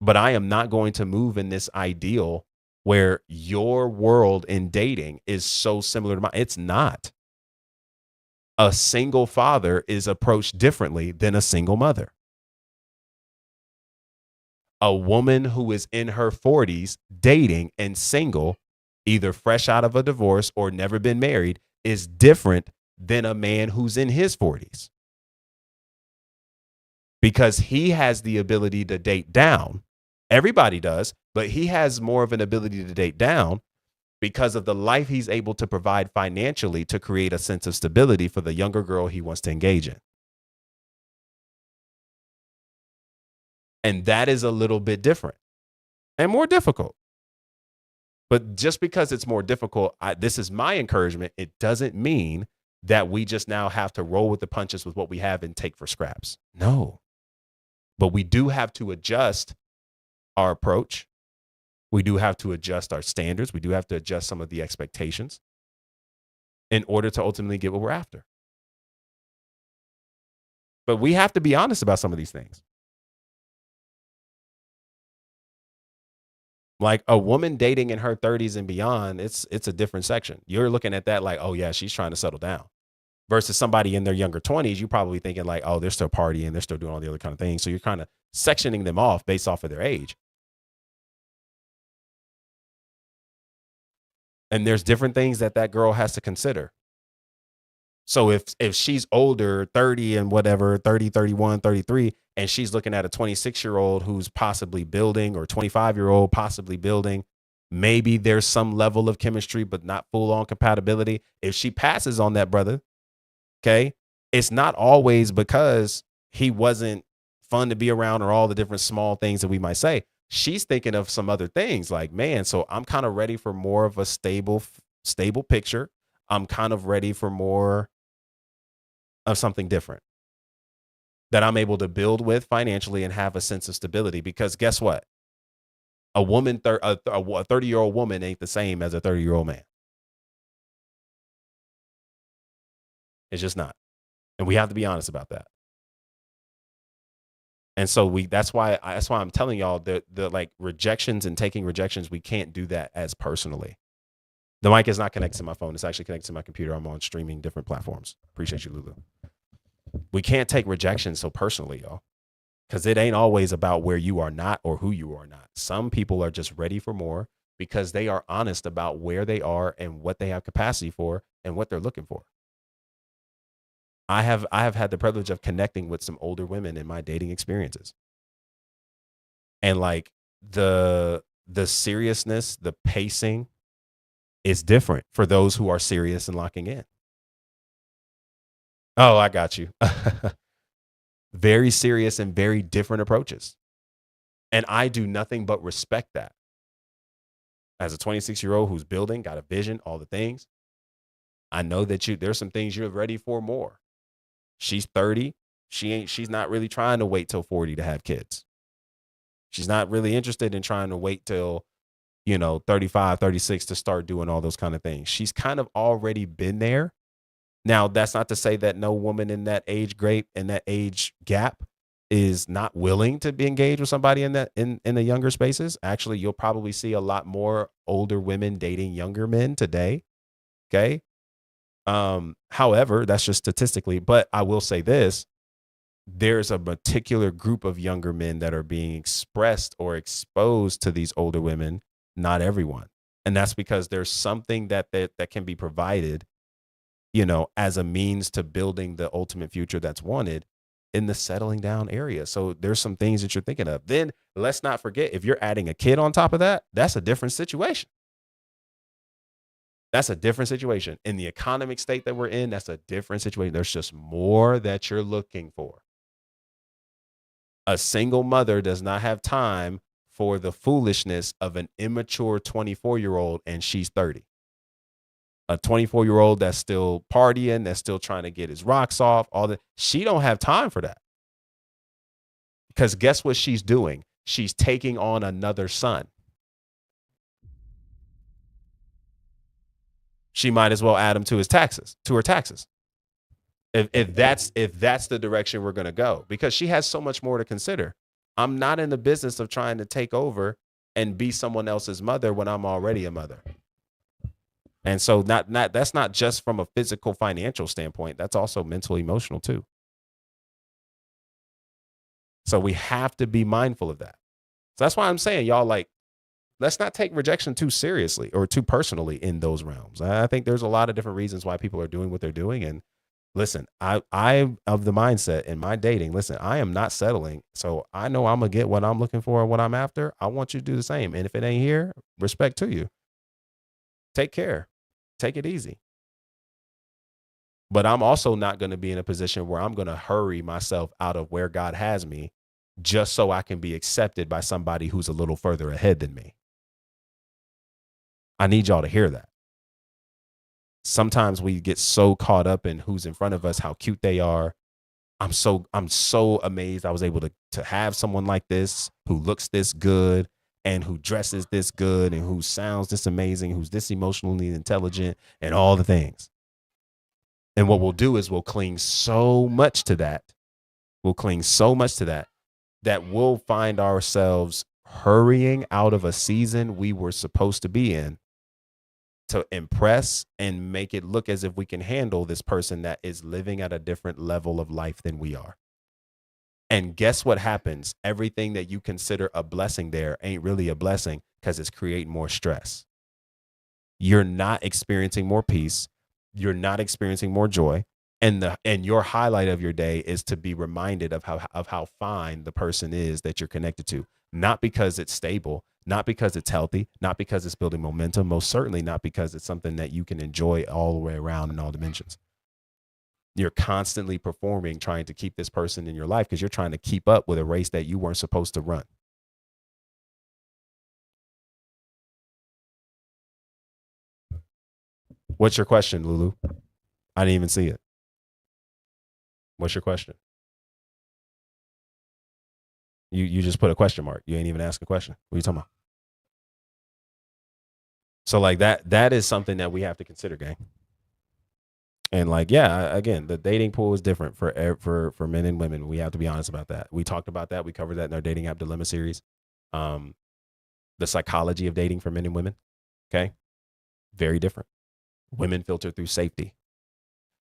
but I am not going to move in this ideal where your world in dating is so similar to mine. It's not. A single father is approached differently than a single mother. A woman who is in her 40s dating and single, either fresh out of a divorce or never been married, is different than a man who's in his 40s, because he has the ability to date down. Everybody does, but he has more of an ability to date down because of the life he's able to provide financially to create a sense of stability for the younger girl he wants to engage in. And that is a little bit different and more difficult. But just because it's more difficult, this is my encouragement. It doesn't mean that we just now have to roll with the punches with what we have and take for scraps. No. But we do have to adjust our approach. We do have to adjust our standards. We do have to adjust some of the expectations in order to ultimately get what we're after. But we have to be honest about some of these things. Like, a woman dating in her 30s and beyond, it's a different section. You're looking at that like, oh yeah, she's trying to settle down. Versus somebody in their younger 20s, you're probably thinking like, oh, they're still partying, they're still doing all the other kind of things. So you're kind of sectioning them off based off of their age. And there's different things that girl has to consider. So if she's older, 30 and whatever, 30, 31, 33, and she's looking at a 26-year-old who's possibly building, or 25-year-old possibly building, maybe there's some level of chemistry, but not full on compatibility. If she passes on that brother, okay, it's not always because he wasn't fun to be around or all the different small things that we might say. She's thinking of some other things like, man, so I'm kind of ready for more of a stable picture. I'm kind of ready for more of something different that I'm able to build with financially and have a sense of stability. Because guess what? A 30-year-old woman ain't the same as a 30-year-old man. It's just not. And we have to be honest about that. And so that's why I'm telling y'all the like rejections and taking rejections, we can't do that as personally. The mic is not connected to my phone. It's actually connected to my computer. I'm on streaming different platforms. Appreciate you, Lulu. We can't take rejection so personally, y'all, because it ain't always about where you are not or who you are not. Some people are just ready for more because they are honest about where they are and what they have capacity for and what they're looking for. I have had the privilege of connecting with some older women in my dating experiences. And like the seriousness, the pacing, It's different for those who are serious and locking in. Oh, I got you. Very serious and very different approaches. And I do nothing but respect that. As a 26-year-old who's building, got a vision, all the things, I know that there's some things you're ready for more. She's 30. She's not really trying to wait till 40 to have kids. She's not really interested in trying to wait till, 35, 36 to start doing all those kind of things. She's kind of already been there. Now, that's not to say that no woman in that age gap is not willing to be engaged with somebody in the younger spaces. Actually, you'll probably see a lot more older women dating younger men today. Okay. However, that's just statistically, but I will say this, there's a particular group of younger men that are being expressed or exposed to these older women, not everyone. And that's because there's something that can be provided, as a means to building the ultimate future that's wanted in the settling down area. So there's some things that you're thinking of. Then let's not forget, if you're adding a kid on top of that, that's a different situation. That's a different situation. In the economic state that we're in, that's a different situation. There's just more that you're looking for. A single mother does not have time for the foolishness of an immature 24-year-old, and she's 30. A 24-year-old that's still partying, that's still trying to get his rocks off, she don't have time for that. Because guess what she's doing? She's taking on another son. She might as well add him to her taxes. If that's the direction we're going to go, because she has so much more to consider. I'm not in the business of trying to take over and be someone else's mother when I'm already a mother. And so that's not just from a physical financial standpoint. That's also mental, emotional too. So we have to be mindful of that. So that's why I'm saying, y'all, like, let's not take rejection too seriously or too personally in those realms. I think there's a lot of different reasons why people are doing what they're doing. And listen, I'm of the mindset in my dating, listen, I am not settling. So I know I'm going to get what I'm looking for and what I'm after. I want you to do the same. And if it ain't here, respect to you. Take care. Take it easy. But I'm also not going to be in a position where I'm going to hurry myself out of where God has me just so I can be accepted by somebody who's a little further ahead than me. I need y'all to hear that. Sometimes we get so caught up in who's in front of us, how cute they are. I'm so amazed I was able to have someone like this who looks this good and who dresses this good and who sounds this amazing, who's this emotionally intelligent and all the things. And what we'll do is we'll cling so much to that. That we'll find ourselves hurrying out of a season we were supposed to be in to impress and make it look as if we can handle this person that is living at a different level of life than we are. And guess what happens? Everything that you consider a blessing there ain't really a blessing because it's creating more stress. You're not experiencing more peace. You're not experiencing more joy. And your highlight of your day is to be reminded of how fine the person is that you're connected to. Not because it's stable, not because it's healthy, not because it's building momentum, most certainly not because it's something that you can enjoy all the way around in all dimensions. You're constantly performing, trying to keep this person in your life because you're trying to keep up with a race that you weren't supposed to run. What's your question, Lulu? I didn't even see it. What's your question? You just put a question mark. You ain't even ask a question. What are you talking about? So like that is something that we have to consider, gang. And like, yeah, again, the dating pool is different for men and women. We have to be honest about that. We talked about that. We covered that in our dating app dilemma series. The psychology of dating for men and women. Okay. Very different. Women filter through safety.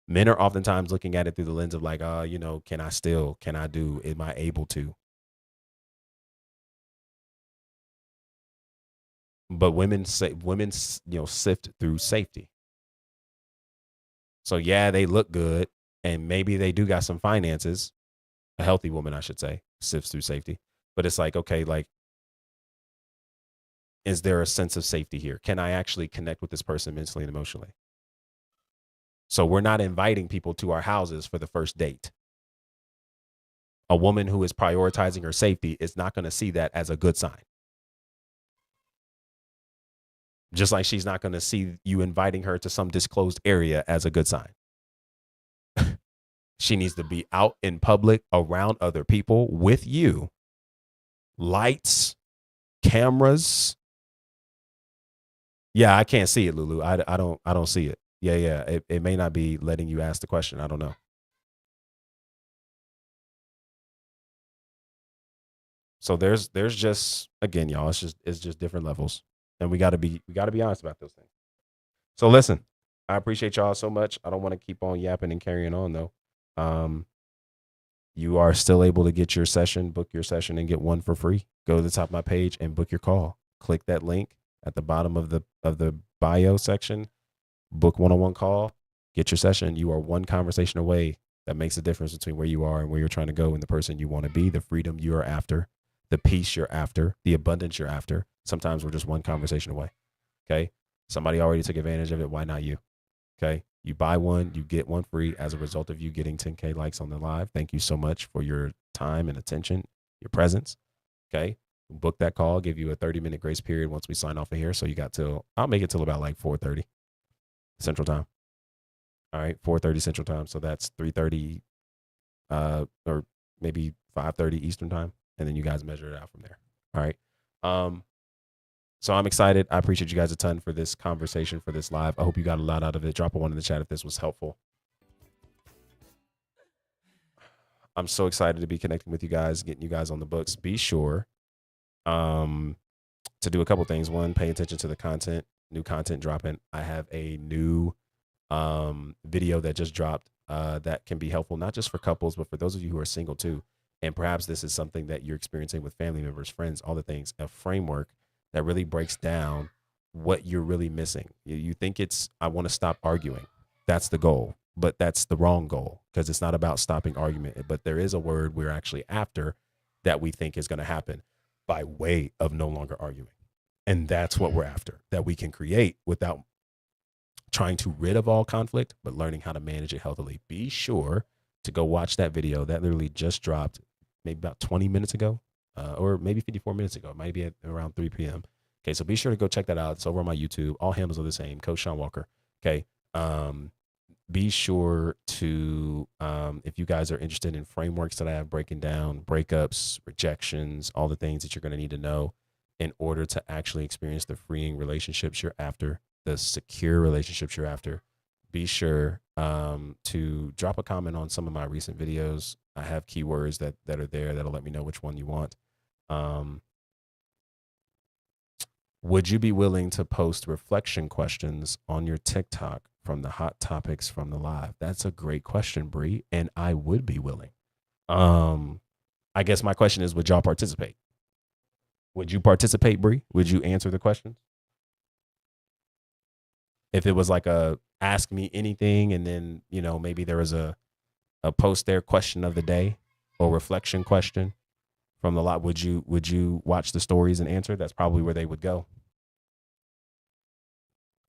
Men are oftentimes looking at it through the lens of like, can I do, am I able to? But women sift through safety. So yeah, they look good and maybe they do got some finances. A healthy woman, I should say, sifts through safety. But it's like, okay, like Is there a sense of safety here? Can I actually connect with this person mentally and emotionally? So we're not inviting people to our houses for the first date. A woman who is prioritizing her safety is not going to see that as a good sign. Just like she's not going to see you inviting her to some disclosed area as a good sign. She needs to be out in public around other people with you. Lights, cameras. Yeah, I can't see it, Lulu. I don't see it. Yeah. It may not be letting you ask the question. I don't know. So there's just, again, y'all, it's just different levels. And we gotta be honest about those things. So listen, I appreciate y'all so much. I don't want to keep on yapping and carrying on though. Um, you are still able to get your session, book your session, and get one for free. Go to the top of my page and book your call. Click that link at the bottom of the bio section. Book one-on-one call. Get your session. You are one conversation away. That makes a difference between where you are and where you're trying to go, and the person you want to be, the freedom you are after, the peace you're after, the abundance you're after. Sometimes we're just one conversation away. Okay. Somebody already took advantage of it. Why not you? Okay. You buy one, you get one free as a result of you getting 10K likes on the live. Thank you so much for your time and attention, your presence. Okay. Book that call, give you a 30-minute grace period once we sign off of here. So you got till, I'll make it till about like 4:30 Central Time. All right. 4:30 Central Time. So that's 3:30 or maybe 5:30 Eastern Time. And then you guys measure it out from there. All right. So I'm excited. I appreciate you guys a ton for this conversation, for this live. I hope you got a lot out of it. Drop a one in the chat if this was helpful. I'm so excited to be connecting with you guys, getting you guys on the books. Be sure to do a couple things. One, pay attention to the content, new content dropping. I have a new video that just dropped that can be helpful, not just for couples, but for those of you who are single too. And perhaps this is something that you're experiencing with family members, friends, all the things, a framework that really breaks down what you're really missing. You think it's, I want to stop arguing. That's the goal, but that's the wrong goal, because it's not about stopping argument. But there is a word we're actually after that we think is going to happen by way of no longer arguing. And that's what we're after, that we can create without trying to rid of all conflict, but learning how to manage it healthily. Be sure to go watch that video that literally just dropped maybe about 20 minutes ago, or maybe 54 minutes ago. It might be at around 3 p.m. Okay, so be sure to go check that out. It's over on my YouTube. All handles are the same. Coach Sean Walker. Okay. Be sure to, if you guys are interested in frameworks that I have breaking down, breakups, rejections, all the things that you're going to need to know in order to actually experience the freeing relationships you're after, the secure relationships you're after, be sure to drop a comment on some of my recent videos. I have keywords that are there that'll let me know which one you want. Would you be willing to post reflection questions on your TikTok from the hot topics from the live? That's a great question, Bree, and I would be willing. I guess my question is, would y'all participate? Would you participate, Bree? Would you answer the questions? If it was like a ask me anything, and then, you know, maybe there was a post there, question of the day or reflection question from the lot, would you watch the stories and answer? That's probably where they would go.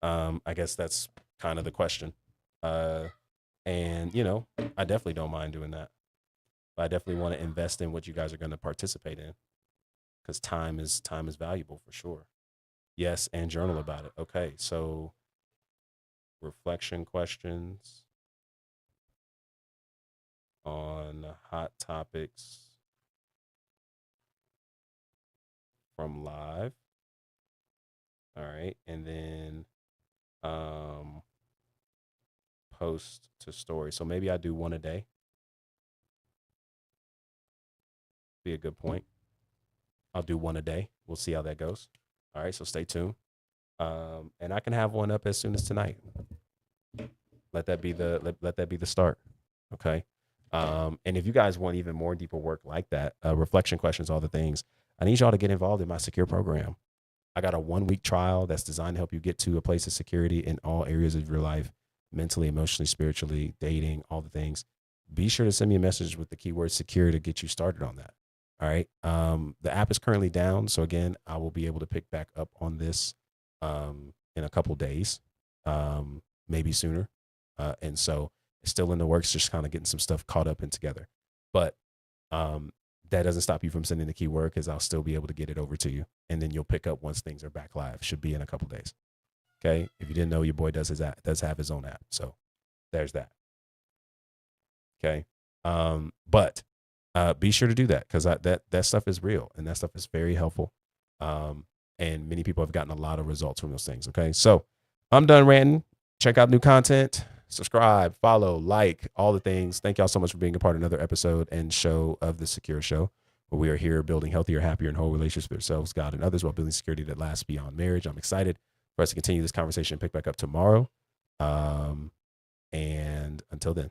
I guess that's kind of the question. And you know, I definitely don't mind doing that. But I definitely want to invest in what you guys are going to participate in, because time is valuable for sure. Yes, and journal about it. Okay, so reflection questions on hot topics from live. All right, and then post to story. So maybe I do one a day. Be a good point. I'll do one a day. We'll see how that goes. All right, so stay tuned. And I can have one up as soon as tonight. Let that be the start. Okay. And if you guys want even more deeper work like that, reflection questions, all the things, I need y'all to get involved in my secure program. I got a 1-week trial that's designed to help you get to a place of security in all areas of your life, mentally, emotionally, spiritually, dating, all the things. Be sure to send me a message with the keyword secure to get you started on that. All right. The app is currently down. So again, I will be able to pick back up on this in a couple days, maybe sooner. And so it's still in the works, just kind of getting some stuff caught up and together. But that doesn't stop you from sending the keyword because I'll still be able to get it over to you. And then you'll pick up once things are back live. Should be in a couple days. Okay. If you didn't know, your boy does have his own app. So there's that. Okay. But be sure to do that because that stuff is real and that stuff is very helpful. And many people have gotten a lot of results from those things. Okay. So I'm done ranting. Check out new content, subscribe, follow, like, all the things. Thank y'all so much for being a part of another episode and show of the Secure Show, where we are here building healthier, happier, and whole relationships with ourselves, God, and others while building security that lasts beyond marriage. I'm excited for us to continue this conversation and pick back up tomorrow. And until then,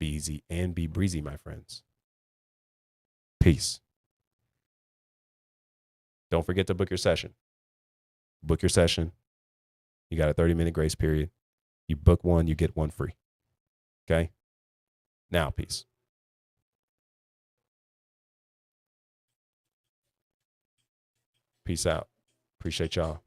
be easy and be breezy, my friends. Peace. Don't forget to book your session. Book your session. You got a 30-minute grace period. You book one, you get one free. Okay? Now, peace. Peace out. Appreciate y'all.